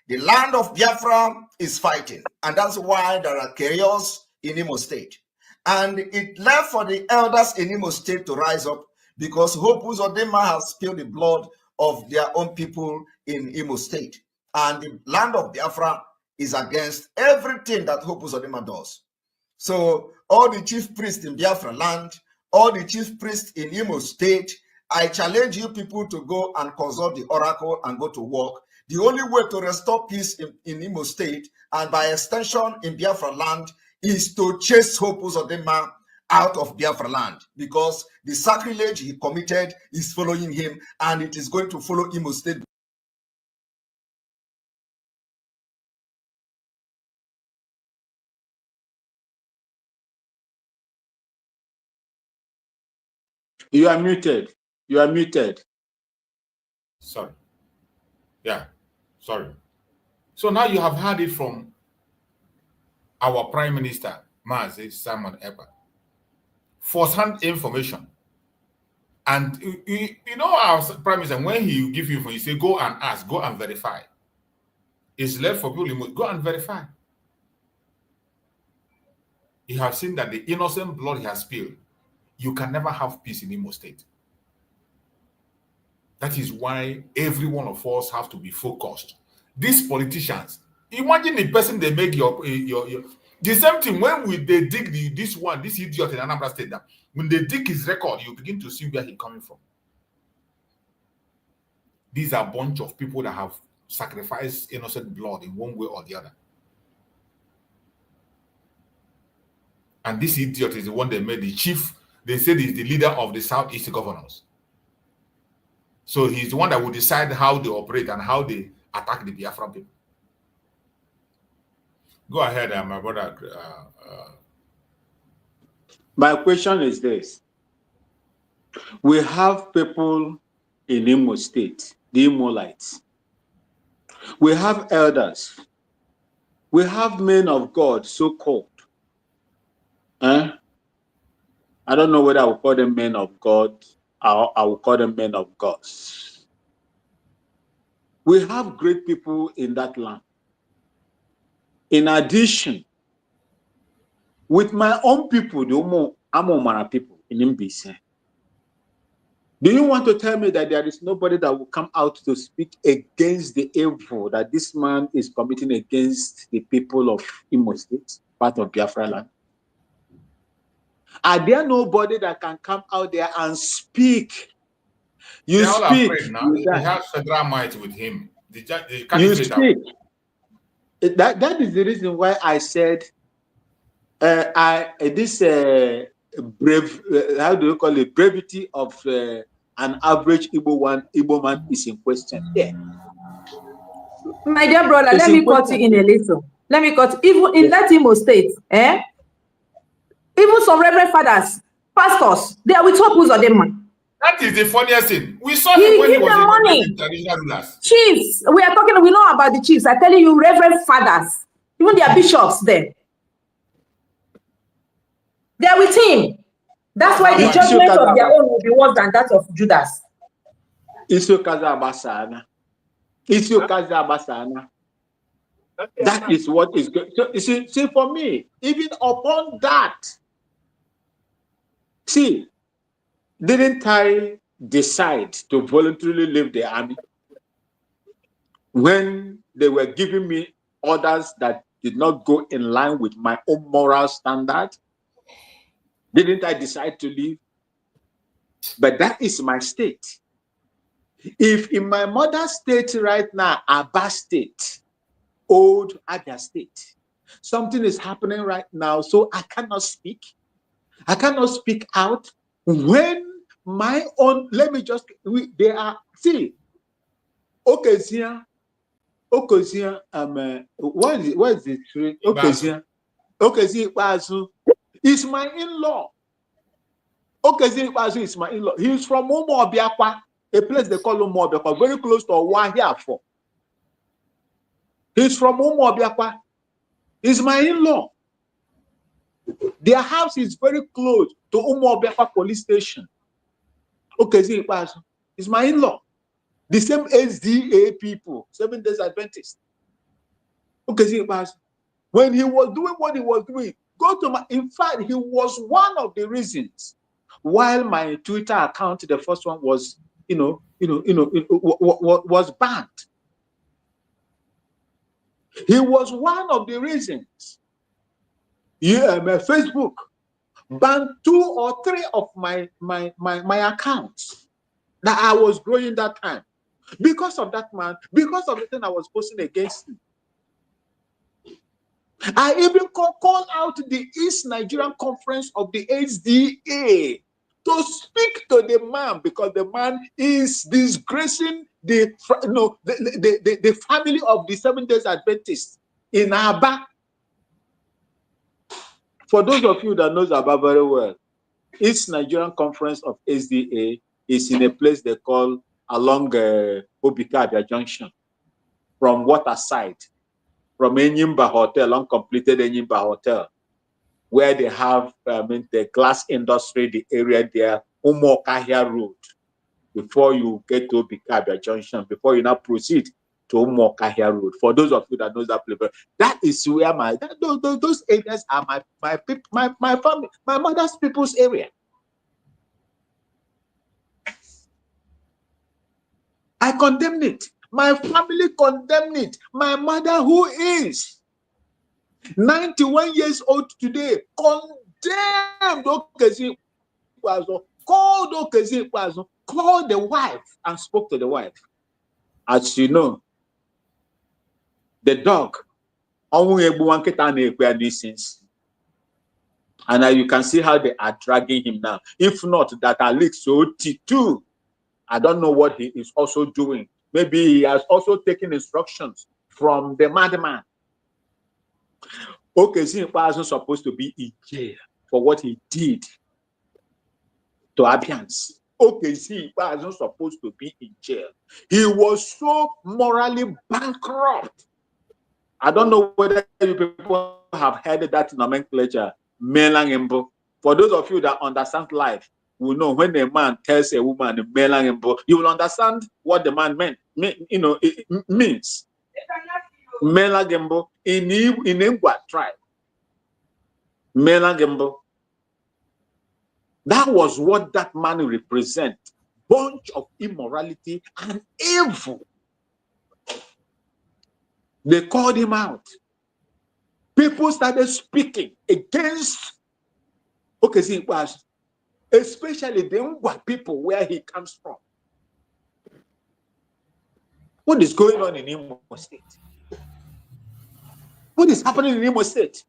The land of Biafra is fighting. And that's why there are chaos in Imo State. And it left for the elders in Imo State to rise up because Hope Uzodinma has spilled the blood of their own people in Imo State. And the land of Biafra is against everything that Hope Uzodinma does. So all the chief priests in Biafra land, all the chief priests in Imo State, I challenge you people to go and consult the oracle and go to work. The only way to restore peace in Imo State and by extension in Biafra land is to chase Hope Uzodinma out of Biafra land because the sacrilege he committed is following him and it is going to follow Imo State. You are muted. You are muted. Sorry. Yeah, sorry. So now you have heard it from our Prime Minister, Mazi Simon Ekpa. First-hand information. And you know our Prime Minister, when he give you, he say, go and ask, go and verify. It's left for people to go and verify. He has seen that the innocent blood he has spilled, you can never have peace in Imo State. That is why every one of us have to be focused. These politicians, imagine the person they make your the same thing when they dig this idiot in Anambra State. That when they dig his record, you begin to see where he's coming from. These are a bunch of people that have sacrificed innocent blood in one way or the other. And this idiot is the one they made the chief. They said he's the leader of the Southeast governors. So he's the one that will decide how they operate and how they attack the Biafra people. Go ahead, my brother. My question is this. We have people in Imo State, the Imolites. We have elders. We have men of God, so-called. I don't know whether I will call them men of God or I will call them men of gods. We have great people in that land. In addition, with my own people, the Amomara people in Mbise, do you want to tell me that there is nobody that will come out to speak against the evil that this man is committing against the people of Imo State, part of Biafra land? Are there nobody that can come out there and speak? You They're all speak. afraid now. They have federal might with him. You speak. That is the reason why I said this brave, how do you call it, brevity of an average Igbo man is in question. Yeah. My dear brother, let me cut you in a little. Let me cut even in that Imo State, even some reverend fathers, pastors, they are with Hope Uzodinma. That is the funniest thing. We saw him when he was in traditional rulers. Chiefs, we know about the chiefs. I'm telling you, reverend fathers, even their bishops there. They are with him. That's why the judgment of their own will be worse than that of Judas. That is what is good. So, you see, for me, even upon that, see, didn't I decide to voluntarily leave the army when they were giving me orders that did not go in line with my own moral standard? Didn't I decide to leave? But that is my state. If in my mother's state right now, Aba State, old Abia State, something is happening right now, so I cannot speak. I cannot speak out when my own, let me just, they are, see, Okezia, what is the tree? Okezia Ipazu is my in-law. Okezia Ipazu is my in-law. He is from Umuobiakwa, a place they call Umuobiakwa, very close to Owahiafo. He's from Umuobiakwa. He's my in-law. Their house is very close to Umuobiakwa police station. Okezia Ipazu is my in-law. The same SDA people, 7 Days Adventists. Okezia Ipazu. When he was doing what he was doing, in fact, he was one of the reasons while my Twitter account, the first one was, was banned. He was one of the reasons. My Facebook banned 2 or 3 of my accounts that I was growing that time. Because of that man, because of the thing I was posting against him. I even call out the East Nigerian Conference of the SDA to speak to the man, because the man is disgracing the family of the 7 Days Adventists in Aba. For those of you that knows Aba very well, East Nigerian Conference of SDA is in a place they call along Obikabia Junction, from Waterside, from Enyimba Hotel, uncompleted Enyimba Hotel, where they have the glass industry, the area there, Umokahia Road, before you get to Obikabia Junction, before you now proceed to Umokahia Road. For those of you that knows that place, that is where those areas are my family, my mother's people's area. I condemn it. My family condemn it. My mother, who is 91 years old today, condemned Okezia Ipazu, called Okezia Ipazu, called the wife and spoke to the wife. As you know, the dog, and now you can see how they are dragging him now. If not that Alex too, I don't know what he is also doing. Maybe he has also taken instructions from the madman. Okezia Ipazu is supposed to be in jail for what he did to Abians. Okezia Ipazu is supposed to be in jail. He was so morally bankrupt. I don't know whether you people have heard that nomenclature, Melangembo. For those of you that understand life, will know when a man tells a woman Melangembo, you will understand what the man it means. Melangembo in Ngwa tribe. Melangembo. That was what that man represents. Bunch of immorality and evil. They called him out. People started speaking against Okezia Ipazu, especially the Ngwa people where he comes from. What is going on in Imo State? What is happening in Imo State?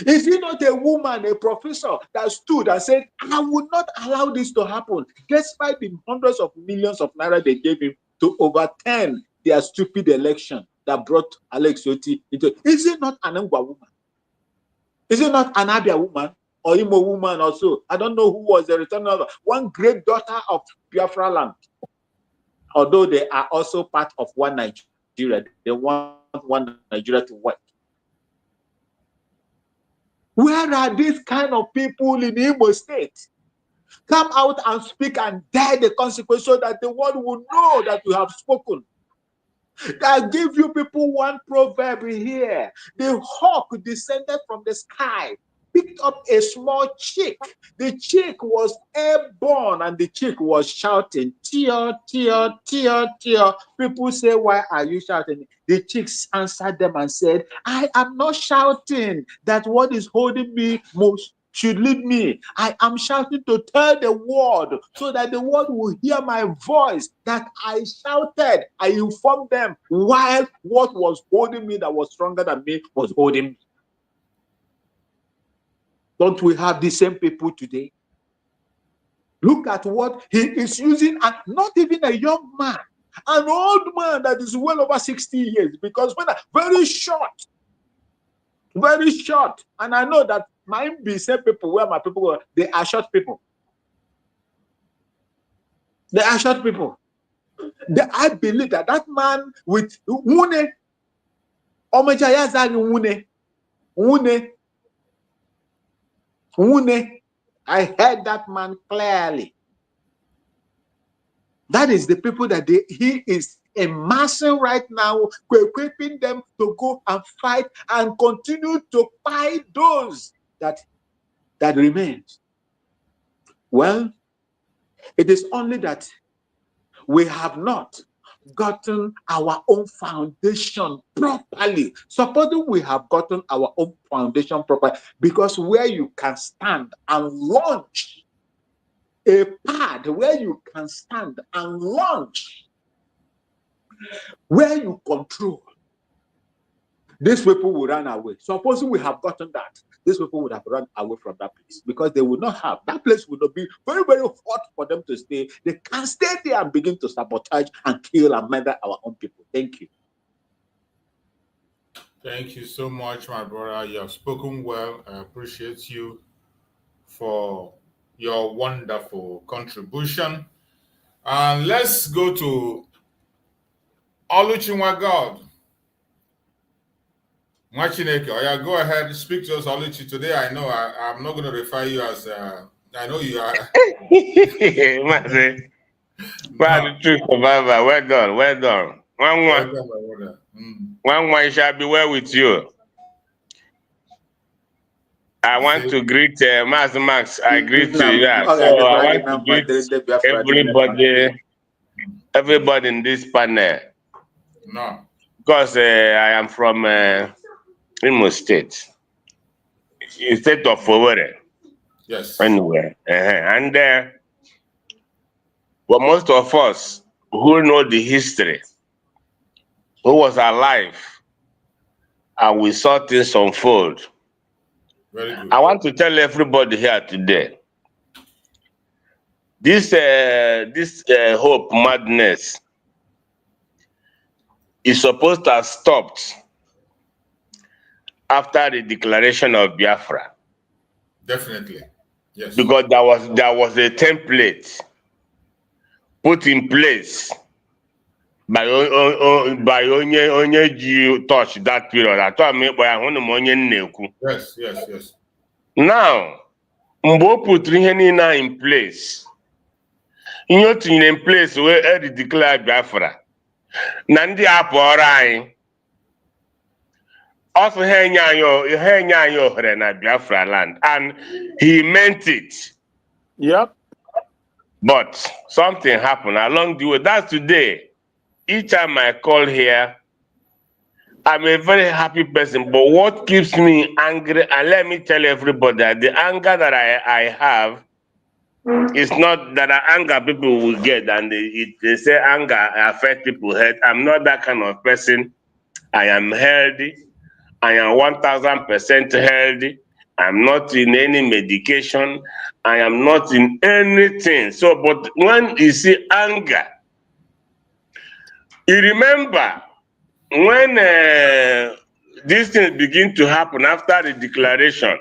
Is he not a woman, a professor that stood and said, I would not allow this to happen, despite the hundreds of millions of naira they gave him to overturn their stupid election that brought Alex Oti into it? Is it not an Ngwa woman? Is it not an Abia woman or Imo woman also? I don't know who was the return of one great daughter of Biafra land. Although they are also part of one Nigeria, they want one Nigeria to work. Where are these kind of people in Imo State? Come out and speak and dare the consequence so that the world will know that you have spoken. I give you people one proverb here. The hawk descended from the sky, picked up a small chick. The chick was airborne and the chick was shouting, "Tear, tear, tear, tear." People say, "Why are you shouting?" The chicks answered them and said, "I am not shouting that what is holding me most should lead me. I am shouting to tell the world so that the world will hear my voice, that I shouted, I informed them while what was holding me that was stronger than me was holding me." Don't we have the same people today? Look at what he is using, and not even a young man, an old man that is well over 60 years, because when very short, and I know that might be same people where my people were, they are short people. They are short people. I believe that that man with Wune, I heard that man clearly. That is the people that he is amassing right now, equipping them to go and fight and continue to fight those that remains. Well, it is only that we have not gotten our own foundation properly. Supposing we have gotten our own foundation properly, because where you can stand and launch a pad, where you can stand and launch, where you control, these people will run away. Supposing we have gotten that, these people would have run away from that place, because they would not have, that place would not be very, very hot for them to stay. They can stay there and begin to sabotage and kill and murder our own people. Thank you. Thank you so much, my brother. You have spoken well. I appreciate you for your wonderful contribution. And let's go to Oluchinwa God. Machineke, yeah, go ahead, speak to us, Oluchi. Today, I know I'm not going to refer you as, I know you are. The truth survivor. Well done, well done. One shall be well with you. I want to greet Max. I greet you. Yeah. So I want to greet everybody in this panel. No. Because I am from Imo State. State of Owerri. Yes. Anyway. And but most of us who know the history, who was alive, and we saw things unfold. Very good. I want to tell everybody here today, this hope madness is supposed to have stopped after the declaration of Biafra. Definitely, yes. Because there was a template put in place by onye you touch that period. I thought yes. Now, Mbo put in place. In place where he declared Biafra. Nandi aporai. Also na Biafra land, and he meant it. Yep. But something happened along the way. That's today. Each time I call here, I'm a very happy person. But what keeps me angry, and let me tell everybody that the anger that I have is not that anger people will get, and they say anger affects people's head. I'm not that kind of person. I am healthy. I am 1000% healthy. I'm not in any medication. I am not in anything. So, but when you see anger, you remember when these things begin to happen after the declaration.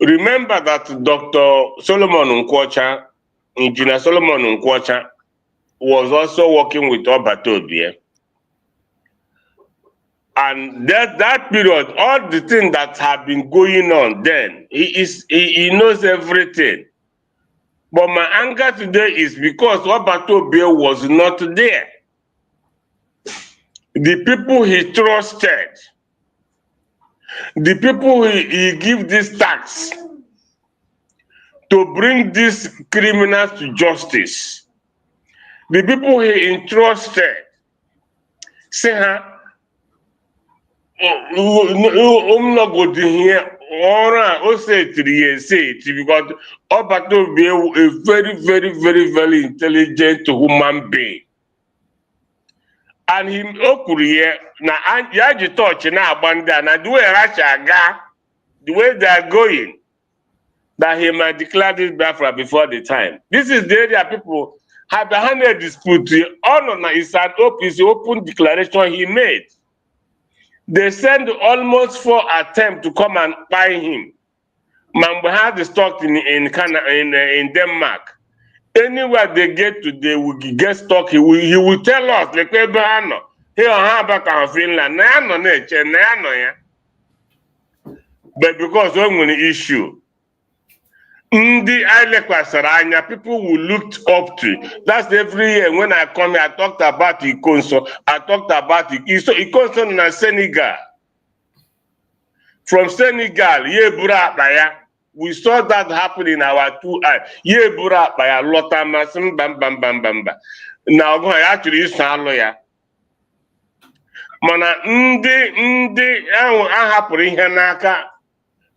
Remember that Dr. Solomon Nkwocha, Engineer Solomon Nkwocha, was also working with Obatobie. And that period, all the things that have been going on then, he knows everything. But my anger today is because Obato Bill was not there. The people he trusted, the people he give this tax to bring these criminals to justice, the people he entrusted, say, I'm not going to hear or say 3 years, say it because Obato be a very, very, very, very intelligent human being. And him okuriye na yaji touch na abanda na the way Russia ga, the way they are going, that he might declare this Biafra before the time. This is the area people have handed dispute. All on is an open declaration he made. They sent almost 4 attempts to come and buy him. Mambo had the stock in Denmark. Anywhere they get to, they will get stock. He will tell us like Abraham. Finland. But because when the issue, people will look up to. That's every year when I come here, I talked about Ikonso. I talked about Ikonso in Senegal. From Senegal, we saw that happen in our 2 eyes. Now I actually use a lawyer. Mana ndị ahapụrụ ihe n'aka.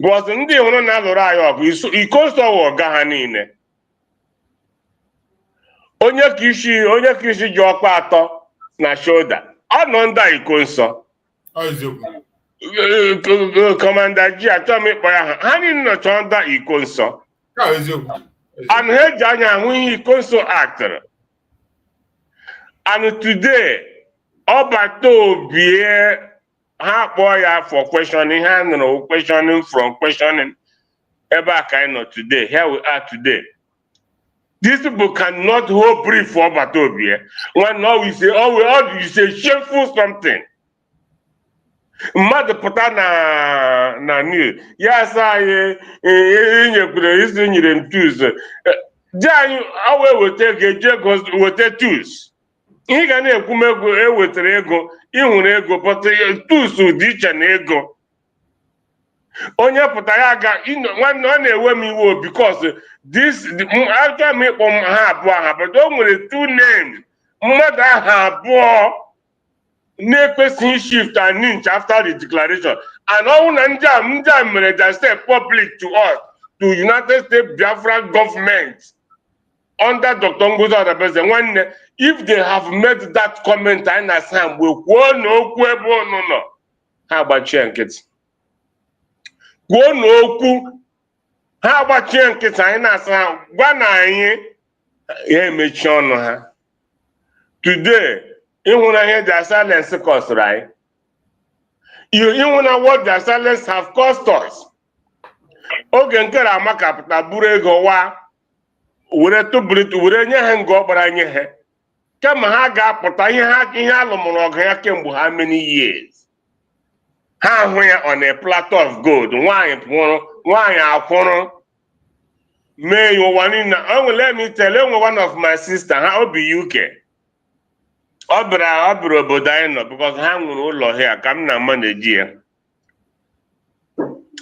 Because ndị hụrụ na alụrụ anyị ọgụ Ikonso wụ ọga ha niile. Onye ka isi ji ọkpa 3 na shoulder. Ọ nọ ndị Ikonso. Commander G, achọrọ m ịkpọ ya ha niile nọchọ ndị Ikonso. And ha ji anya ahụ ihe Ikonso actụrụ. And today, Obato Bie ha kpọọ ya for questioning, ha nụrụ questioning from questioning. Ebe a ka anyị nọ today, here we are today. These people cannot hold brief for Obato Bie. When all we say, all you say shameful something. Mmadụ pụta na new ya sa anyị enyekwere isi nyere m tools. Di anyị awa eweta ego eji ego weta tools. Ihe ga na-ekwu m ego ewetara ego ịhụrụ ego pụta tools dị iche na ego. Onye pụta ya ga nwanne ọ na-ewe m iwe because this achọrọ m ịkpọ m ha abụọ ha but o nwere 2 names mmadụ aha abụọ na-ekwesịghị shift and inch after the declaration. And all ndị mere that stay public to us, to United States Biafra government under Dr. Ngozi Adebeze. If they have made that comment, I understand we kwuo n'okwu ebe unu nọ ha agbachie nkịtị. Kwuo n'okwu ha agbachie nkịtị anyị na-asa gwa na anyị ya emechi ọnụ ha. Today, ịhụna ihe their silence cost, right? Ịhụna what their silence have cost us. Oge nke Amaka pụta buru ego wa were tụbụrụ were nye ha ngo ọgbara nye ha. Kama ha ga-apụta ihe alụmụrụ ọgụ ya kemgbe how many years. Ha hụ ya on a platter of gold. Nwaanyị pụrụ, nwaanyị akwụrụ. Mee ụwa niile. Let me tell you, one of my sister, ha obi UK. Ọ bịara obodo anyị nọ because ha nwere ụlọ ha ka m na-ama na-eji ya.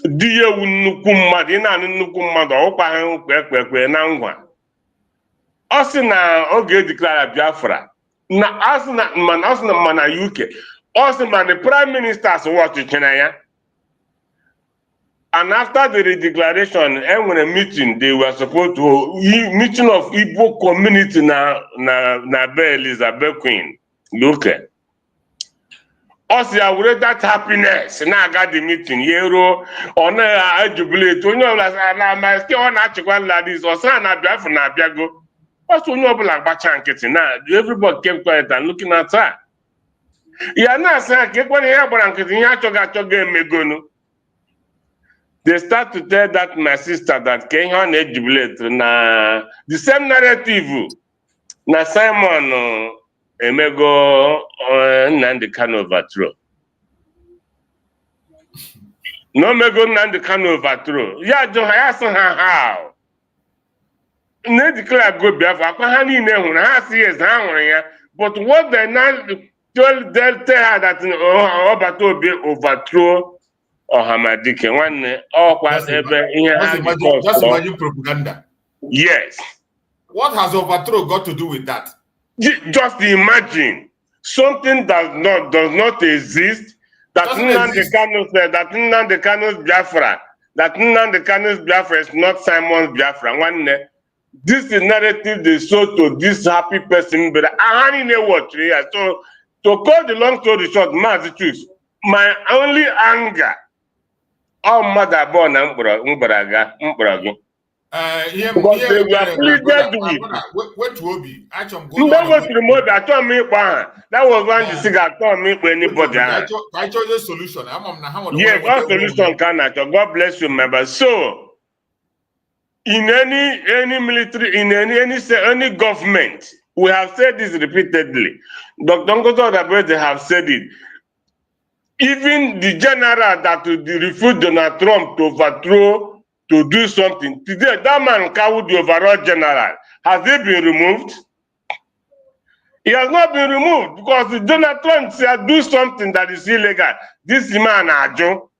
Di ya ewu nnukwu mmadụ, ị na-anụ nnukwu mmadụ ọkwa ha ekpekpe na ngwa. Ọ sị na oge edeklara Biafra na asị na mana UK. Ọ sị ma the prime minister ọchịchịrị ya. And after the declaration, enwere meeting they were supposed to meeting of Igbo community na be Elizabeth Queen. Look. Also, I would that happiness. Now I got the meeting. Yero on a jubilate. You know, like my skill on actual ladies or son na Biafra na Biago. Also, you know, like Bachanketi. Now everybody came quiet and looking at her. Yeah, now say, "Get one here, but I'm getting here They start to tell that my sister that Kenyan jubilate na the same narrative na Simon Emego and the can overthrow. No me go na the can overthrow. Ya jo ha so ha how. Ne declare go Biafra. Akwa ha ni ne hu na ha see yes ha hu ya. But what they now tell her that Obato be overthrow Ohamadike nwanne ọkwa ebe ihe ha just imagine propaganda. Yes. What has overthrow got to do with that? Just imagine something does not exist. That Nnamdi Kanu said that Nnamdi Kanu's Biafra, that Nnamdi Kanu's Biafra is not Simon's Biafra. This is narrative they sold to this happy person, but I don't know what. So to cut the long story short, my only anger. Oh, mother born Mbaraga. Because they were pleaded with. Wait to Obi. I told me that was when the cigar told me anybody. I told you a solution. Yes, what solution can I talk? God bless you, member. So, in any military, in any government, we have said this repeatedly. Dr. Ngozo they have said it. Even the general that refused Donald Trump to overthrow, to do something. Today, that man carried the overall general. Has he been removed? He has not been removed because Donald Trump said do something that is illegal. This man, Ajo.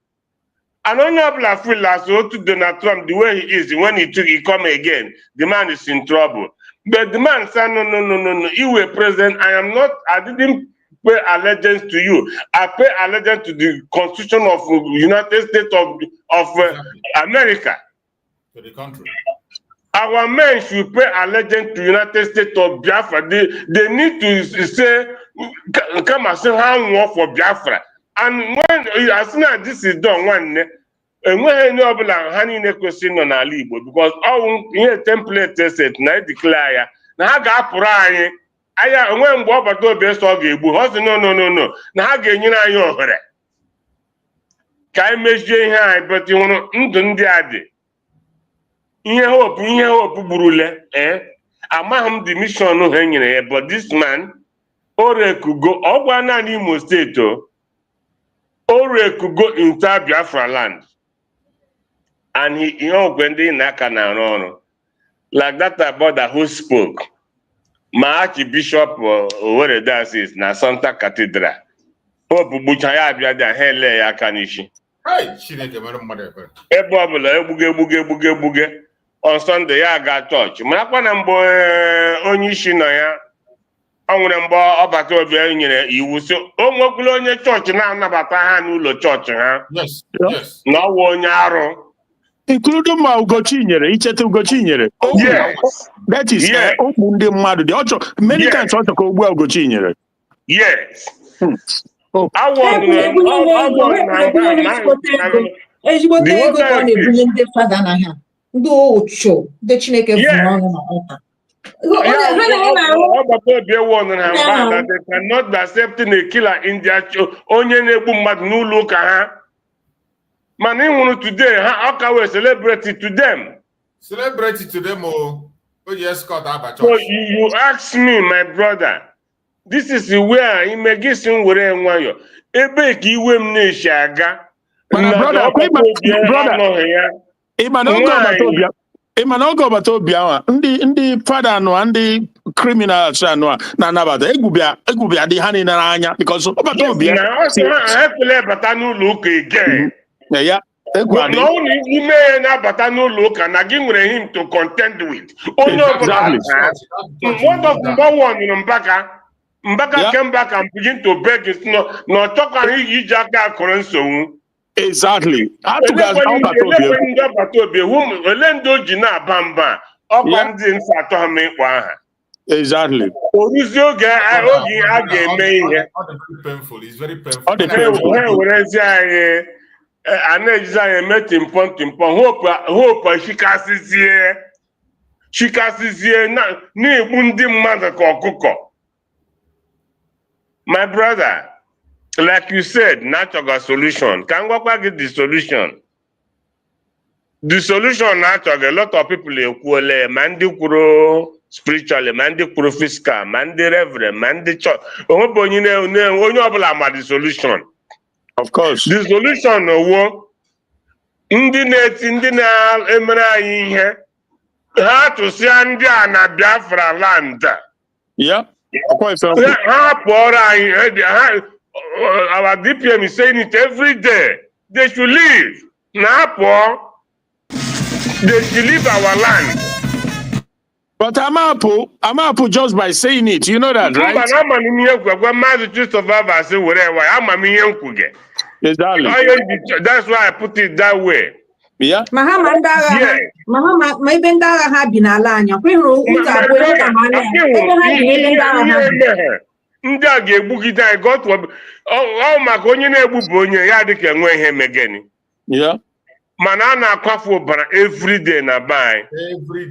And only feel as to Donald Trump, the way he is, when he come again, the man is in trouble. But the man said, no. You were president. I didn't pay allegiance to you. I pay allegiance to the Constitution of the United States of America. To the country. Our men should pay allegiance to the United States of Biafra. They need to say, come and say how war for Biafra. And when as soon as this is done, when any of them having question on our Igbo, because all here template said na declare na ha ga-apụrụ aya when Obato Obi so ga-egbu ho say no na ha ga-enyere anyị ohere ka anyị mejie ihe anyị but ịhụrụ ndụ ndị a dị ihe hope burule amaghị m the mission ha nyere ya but this man orekugo ọgwa na Imo State orekugo into Biafra land and he ogwende n'aka na ọrụ like that brother who spoke my Archbishop Owerri Diocese na Santa Cathedral Pope Bucha ya abịa dị ha ele ya aka n'isi ebe ọbụla egbuge on Sunday ya ga church marakwa na mgbe onye isi nọ ya o nwere mgbe Obato Obi nyere iwu so o nwekwula onye chọọchị na-anabata ha n'ụlọ chọọchị ha na ọwụ onye arụ including ma Ugochi nyere icheta Ugochi nyere that is ụmụ ndị mmadụ dị ọchọ many times ọchọ ka ogbu Ugochi nyere ezigbote ego ka ọ na-ebunye ndị fada na ha ndị ocho ndị Chineke bụ ọnụ na ọta they cannot be accepting a killer in their church onye na-egbu mmadụ n'ụlọ ụka ha mana ịnwụrụ today ha ọka wee celebrate to them so you ask me my brother this is where imegisi were nwayọ ebe ka iwe m na-eshi aga ịmana oge Obato Obi ahụ ndị fada anụ ndị criminals anụ na-anabata egwubịa dị ha niile n'anya because Obato Obi bata n'ụlọ ụka again ime ya na-abata n'ụlọ ụka na gị nwere him to contend with onye ọbụla mgbanwe mbaka came and begin to beg na ọ chọkwara iji aka akụrụ nsogbu exactly ndị Obato Obi ole ndị o ji na-aba mba ọkwa ndị nsọ atọ ha ma ịkpọ aha exactly oruzi oge a ga-eme ihe ha werezi anyị a na-ejizi anyị eme timpọ hope chikasizie na-egbu ndị mmadụ ka ọkụkọ. My brother, like you said, natural solution. Can we get the solution? The solution natural. A lot of people equally mandi kuro spiritually, mandi kuro physical, mandi reverend, mandi church. Onye obula ma the solution. Of course. The solution wo ndị na-emere anyị ihe ha tụsịa ndị a na Biafra land. Yeah. Ha pụọrọ anyị. Our DPM is saying it every day. They should leave. They should leave our land. But Amapu just by saying it, you know that, right? Exactly. That's why I put it that way. Yeah. Ndị a ga-egbugide anyị ọ maka onye na-egbubu onye ya dịka enwe ihe megeni. Yeah. Mana a na-akwafu ọbara every day na be anyị. Every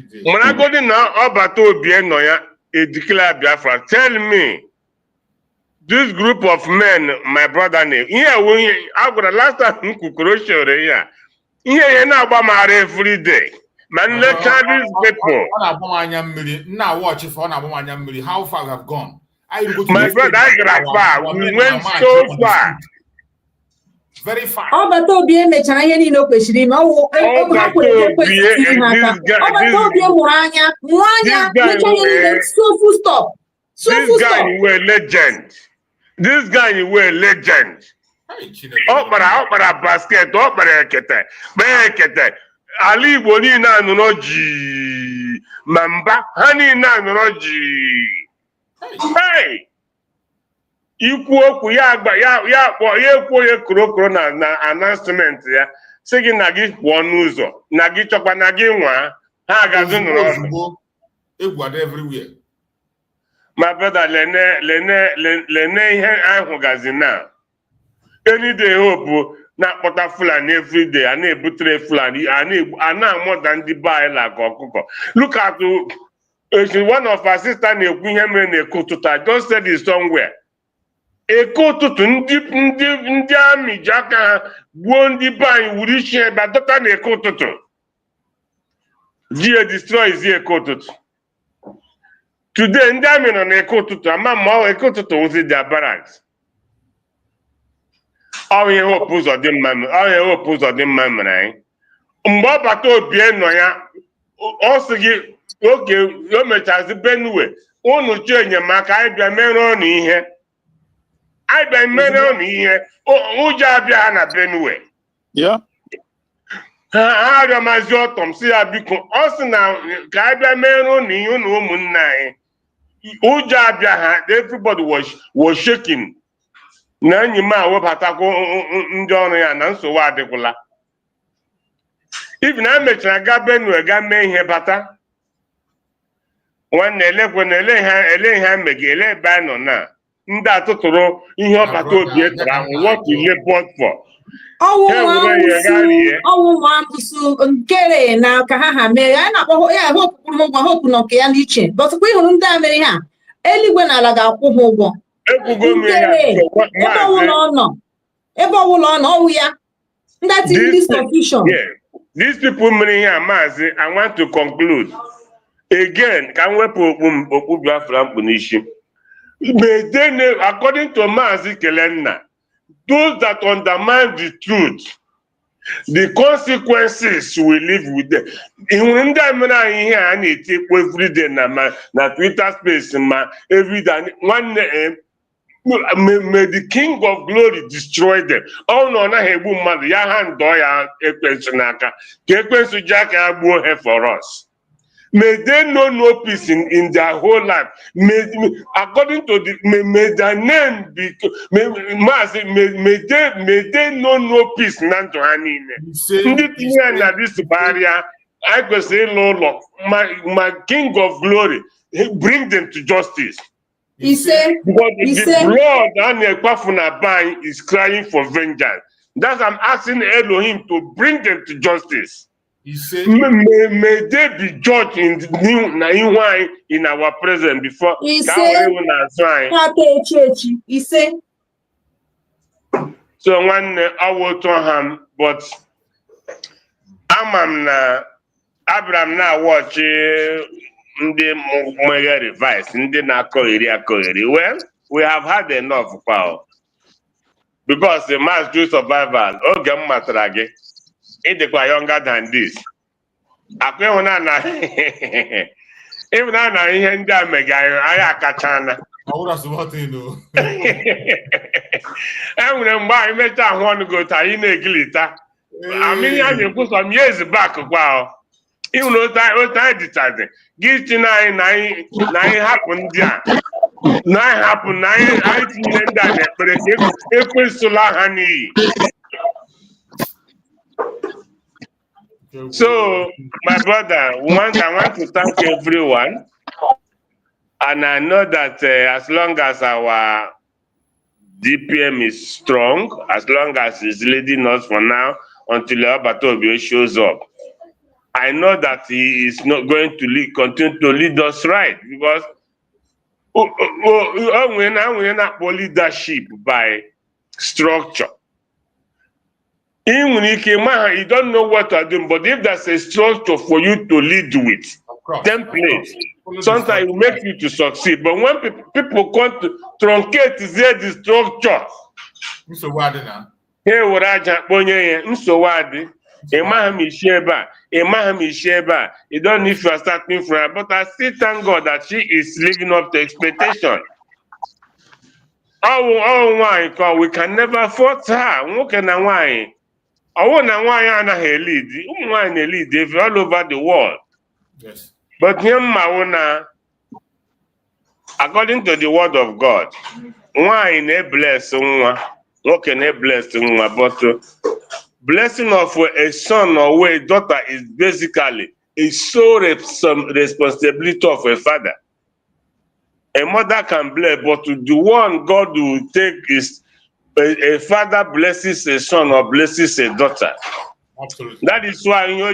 day. Mana agodi na ọbata obi nọ ya declare Biafra. Tell me, this group of men, my brother, ihe agwara last time m kwukoro shere ya. Ihe na-agba mara every day. Man, let's have these people. How far we have gone? My brother, I got far. We went so far. Very far. This guy were legend. This guy were legend. Okpara basket, okpara ekete. Ali Igbo niile anụrụ ji mamba ha niile anụrụ ji. Hey! Ikwu okwu ya ekwu onye korokoro na announcement ya sị gị na gị pụọ n'ụzọ na gị chọkwa na gị nwa ha agazi nụrụ ọdụ. Everywhere. My brother, lene ihe anyị hụgazi na any day hope na-akpọta Fulani every day, a na-ebutere Fulani, a na-amụda ndị be anyị like ọkụkọ. Look at one of our sisters na-ekwu ihe mere na-eko ụtụtụ. I just said it somewhere. Eko ụtụtụ ndị amị ji aka ha gbuo ndị be anyị wuru isi ebe adọta na eko ụtụtụ. Ji destroy eko ụtụtụ. Today ndị amị nọ na eko ụtụtụ ama ma eko ụtụtụ ozi their barracks. Onye hope ụzọ dị mma mere anyị. Mgbe ọ bata obi nọ ya, ọ sị gị oge o mechazi Benue, unu chọọ enyemaka anyị bịa mere ọnụ ihe. Ụjọ abịa ha na Benue. Ha arịọmazi ọtọm si ya biko, ọ sị na ka anyị bịa mere ọnụ ihe unu ụmụnne anyị. Ụjọ abịa ha, everybody was shaking. Na enyi m a webatakwa ndị ọrụ ya na nsogbu adịkwala. Ibi na emechara ga Benue ga mee ihe bata. Nwanne ele ihe megi ele ebe a nọ na ndị atụtụrụ ihe ọbata obi etara ahụ what you labored for. Ọwụ nkere na ka ha mee ya na-akpọ ya hopu nọ nke ya n'iche. Bọtụkwa ịhụrụ ndị a mere ha eluigwe na ala ga-akwụ ha ụgwọ. Ebe ọwụla ọ nọ ọwụ ya. That is this confusion. These people mere here, Mazi, I want to conclude. Again, can we put Biafra punition? According to Mazi Kelenna, those that undermine the truth, the consequences will live with them. In every day na Twitter space every day. One may the King of Glory destroy them. Oh no, na hebu mmadụ ya hand ya ekwensu n'aka. Ka ekwensu ji aka ya gbuo he for us. May they know no peace in their whole life. According to may their name be may they know no peace na ndụ ha niile. Ndị tinye na this barrier, I go say Lord, my King of Glory, bring them to justice. The blood and is crying for vengeance. That's I'm asking Elohim to bring them to justice. May they be judged in our presence before. So when I will tell him, but I'm Abraham now watch ndị mwere revise ndị na-akọ iri. Well, we have had enough power. because the mass true survival, oge m matara gị, ịdịkwa younger than this. Akwa ịhụna na ihe ndị a mega anyị akachana. Enwere mgbe anyị mechaa ahụ ọnụ gote anyị na-egilita. Amịrị a na-ekwu some years back kwa ịhụna otu anyị dịchazi gị chi na anyị hapụ ndị a na anyị hapụ na anyị tinyere ndị a n'ekpere ka ekwesịla ha n'iyi. So, my brother, I want to thank everyone. And I know that as long as our DPM is strong, as long as he's leading us for now, until Abatobio shows up, I know that he is not going to continue to lead us right. Because we're not leadership by structure. You don't know what to do, but if there's a structure for you to lead with, template, sometimes it makes you to succeed. But when people come to truncate the structure, hey, what I you don't need to start from her. But I still thank God that she is living up to expectation. Oh, why? Because we can never fault her. Why? I want to lead all over the world. Yes. But according to the word of God, why bless but blessing of a son or a daughter is basically a sole responsibility of a father. A mother can bless, but the one God will take is a father blesses a son or blesses a daughter. Absolutely. That is why you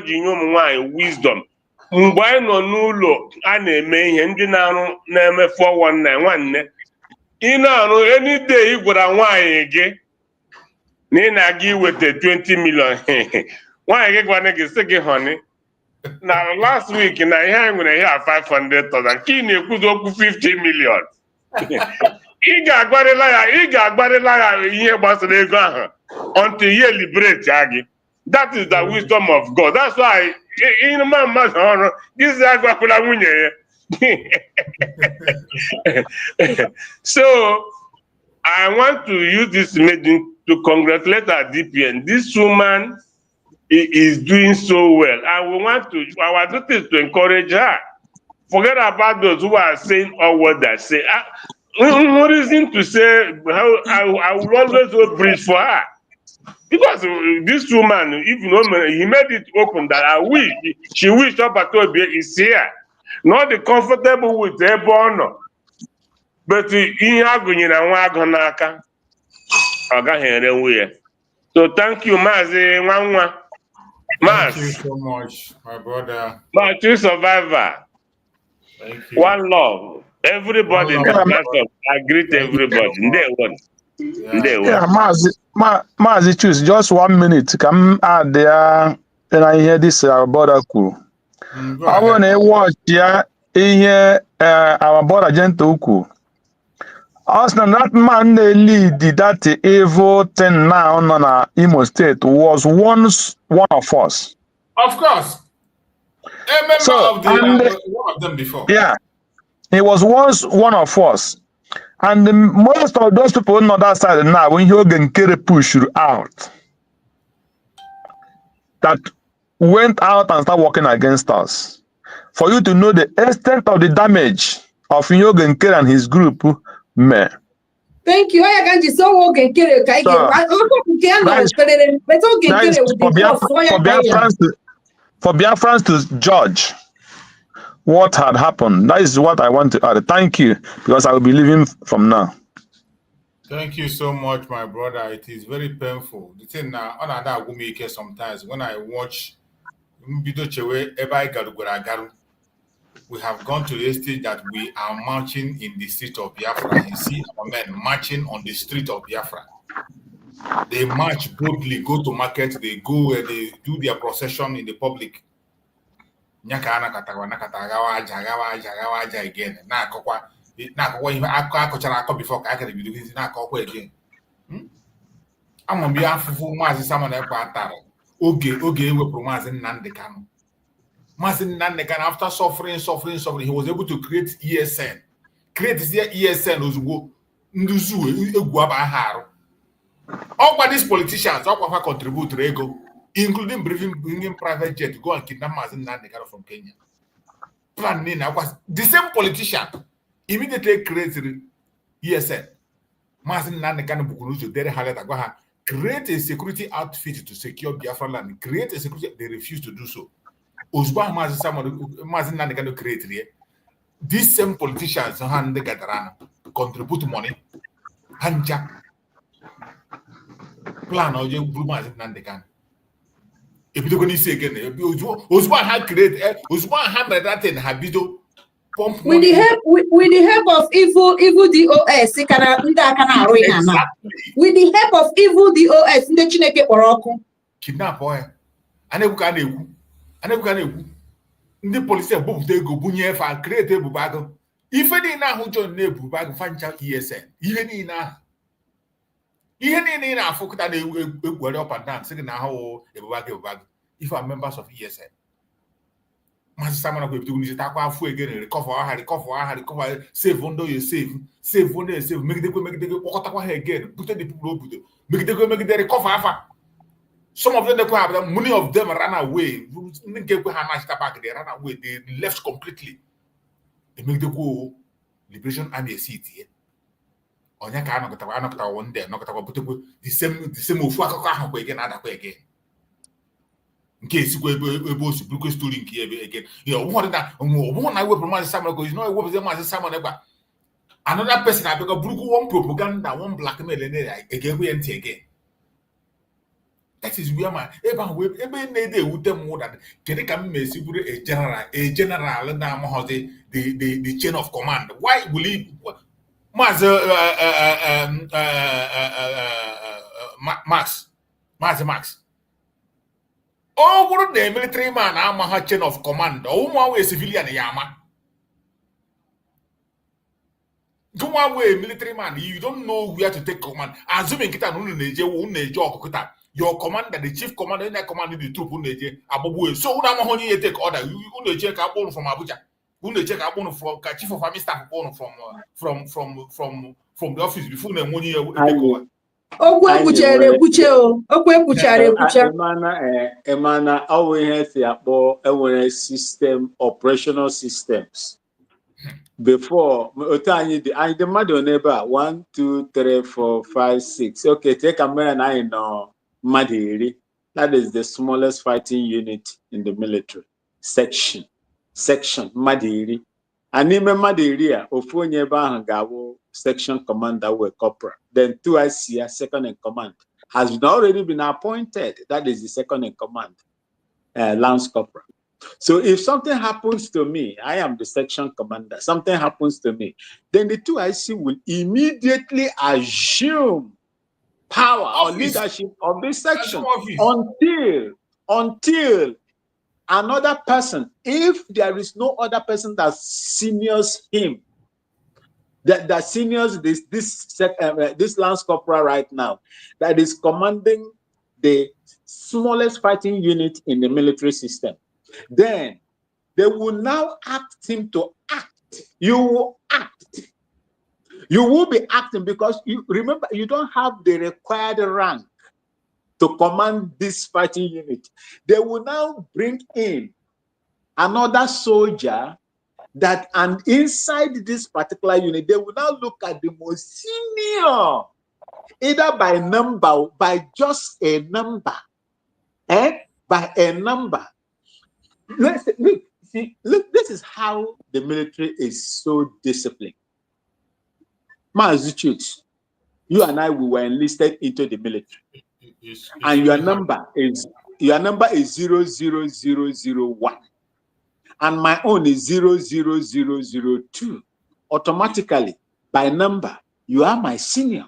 wisdom. Mgbe anyị nọ n'ụlọ a na-eme ihe ndị na-eme 419 nwanne ị na-arụ any day ị gwara nwaanyị gị na ị na-aga iweta 20 million nwaanyị gị gwana gị sị gị honey na last week na ihe anyị nwere ihe a 500,000 ka ị na-ekwuzi okwu 50 million ị ga-agbarịla ya ihe gbasara ego ahụ until you liberate gị. That is the wisdom of God. That's why in my mother, this is so I want to use this meeting to congratulate our DPN. This woman is doing so well, and we want to, our duty is to encourage her. Forget about those who are saying all what they say. No reason to say how I will always breathe for her. Because this woman, if you know, he made it open that she wished Obatobia is here. Not the comfortable with her born. But in Agunaka, so thank you, Mazi Wanwa. Thank you so much, my brother. My true survivor. Thank you. One love. Everybody in the platform, I greet everybody. Yeah, Mazi choose just 1 minute. Come add there, and I hear this brother cool. I want to watch here our brother gentle. Also, that man they lead that evil thing now on Imo State was once one of us. Of course. A member of one of them before. Yeah. He was once one of us. And most of those people on that side now, when you can push you out, that went out and started working against us. For you to know the extent of the damage of Yogen Kere and his group, man. Thank you. I can't just so okay. For Biafrans to judge what had happened. That is what I want to add. Thank you, because I will be leaving from now. Thank you so much, my brother. It is very painful. The thing now, on that will make it sometimes when I watch we have gone to the stage that we are marching in the street of Biafra. You see our men marching on the street of Biafra. They march boldly, go to market, they go and they do their procession in the public. Again. I'm be afufu Mazi Simon Ekpa atara. Oge ewepụrụ Mazi Nnamdi Kanu. Mazi Nnamdi Kanu, after suffering, he was able to create ESN. Create the ESN ozugbo nduzu egwu aba haru. All by these politicians, all of contribute to ego, including bringing private jet to go and kidnap Mazi Nnamdi Kanu from Kenya. Plan was the same politician immediately created ESN. Mazi Nnamdi Kanu bukunuzo dere haleta go ha create a security outfit to secure Biafra land. Create a security, they refuse to do so. Ozba Mazi Nnamdi Kanu created here. These same politicians hand the gathering, contribute money, hanja plan or you blue Mazi Nnamdi Kanu. If you don't say again, Ozba had created Ozba had that in Habido. With the help of evil DOS, with the help of evil DOS, the Chineke Oroko. Kidnap boy. Anebukaneku. The police book they go bunye fa create bubago. If any na who John ne bubago fancha ESN. Ihe ni na fokuta de were up and down saying na how bubago. If are members of ESN. Mazi Simon Ekpa to use takwa afu again recover save under you save under you save make the takwa again put the people up make the recover afa. Some of them many of them ran away. They ran away. They left completely. They make the go Liberation Army seat here. Onya ka anokata one day, the same ofu akoko ahụ again again. In case you go to story again. You know, one that I work from Mazi Simon because you know I work with Mazi Simon Ekpa. Another person I because one propaganda, one blackmail again we enter again. That is where my even they would them more that can come a general now the chain of command. Why will he Mazi Max? Oh, the military man, I'm a chain of command. Oh, one way civilian, Yama. Go one way, military man, you don't know where to take command. Assuming your commander, the chief commander, in that command the troop, Abu. So, you take order. You check Abu from Abuja. You check Abu from chief of army staff from the office before the money take over. Emana always has the system operational systems. Before the mother neighbor 1, 2, 3, 4, 5, 6. Okay, take a man I know Madiri. That is the smallest fighting unit in the military section Madiri. And even Madiri, Ofonye Bahangabo section commander were corporal. Then 2 ICA second in command has already been appointed. That is the second in command, Lance Corporal. So if something happens to me, I am the section commander. Something happens to me, then the 2 IC will immediately assume power or leadership of this section until another person, if there is no other person that seniors him, that seniors this Lance Corporal right now, that is commanding the smallest fighting unit in the military system, then they will now ask him to act. You will act. You will be acting because you remember you don't have the required rank to command this fighting unit. They will now bring in another soldier that, and inside this particular unit, they will now look at the most senior, either by number, by just a number, by a number. Look, this is how the military is so disciplined. Mazuchut, you and I, we were enlisted into the military. And your number is 00001. And my own is 00002. Automatically, by number, you are my senior.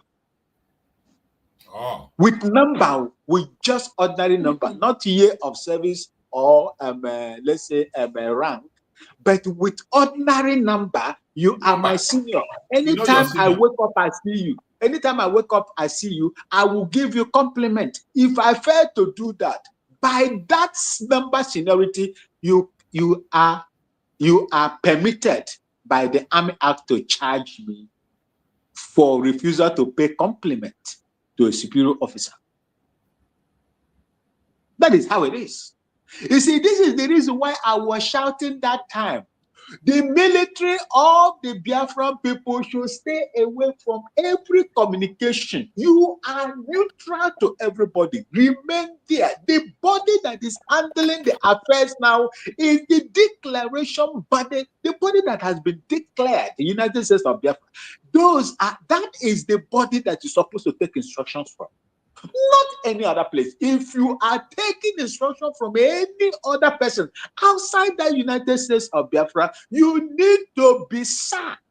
Oh. With number, with just ordinary number, not year of service or let's say rank, But with ordinary number, you are my senior. Anytime I wake up, I see you. Anytime I wake up, I see you. I will give you compliment. If I fail to do that, by that number seniority, you are permitted by the Army Act to charge me for refusal to pay compliment to a superior officer. That is how it is. You see, this is the reason why I was shouting that time. The military of the Biafran people should stay away from every communication. You are neutral to everybody. Remain there. The body that is handling the affairs now is the declaration body, the body that has been declared, the United States of Biafra. That is the body that you're supposed to take instructions from. Not any other place. If you are taking instruction from any other person outside the United States of Biafra, you need to be sacked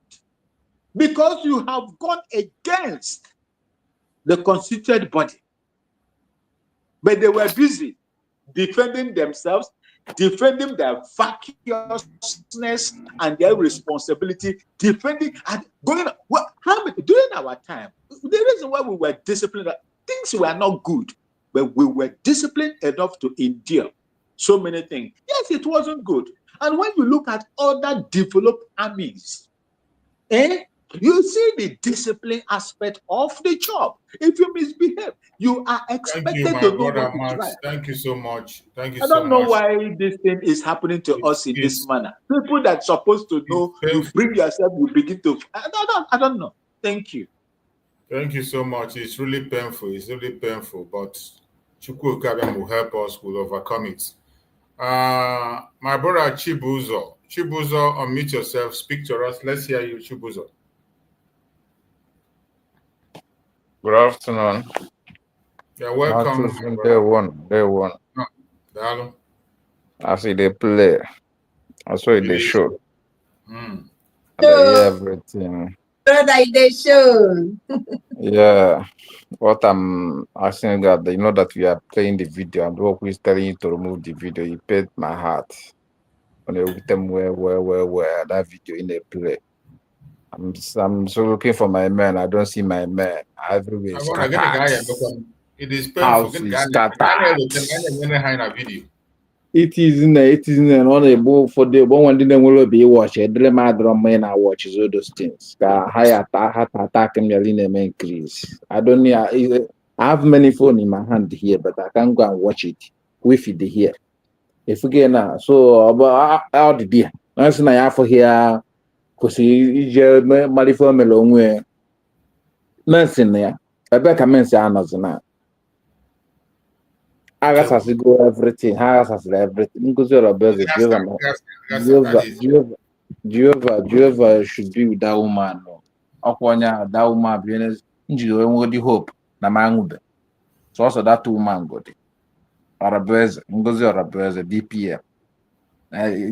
because you have gone against the constituted body. But they were busy defending themselves, defending their vacuousness and their responsibility, defending and going. During our time, the reason why we were disciplined. Things were not good, but we were disciplined enough to endure so many things. Yes, it wasn't good. And when you look at other developed armies, you see the discipline aspect of the job. If you misbehave, you are expected to know what to try. Thank you so much. Thank you I so much. don't know why this thing is happening to us in this manner. People that are supposed to know, you bring yourself, you begin to. I don't know. Thank you. Thank you so much. It's really painful. It's really painful, but Chukwu Okabia will help us. We'll overcome it. My brother Chibuzo. Chibuzo, unmute yourself. Speak to us. Let's hear you, Chibuzo. Good afternoon. You're welcome. Day one. Hello. I see they play. I saw it they show. Mm. I hear everything. Brother, they show. Yeah. What I'm asking God, you know that we are playing the video and what is telling you to remove the video. You paid my heart. When you tell them where that video in the play. I'm so looking for my man. I don't see my man. Everywhere is scattered. It is painful. House is scattered. It is in on a bow for the one didn't will be watched. A drama man I watches all those things. High attack and your may increase. I don't know. I have many phone in my hand here, but I can't go and watch it with it here. If we get now, so about out the dear. That's not half here. Because he's a Malifo along way. Nursing there. I bet I mention another. I guess I go everything. I guess I everything. Because you're a busy. Jehovah should be with that woman. Okwanya, that woman, be honest. You hope. Na mangude. So also that woman got it. Or a busy. Because you're a busy. DPM.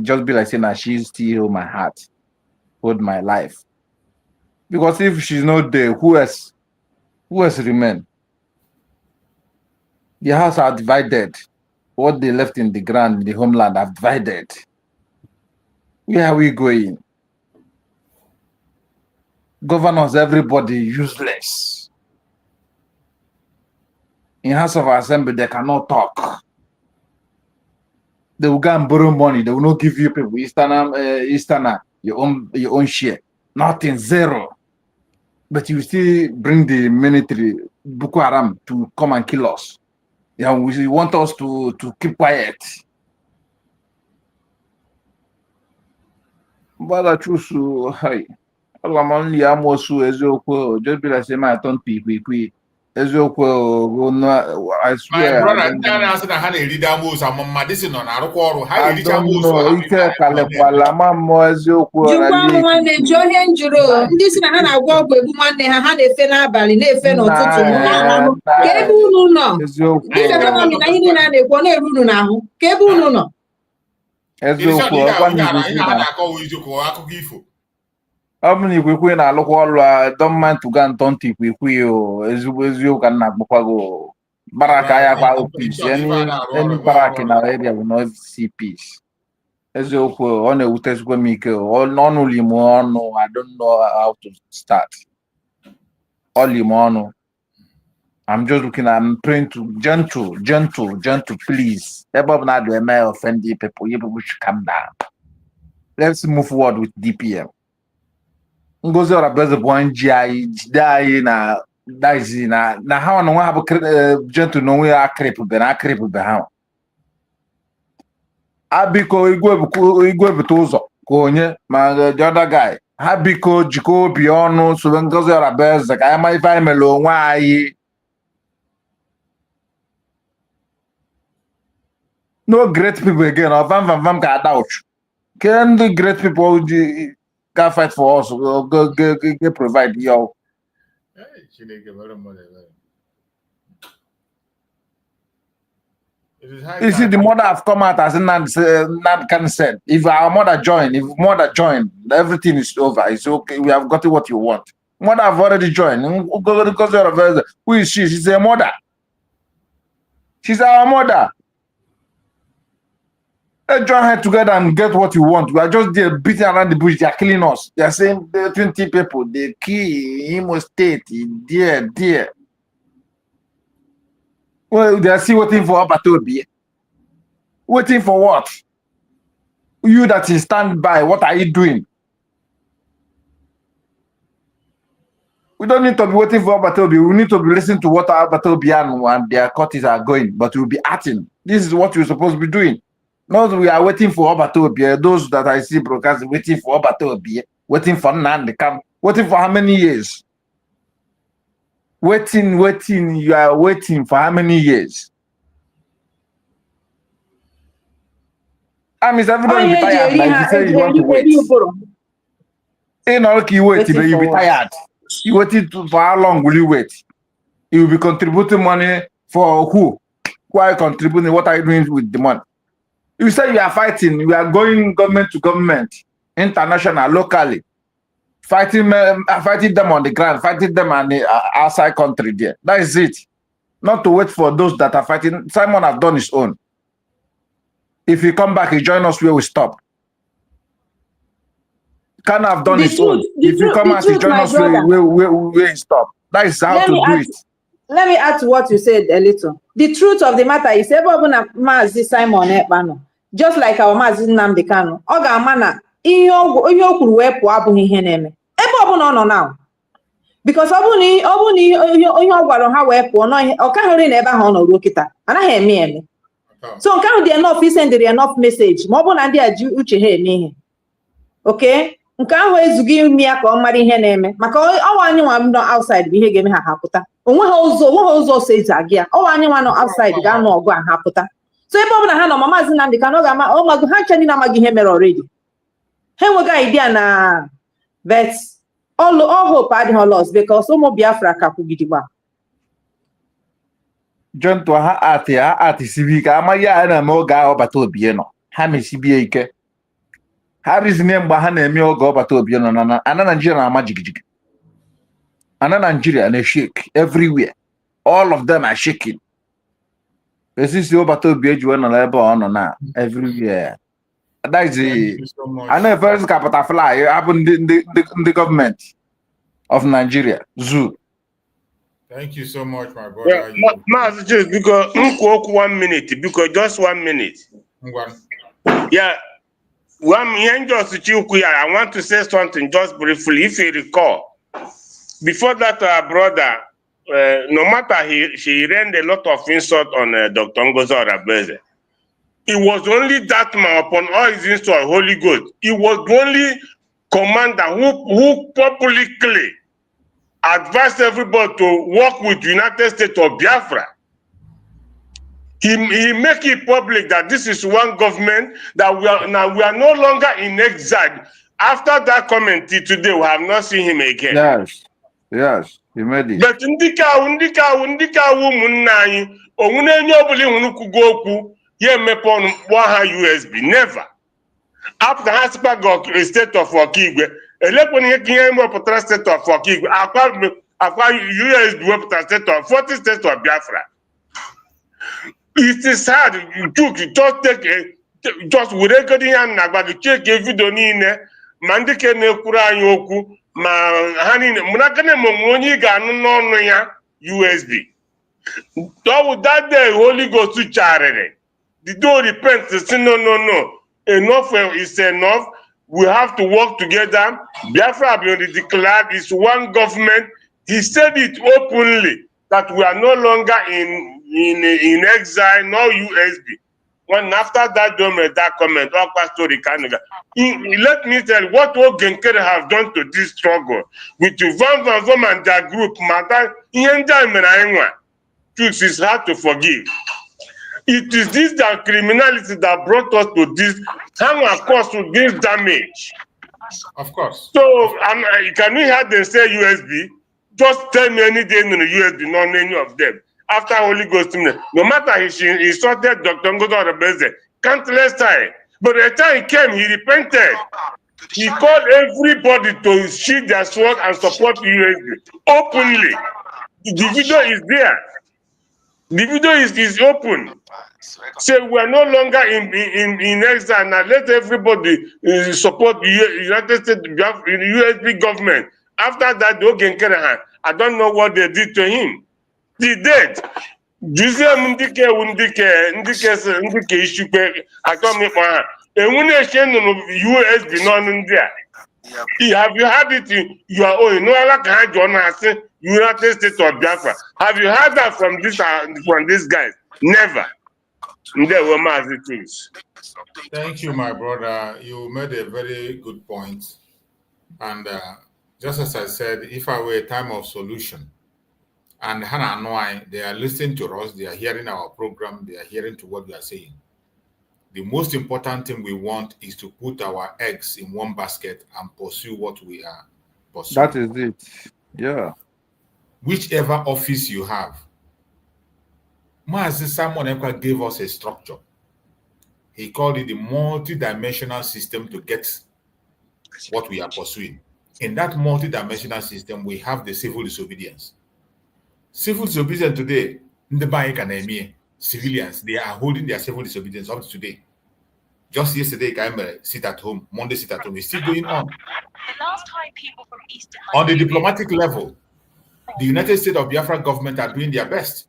Just be like saying that she's still my heart. Hold my life. Because if she's not there, who else remain? The house are divided. What they left in the ground, the homeland, are divided. Where are we going? Governors, everybody useless. In House of Assembly, they cannot talk. They will go and borrow money. They will not give you people. Easterner, your own share. Nothing, zero. But you still bring the military, Boko Haram, to come and kill us. Yeah, we want us to keep quiet. But I choose to, hey, I'm only almost just be like, say, my tongue, quick. I swear. My brother, this is not I don't know. Omni quickly na look all don't mind to go and don't think we you can not go. Barakaya peace. Any barak in our area will not see peace. eziokwu ọ na-ewutezikwa m ike ọnụ lime ọnụ. I don't know how to start. Ọ lime ọnụ. I'm just looking, I'm praying to gentle, please. Everybody not do may offend the people. You people should calm down. Let's move forward with DPM. Ngozi Orabeze bụ GI die na daisy na how no have gentle no we akrep ha. Abiko igwe butu ụzọ ka onye ma the other guy. Ha biko jikọ obi ọnụ so Ngozi Orabeze ka anyị ma ife anyị mere onwe anyị. No great people again. Or vam ka adouch. Can the great people can fight for us? Go provide yo. You see, the mother have come out as Nan can said. If our mother join, everything is over. It's okay. We have got what you want. Mother have already joined. Who is she? She's a mother. She's our mother. Let's join her together and get what you want. We are just there beating around the bush. They are killing us. They are saying the 20 people, they kill Imo State, dear. Well, they are still waiting for Abatobi. Waiting for what? You that is stand by, what are you doing? We don't need to be waiting for Abatobi. We need to be listening to what Abatobi and their courts are going, but we'll be acting. This is what we're supposed to be doing. Not we are waiting for Obatobia. Those that I see broadcast waiting for Obatobia, waiting for Nand come, waiting for how many years? Waiting. You are waiting for how many years? I mean, everybody be tired. Like you say, you want to wait. Ain't all you wait, but you be tired. You waited for how long will you wait? You will be contributing money for who? Who are you contributing? What are you doing with the money? You say you are fighting, you are going government to government, international, locally, fighting them on the ground, fighting them on the outside country there. That is it. Not to wait for those that are fighting. Simon has done his own. If he come back, he join us where we stop. Can have done his own. If you come out, he join us where we stop. That is how to do it. Let me add to what you said a little. The truth of the matter is, Mazi Simon Ekpano, just like our Mazi Nnamdi Kanu, Oga Mana, iyo kwuru wepụ abụghị ihe na-eme. Ebe ọbụla ọ nọ now. Because ọbụna onye ọ gwara ha wee pụọ nọ ọ ka hụrụ na ebe ahụ ọ nọ ruo kịta. Anaghị eme. So nke ahụ dị enough isendịrị enough message ma ọ bụ na ndị a ji uche ha eme ihe. Okay? Nke ahụ ezughị ime ya ka ọ mara ihe na-eme maka ọwa anyị nwa nọ outside bụ ihe ga-eme ha pụta. Onweghị ụzọ so eji aga ya. Ọwa anyị nwa nọ outside ga-anọ ọgụ a ha pụta. So ebe ọbụla ha nọ ma Maazị Nnamdi Kanu ga-ama ọmagụ ha nche ndị na-amaghị ihe mere already. Ha enweghị idea na but all hope adịghị lost because ụmụ Biafra ka kwugidigba. John to ha ati civic amaghị ya na-eme oge ahụ ọbata obi nọ. Ha mesibie ike. Ha rizine mgbe ha na-eme oge ọbata obi nọ na ana Nigeria na-ama jigijigi. Ana Nigeria na-shake everywhere. All of them are shaking. Esisi ọbata obi ejiwe nọ n'ebe ọ nọ na everywhere. That is I know first capital fly happen the government of Nigeria zoo. Thank you so much, my brother. Master, just because 1 minute, because just 1 minute. Yeah. I want to say something just briefly, if you recall. Before that, our brother, no matter she ran a lot of insult on Dr. Ngozi Orabeze. It was only that man upon all his insult, Holy Ghost. It was the only commander who publicly advised everybody to work with United States of Biafra. He make it public that this is one government that we are no longer in exile. After that comment today, we have not seen him again. Yes, he made it. But ndika munai ongunenye obuli hunukugoku ye mepon waha USB never. After Hasbag state of Okigwe, elekoni yekinye mo potra state of Okigwe, akwa USB wepota state of 40 states of Biafra. It is hard. You just take just were good ihe na-agba gị cheke vidio niile ma ndị ke na-ekwuru anyị okwu ma ha niile mụnakene ma onwe onye ị ga-anụ n'ọnụ ya USB. That day Holy Ghost charity. The do repent say no. Enough is enough. We have to work together. Biafra have been declared is one government. He said it openly that we are no longer in exile, no USB. When after that, don't make that comment. Story let me tell you what Genkere have done to this struggle with the Van and their group. Truth is hard to forgive. It is this that criminality that brought us to this. How of course to this damage. Of course. So can we have them say USB? Just tell me any day in the USB, not any of them. After Holy Ghost, no matter he sorted Dr. Ngodo Rebeze, countless time. But the time he came, he repented. He called everybody to sheathe their sword and support USB openly. The video is there. The video is open. Say we are no longer in exile now. Let everybody support the United States USB government. After that, I don't know what they did to him. They did. USB non there. Have you had it in your own? No, like United States of Biafra. Have you heard that from these guys? Never. There were massive things. Thank you, my brother. You made a very good point. And just as I said, if I were a time of solution, and Hannah Noi, they are listening to us, they are hearing our program, they are hearing to what we are saying. The most important thing we want is to put our eggs in one basket and pursue what we are pursuing. That is it. Yeah. Whichever office you have, Mazi Simon Ekpa gave us a structure. He called it the multi-dimensional system to get what we are pursuing. In that multi-dimensional system, we have the civil disobedience. Civil disobedience today, in the Baik civilians, they are holding their civil disobedience up to today. Just yesterday, Gaimere sit at home, Monday sit at home. It's still going on. On the diplomatic level, the United States of Biafra government are doing their best.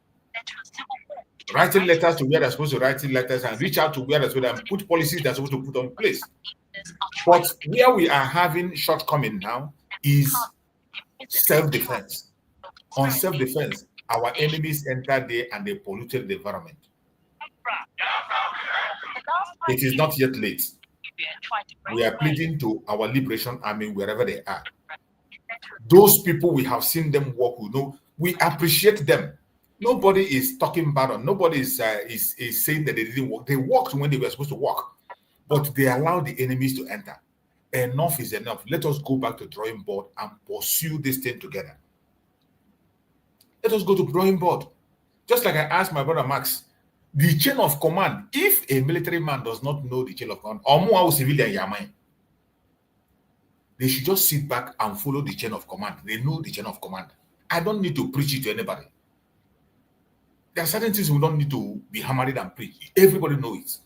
Writing letters to where they're supposed to write letters and reach out to where they're supposed to put policies they're supposed to put on place. But where we are having shortcoming now is self-defense. On self-defense, our enemies entered there and they polluted the environment. It is not yet late. We are pleading to our liberation army wherever they are. Those people, we have seen them work, we know, we appreciate them. Nobody is talking bad on, nobody is saying that they didn't work. They worked when they were supposed to work, but they allowed the enemies to enter. Enough is enough. Let us go back to drawing board and pursue this thing together. Let us go to drawing board. Just like I asked my brother Max, the chain of command, if a military man does not know the chain of command, or more civilian Yamai, they should just sit back and follow the chain of command. They know the chain of command. I don't need to preach it to anybody. There are certain things we don't need to be hammered and preach. Everybody knows it.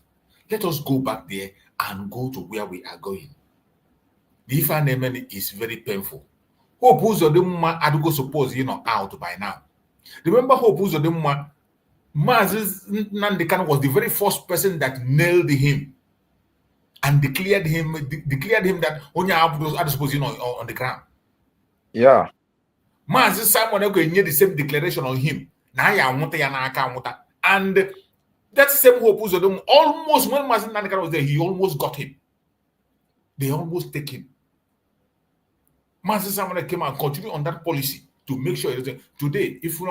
Let us go back there and go to where we are going. The Ifanemen is very painful. Hope Uzodemma Adugo suppose out by now. Remember Hope Uzodemma, Mazis Nandekan was the very first person that nailed him and declared him that Onya Abu suppose on the ground. Yeah. Mazis Simon made the same declaration on him. And that same Hope Uzodemma, almost when Mazis Nandekan was there, he almost got him. They almost take him. Master Samuel came and continued on that policy to make sure today, if we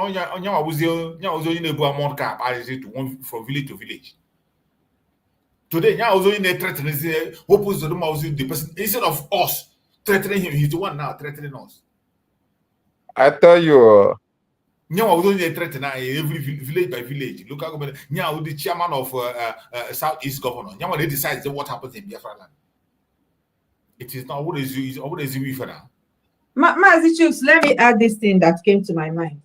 from village to village. Today, the person instead of us threatening him, he's the one now threatening us. I tell you, every village by village. Look at the chairman of Southeast Governor. They decide what happens in Biafra land. It is not what is it for now. Mazi Chiefs, let me add this thing that came to my mind.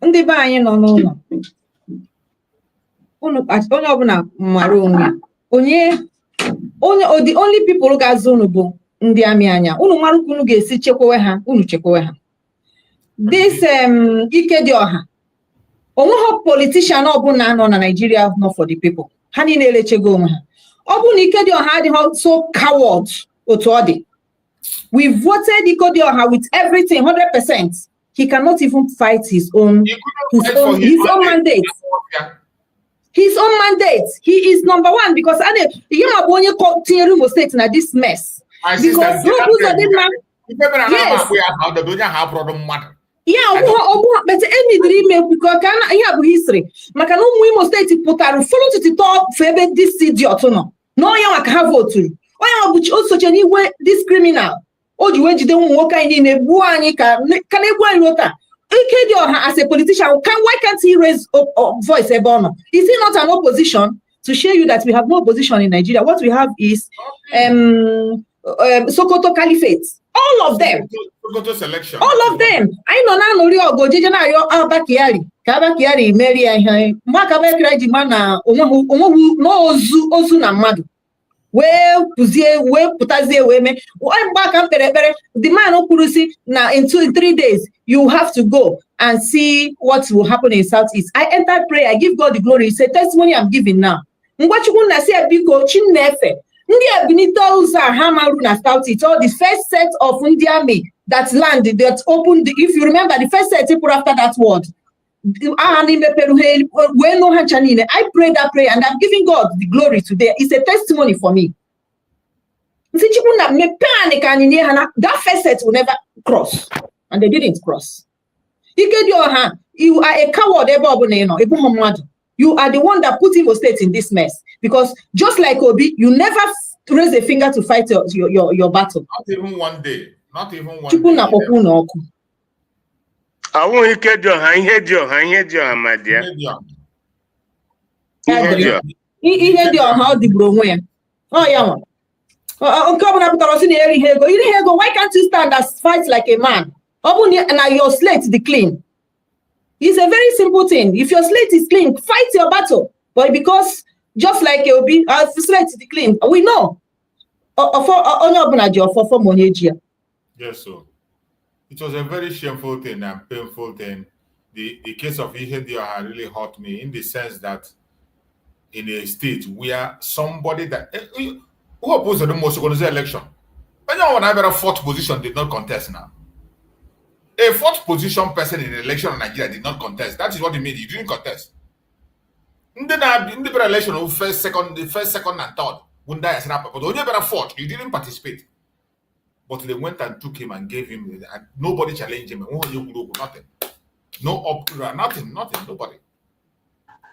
Ndị be anyị nọ n'ụlọ. Onye ọbụla mara onye the only people ga-azụ unu bụ ndị amị anya. Unu mara ka unu ga-esi chekwawe ha, unu chekwawe ha. This Ikedioha. Onweghị politician ọbụla nọ na Nigeria not for the people. Ha niile elechego onwe ha. Ọ bụ na Ikedioha adịghị so coward otu ọ dị. We voted Ikedioha with everything 100%. He cannot even fight his own mandate. His own mandate. He is number one because state na this mess. Because but any dream because history. Makana Imo State putaru follow to the top for this idiot no. No ya have vote. Also this criminal. Oji wejide nwoke anyị na-egbu anyị ka na-egbu anyị rota. Ikedioha as a politician, why can't he raise voice ebe ọ nọ? Is he not an opposition? To show you that we have no opposition in Nigeria. What we have is Sokoto Caliphate. All of them. Sokoto selection. All of them. I know na nori ogo jeje na yo Abakiari. Ka Abakiari meri ihe. Maka Abakiari ji mana onwe no ozu na mmadụ. The man now in 2-3 days you have to go and see what will happen in Southeast. I entered prayer, I give God the glory. It's a testimony I'm giving now. Southeast, all the first set of Indian that landed, that opened, if you remember the first set people after that word. I prayed that prayer and I'm giving God the glory today. It's a testimony for me. That first set will never cross. And they didn't cross. You are a coward. You are the one that put Imo State in this mess. Because just like Obi, you never raise a finger to fight your battle. Not even one day. Not even one day. I won't hear my dear. Oh, yeah. Why can't you stand and fight like a man? Now your slate is clean. It's a very simple thing. If your slate is clean, fight your battle. But because just like it will be, slate is clean, we know. Yes, so it was a very shameful thing and painful thing. The case of Ikedioha really hurt me in the sense that in a state where somebody that who opposed the most election, anyone have a fourth position did not contest now. A fourth position person in the election in Nigeria did not contest. That is what it means. He didn't contest. In the election of first, second, and third, but only better fourth. You didn't participate. But they went and took him and gave him, and nobody challenged him. Nothing. No uproar, nothing, nobody.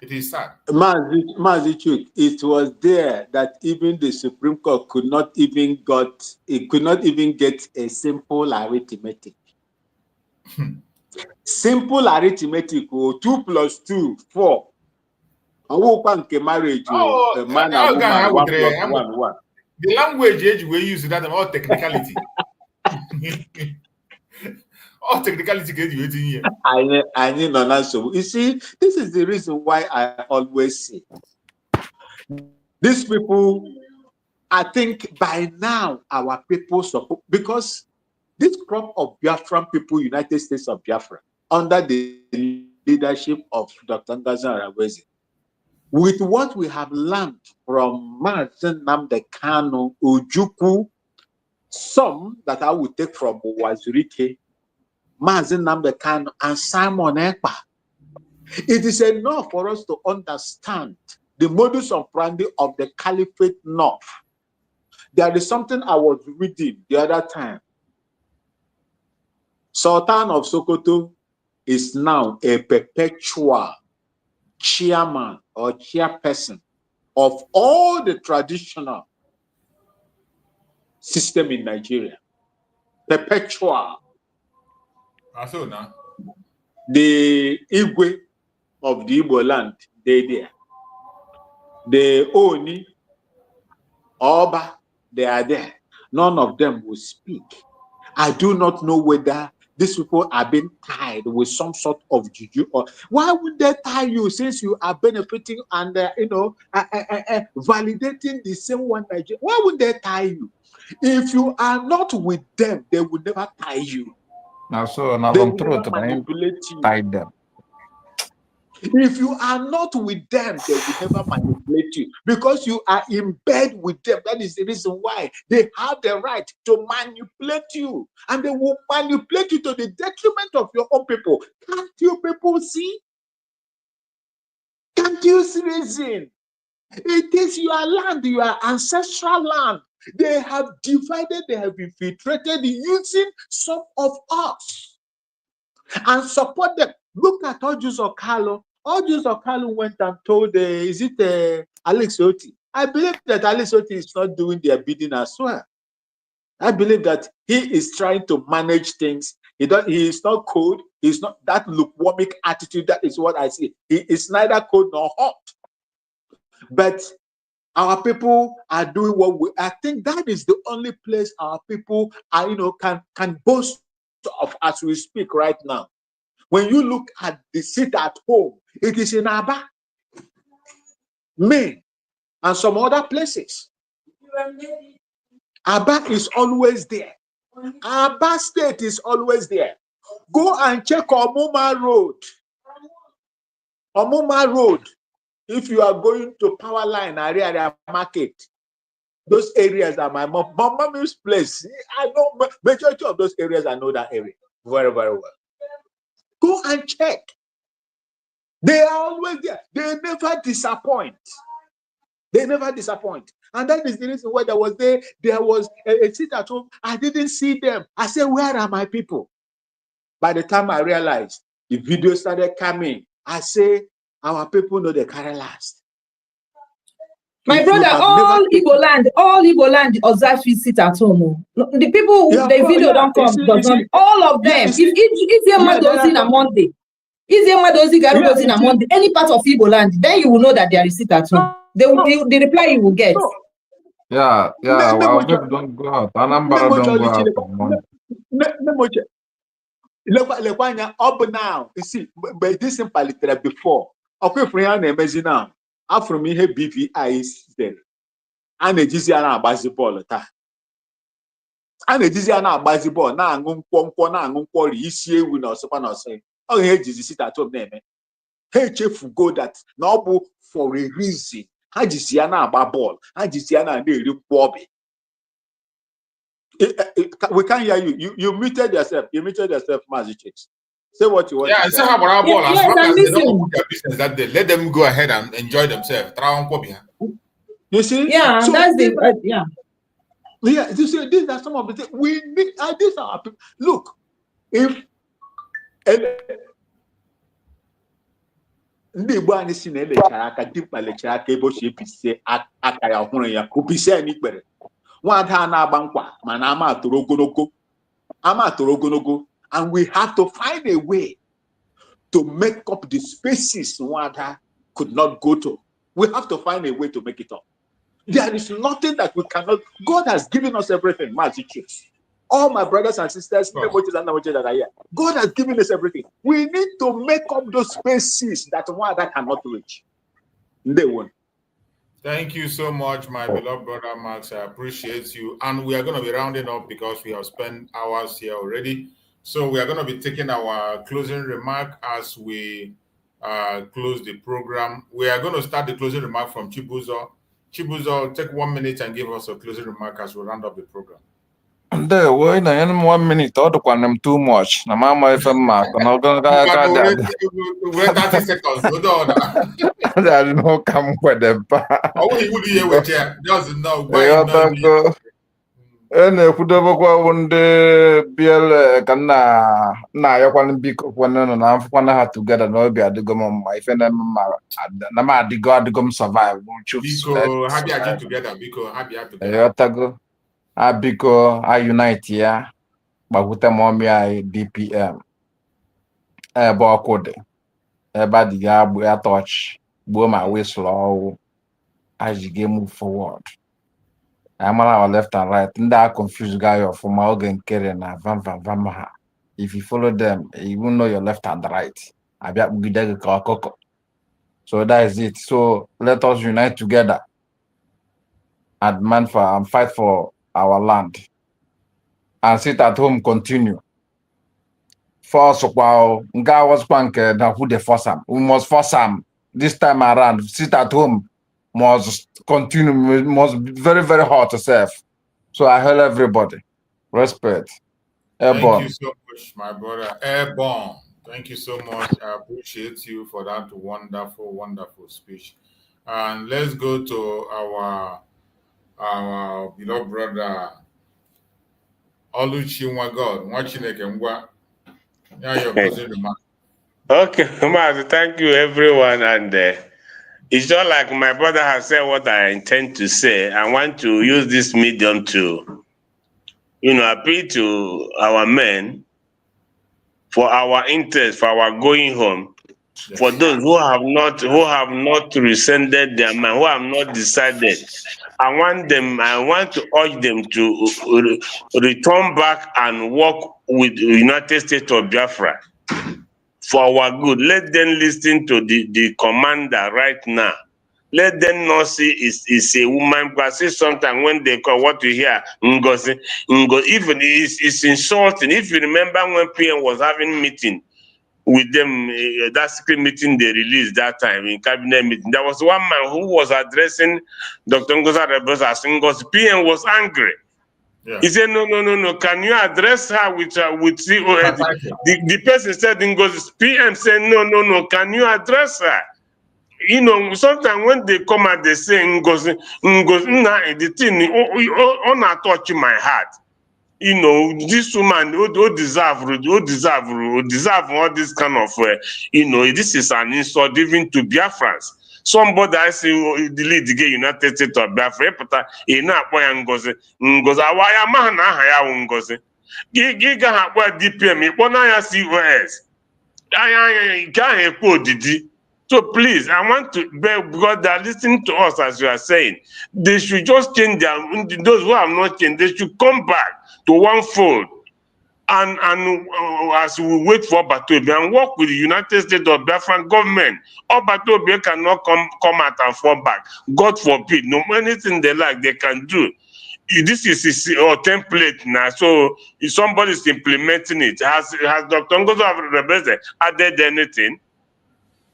It is sad. Mazichuk, it was there that even the Supreme Court could not even get a simple arithmetic. Simple arithmetic, 2 + 2, 4. Marriage, a man and woman, 1 + 1. The language we use that all technicality. All technicality get you here. I need an answer. You see, this is the reason why I always say these people, I think by now our people support, because this crop of Biafran people, United States of Biafra, under the leadership of Dr. Ngazan Araweze, with what we have learned from Martin Nnamdi Kanu, Ojukwu, some that I will take from Wazirike, Martin Nnamdi Kanu, and Simon Ekpa, it is enough for us to understand the modus operandi of the Caliphate North. There is something I was reading the other time. Sultan of Sokoto is now a perpetual chairman or chairperson of all the traditional system in Nigeria. Perpetual. So now. The Igwe of the Igbo land, they there. The Oni, Oba, they are there. None of them will speak. I do not know whether these people are being tied with some sort of juju. Or why would they tie you since you are benefiting and validating the same one Nigeria? Why would they tie you? If you are not with them, they will never tie you. Now, so now They I'm will through never to manipulate you. tie them. If you are not with them, they will never manipulate you because you are in bed with them. That is the reason why they have the right to manipulate you, and they will manipulate you to the detriment of your own people. Can't you people see? Can't you see reason? It is your land, your ancestral land. They have divided, they have infiltrated using some of us and support them. Look at Ojus Okalo. Ojus Okalo went and told, Alex Oti? I believe that Alex Oti is not doing their bidding as well. I believe that he is trying to manage things. He is not cold. He's not that lukewarmic attitude. That is what I see. He is neither cold nor hot. But our people are doing what we. I think that is the only place our people are, can boast of as we speak right now. When you look at the seat at home, it is in Aba, Maine, and some other places. Aba is always there. Aba State is always there. Go and check Omuma Road. Omuma Road. If you are going to Powerline, area market, those areas are my mommy's place. I know majority of those areas. I know that area very, very well. Go and check. They are always there. They never disappoint. They never disappoint. And that is the reason why there was a seat at home. I didn't see them. I said, where are my people? By the time I realized the video started coming, I say, our people know they carry last. My brother, all Igbo land observe you sit at home. The people, the video don't come, all of them. If your man does in a Monday, if your man does in a Monday, any part of Igbo land, then you will know that there is sit at home. The reply you will get. Yeah, well, people don't go out. Anambra don't go out on Monday. Up now, you see, but this is before. Okay, for you now. After me, BVI is there. And a Giziana baseball. And a Giziana baseball. Now I'm going to call issue with us. Oh, hey, Jesus, sit at home name. Hey, chief, go that now for a reason. How Giziana ball. How Giziana really Bobby. We can't hear you. You muted yourself. You muted yourself, Mazichicks. Say what you want. Yeah, say about our ball. As long as they don't open their business that day, let them go ahead and enjoy themselves. You see? Yeah, so that's the yeah. Yeah, you see, these are some of the things we need. These are our people. Look, if ndị Igbo anyị si na elechara aka dịkpa lechara aka ebe o si epise aka ya ọhụrụ ya kwupise ya n'ikpere nwada a na-agba nkwa mana ama atụrụ ogologo and we have to find a way to make up the spaces nwada could not go to. We have to find a way to make it up. There is nothing that we cannot. God has given us everything, magic tricks. All my brothers and sisters, that are here. God has given us everything. We need to make up those spaces that one that cannot reach. They won't. Thank you so much, my beloved brother Max. I appreciate you. And we are going to be rounding up because we have spent hours here already. So we are going to be taking our closing remark as we close the program. We are going to start the closing remark from Chibuzo. Chibuzo, take 1 minute and give us a closing remark as we round up the program. There, wait, in 1 minute, I don't too much. Na mama if I'm not gonna wait 30 seconds. I don't know come with them. Oh, you would hear with you. Doesn't know. Na-ekwudebekwa ndị biele ka nna ayakwana biko kwana nọ na afụkwana ha tugeda na obi adịgo m mma ife na m adịgo m survive ịghọtago biko a unite ya gbakwute m ọmị anyị DPM ebe ọkụ dị ebe adịghị agbụ ya touch gbuo ma whistle ọwụ ajige move forward. I'm on our left and right. Nda confused guy of my organ carry na vam ha. If you follow them, you will know your left and right. So that is it. So let us unite together and fight for our land. And sit at home, continue. Force while was who they force them. We must force them this time around. Sit at home must continue, must be very, very hard to serve. So I hail everybody. Respect. Thank you so much, my brother. Airborne. Thank you so much. I appreciate you for that wonderful, wonderful speech. And let's go to our beloved brother Oluchi God. Okay, Master, thank you, everyone. And it's not like my brother has said what I intend to say. I want to use this medium to, appeal to our men for our interest, for our going home. Yes. For those who have not rescinded their mind, who have not decided, I want to urge them to return back and work with the United States of Biafra for our good. Let them listen to the commander right now. Let them not see it's a woman, because see sometimes when they call what you hear, Ngozi, even it's insulting. If you remember when PM was having meeting with them, that secret meeting they released that time in cabinet meeting, there was one man who was addressing Dr. Ngozi Rebels as Ngozi. PM was angry. Yeah. He said, no. Can you address her with the person said Ngozi. PM said, no. Can you address her? Sometimes when they come and they say Ngozi, the thing on touch my heart. This woman who deserve all this kind of this is an insult even to Biafrans. Somebody I say the lead the United States of Biafra Ngozi awaya ma na aha ya Ngozi gị ga ha akpọ DPM ịkpọ ya COS anya ga ekpo odidi. So please, I want to beg, because they are listening to us as you are saying, they should just change those who have not changed, they should come back to one fold. And as we wait for Batobe and work with the United States of Biafran government, or Batobe cannot come out and fall back. God forbid, no anything they like, they can do. This is a template now, so if somebody is implementing it, has Dr. Ngozi added anything?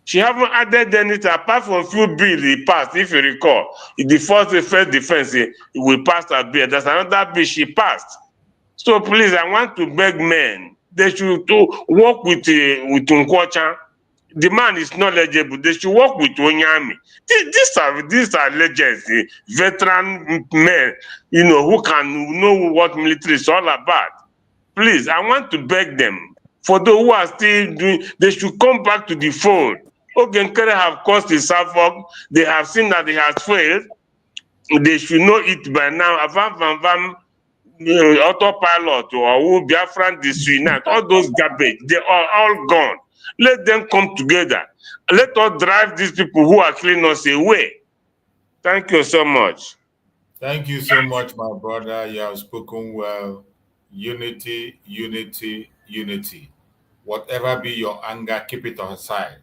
She haven't added anything apart from a few bills he passed. If you recall, the first defense we passed a bill. There's another bill she passed. So please, I want to beg men. They should work with Nkwocha. The man is knowledgeable. They should work with Onyami. These are legends, veteran men, who can know what military is all about. Please, I want to beg them. For those who are still doing, they should come back to the fold. Ogenkere have caused the havoc. They have seen that he has failed. They should know it by now. Autopilot or Biafran disunite, all those garbage, they are all gone. Let them come together. Let us drive these people who are killing us away. Thank you so much. Thank you so much, my brother. You have spoken well. Unity, unity, unity. Whatever be your anger, keep it aside.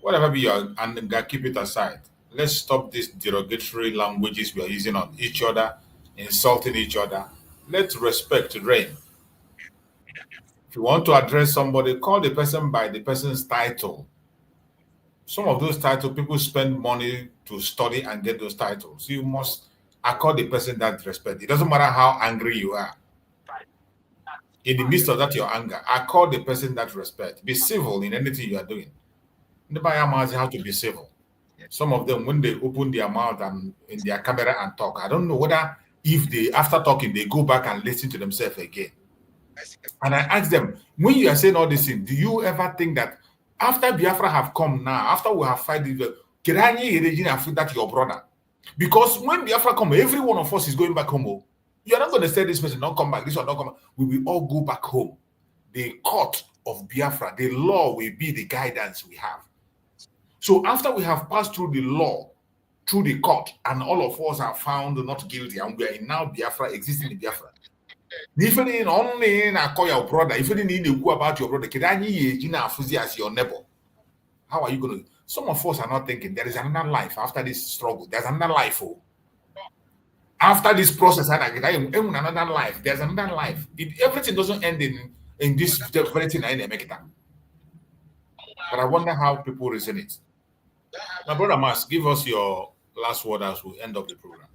Whatever be your anger, keep it aside. Let's stop these derogatory languages we are using on each other, insulting each other. Let respect reign. If you want to address somebody, call the person by the person's title. Some of those titles, people spend money to study and get those titles. You must accord the person that respect. It doesn't matter how angry you are. In the midst of that, your anger, accord the person that respect. Be civil in anything you are doing. Nobody have to be civil. Some of them, when they open their mouth and in their camera and talk, I don't know whether if they, after talking, they go back and listen to themselves again. And I ask them, when you are saying all these things, do you ever think that after Biafra have come now, after we have fight, can I feel that your brother? Because when Biafra come, every one of us is going back home. You're not going to say this person not come back, this one not come back. We will all go back home. The court of Biafra, the law will be the guidance we have. So after we have passed through the law, through the court, and all of us are found not guilty, and we are in now Biafra, existing in Biafra, Even in only in a call your brother, if you didn't need to go about your brother, as your neighbor. How are you going to? Some of us are not thinking there is another life after this struggle. There's another life. Oh. After this process, I am another life. There's another life. Everything doesn't end in this very thing I make it up. But I wonder how people reason it. My brother Mas, give us your last word as we end up the program.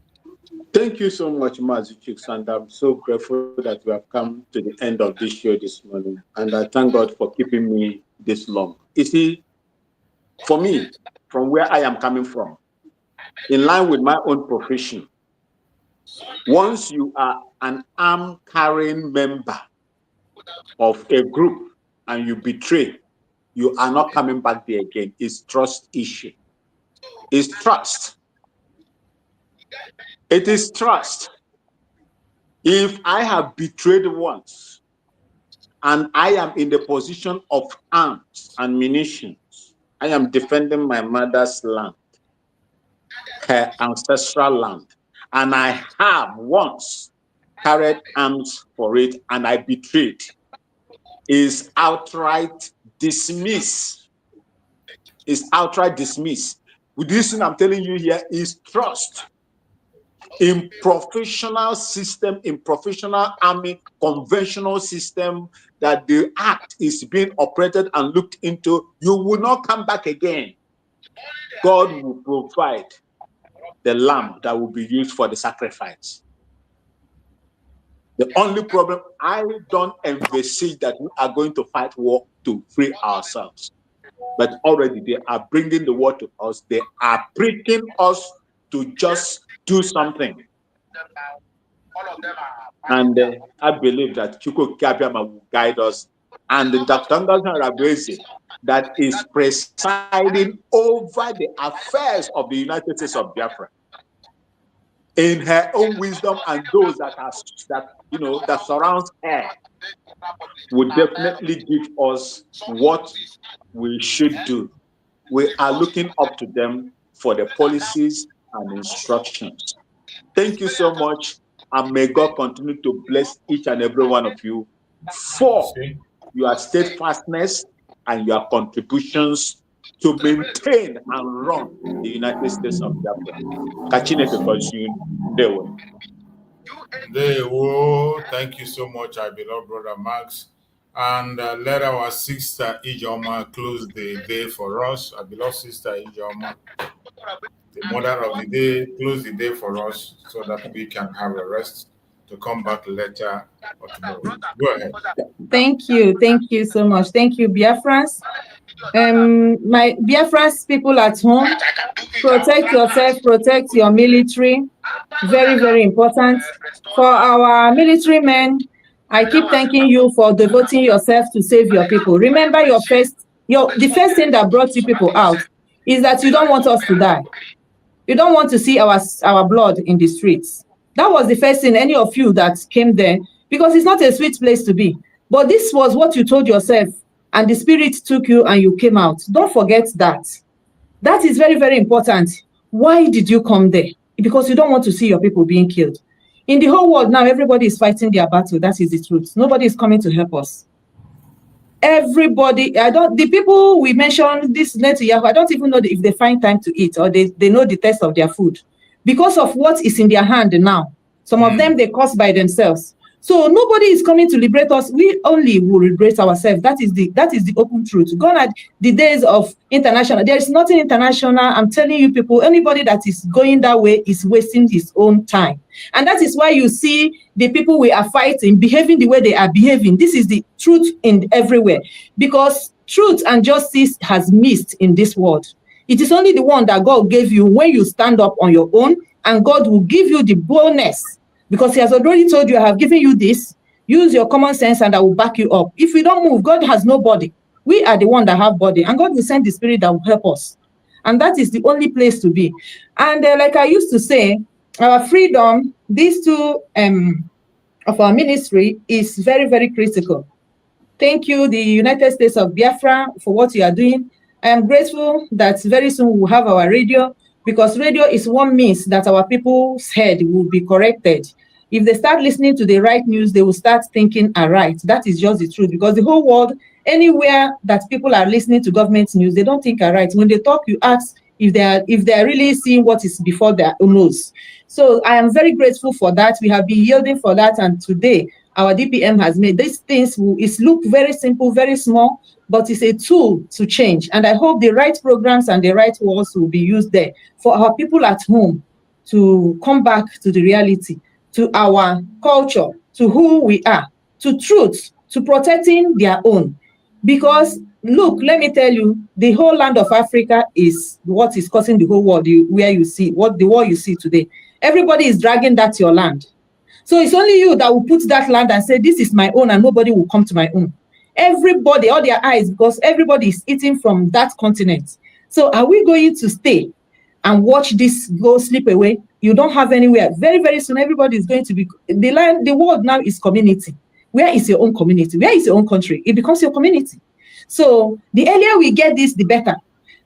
Thank you so much, Mazuchik, and I'm so grateful that we have come to the end of this show this morning. And I thank God for keeping me this long. You see, for me, from where I am coming from, in line with my own profession, once you are an arm-carrying member of a group and you betray, you are not coming back there again. It's trust issue. It's trust. It is trust. If I have betrayed once and I am in the position of arms and munitions, I am defending my mother's land, her ancestral land, and I have once carried arms for it and I betrayed, is outright dismiss. Is outright dismiss. With this thing I'm telling you here is trust. In professional system, in professional army, conventional system, that the act is being operated and looked into, you will not come back again. God will provide the lamb that will be used for the sacrifice. The only problem, I don't envisage that we are going to fight war to free ourselves. But already they are bringing the war to us. They are pricking us to just do something. And I believe that Chuko Kabiama will guide us. And Dr. Ngozi Rabezi, that is presiding over the affairs of the United States of Biafra, in her own wisdom, and those that surrounds her, would definitely give us what we should do. We are looking up to them for the policies and instructions. Thank you so much, and may God continue to bless each and every one of you for your steadfastness and your contributions to maintain and run the United States of Biafra. Kachineke konsume. Thank you so much, our beloved brother Max. And let our sister Ijoma close the day for us. Our beloved sister Ijoma, the mother of the day, close the day for us so that we can have a rest to come back later or tomorrow. Go ahead. Thank you so much. Thank you, Biafrans. My Biafrans people at home, protect yourself, protect your military. Very, very important. For our military men, I keep thanking you for devoting yourself to save your people. Remember the first thing that brought you people out is that you don't want us to die. You don't want to see our blood in the streets. That was the first thing, any of you that came there, because it's not a sweet place to be. But this was what you told yourself, and the spirit took you and you came out. Don't forget that. That is very, very important. Why did you come there? Because you don't want to see your people being killed. In the whole world now, everybody is fighting their battle. That is the truth. Nobody is coming to help us. Everybody, the people we mentioned this Netanyahu, I don't even know if they find time to eat or they know the taste of their food because of what is in their hand now. Some of them, they cause by themselves. So nobody is coming to liberate us. We only will liberate ourselves. That is the open truth. Gone are the days of international. There is nothing international. I'm telling you people, anybody that is going that way is wasting his own time. And that is why you see the people we are fighting behaving the way they are behaving. This is the truth in everywhere. Because truth and justice has missed in this world. It is only the one that God gave you when you stand up on your own, and God will give you the bonus. Because he has already told you, I have given you this, use your common sense and I will back you up. If we don't move, God has no body. We are the one that have body, and God will send the spirit that will help us. And that is the only place to be. And like I used to say, our freedom, these two of our ministry is very, very critical. Thank you, the United States of Biafra, for what you are doing. I am grateful that very soon we will have our radio, because radio is one means that our people's head will be corrected. If they start listening to the right news, they will start thinking right. That is just the truth, because the whole world, anywhere that people are listening to government news, they don't think right. When they talk, you ask if they are really seeing what is before their nose. So I am very grateful for that. We have been yielding for that, and today our DPM has made these things. It look very simple, very small, but it's a tool to change. And I hope the right programs and the right words will be used there for our people at home to come back to the reality, to our culture, to who we are, to truth, to protecting their own. Because look, let me tell you, the whole land of Africa is what is causing the whole world, where you see, what the world you see today. Everybody is dragging that your land. So it's only you that will put that land and say, this is my own, and nobody will come to my own. Everybody, all their eyes, because everybody is eating from that continent. So are we going to stay and watch this go slip away? You don't have anywhere. Very, very soon, everybody is going to be, the world now is community. Where is your own community? Where is your own country? It becomes your community. So the earlier we get this, the better.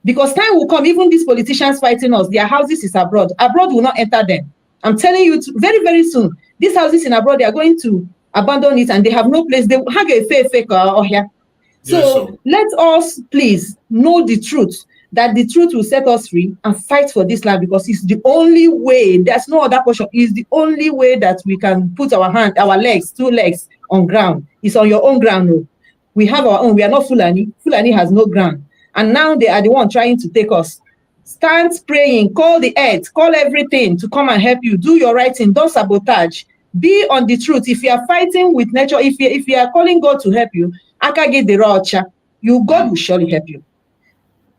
Because time will come, even these politicians fighting us, their houses is abroad. Abroad will not enter them. I'm telling you, very, very soon, these houses in abroad, they are going to abandon it, and they have no place. They have a fake or here. So let us please know the truth, that the truth will set us free, and fight for this land, because it's the only way. There's no other portion. It's the only way that we can put our hand, our legs, 2 legs on ground. It's on your own ground. No. We have our own. We are not Fulani. Fulani has no ground. And now they are the one trying to take us. Stand praying, call the earth, call everything to come and help you. Do your right thing. Don't sabotage. Be on the truth. If you are fighting with nature, if you are calling God to help you, Akage the Rocha, God will surely help you.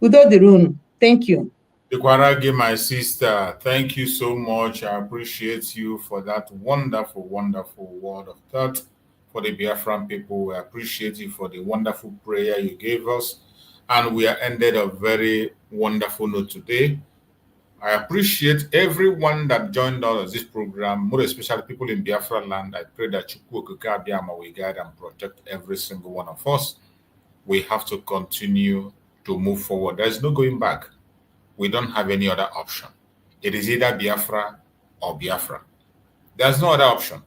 Udo the rune. Thank you. Ikwarage, my sister, thank you so much. I appreciate you for that wonderful, wonderful word of thought for the Biafran people. We appreciate you for the wonderful prayer you gave us. And we are ended a very wonderful note today. I appreciate everyone that joined us on this program, more especially people in Biafra land. I pray that Chukwu Okike Abiama will guide and protect every single one of us. We have to continue to move forward. There is no going back. We don't have any other option. It is either Biafra or Biafra. There's no other option.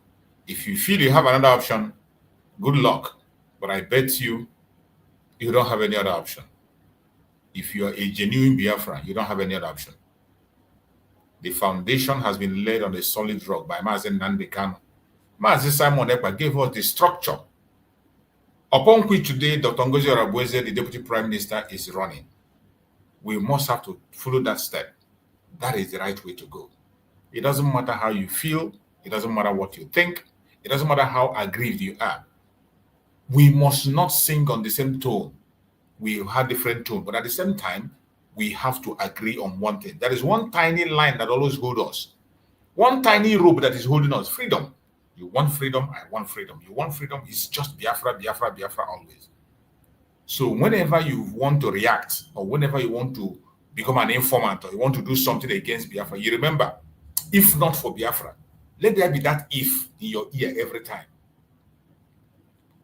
If you feel you have another option, good luck. But I bet you don't have any other option. If you are a genuine Biafra, you don't have any other option. The foundation has been laid on a solid rock by Mazen Nnamdi Kanu. Mazen Simon Ekpa gave us the structure upon which today Dr. Ngozi Oronigwe, the Deputy Prime Minister, is running. We must have to follow that step. That is the right way to go. It doesn't matter how you feel. It doesn't matter what you think. It doesn't matter how aggrieved you are. We must not sing on the same tone. We have different tone, but at the same time, we have to agree on one thing. There is one tiny line that always holds us. One tiny rope that is holding us. Freedom. You want freedom, I want freedom. You want freedom, it's just Biafra, Biafra, Biafra always. So whenever you want to react, or whenever you want to become an informant, or you want to do something against Biafra, you remember, if not for Biafra, let there be that if in your ear every time.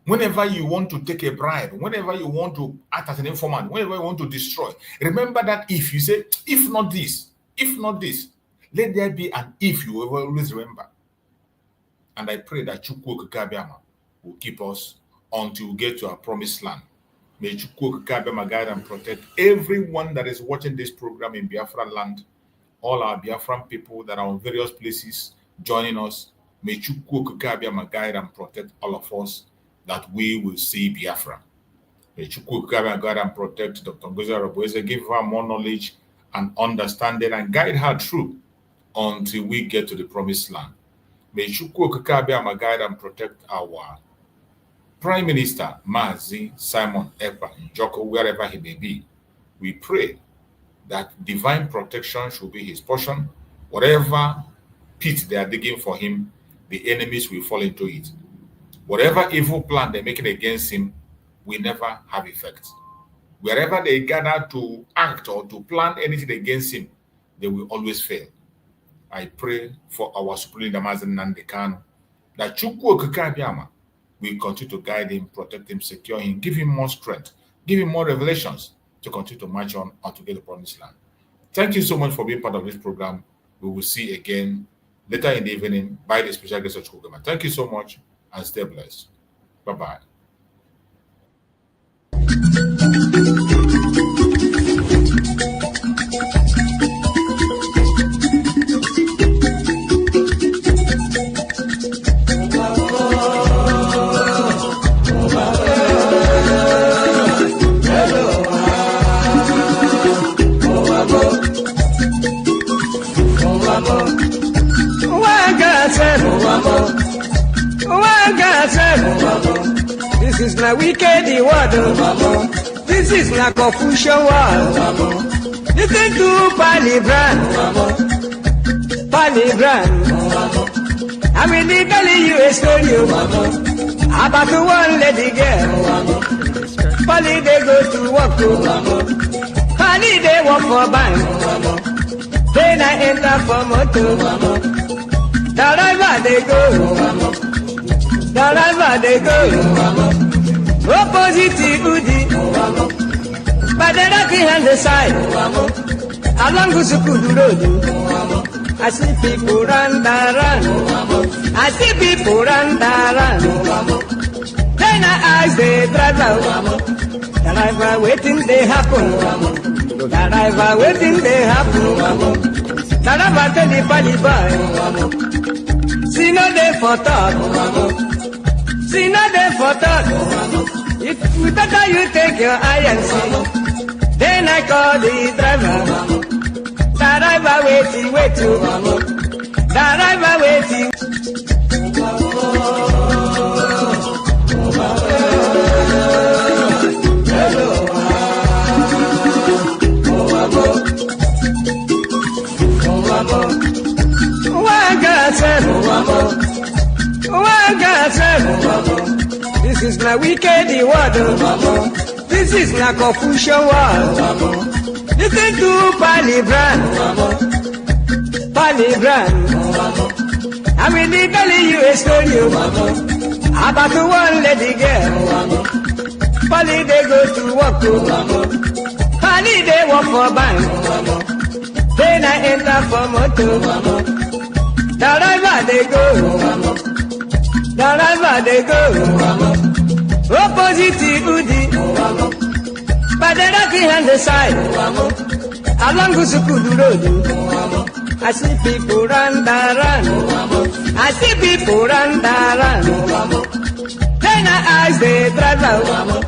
Whenever you want to take a bribe, whenever you want to act as an informant, whenever you want to destroy, remember that if. You say, if not this, let there be an if you will always remember. And I pray that Chukwu Okike Abiama will keep us until we get to our promised land. May Chukwu Okike Abiama guide and protect everyone that is watching this program in Biafra land, all our Biafran people that are on various places joining us. May Chukwu Okike Abiama guide and protect all of us, that we will see Biafra. May Chukwu Okike Abiama guide and protect Dr. Ngozi Oronigwe, give her more knowledge and understanding, and guide her through until we get to the promised land. May Chukwu Okike Abiama guide and protect our Prime Minister, Mazi Simon Ekpa Njoko, wherever he may be. We pray that divine protection should be his portion. Whatever pit they are digging for him, the enemies will fall into it. Whatever evil plan they're making against him will never have effect. Wherever they gather to act or to plan anything against him, they will always fail. I pray for our Supreme Leader Mazen Nnamdi Kanu, that Chukwu Okike Abiama will continue to guide him, protect him, secure him, give him more strength, give him more revelations to continue to march on to get the promised land. Thank you so much for being part of this program. We will see again later in the evening by the special guest of Chukugama. Thank you so much and stay blessed. Bye-bye. This is not wicked word. This is not confusion word. Listen to Palibran. I'm really telling you a story about one lady girl. Polly they go to work. Polly they work for bank. Then I enter for motor. Wherever they go. Wherever they go, opposite Udi, but the rocking on the side, along the Sukudu Road. I see people run. I see people run. Then I ask the driver waiting they happen. The driver waiting they happen. The driver tell the Palibai, see no day for talk. See nothing for talk. If better you take your eye and see. Then I call the driver. The driver waiting. The driver waiting. This is not wicked word. This is not confusion word. Listen to Palibran. I'm really telling you a story about one lady girl. Polly they go to work. Polly they work for bank. Then I enter for motor. Wherever they go. Wherever they go, opposite Udi, but the rocking on the side, along the Sukudu Road. I see people run. I see people run. Then I ask the driver.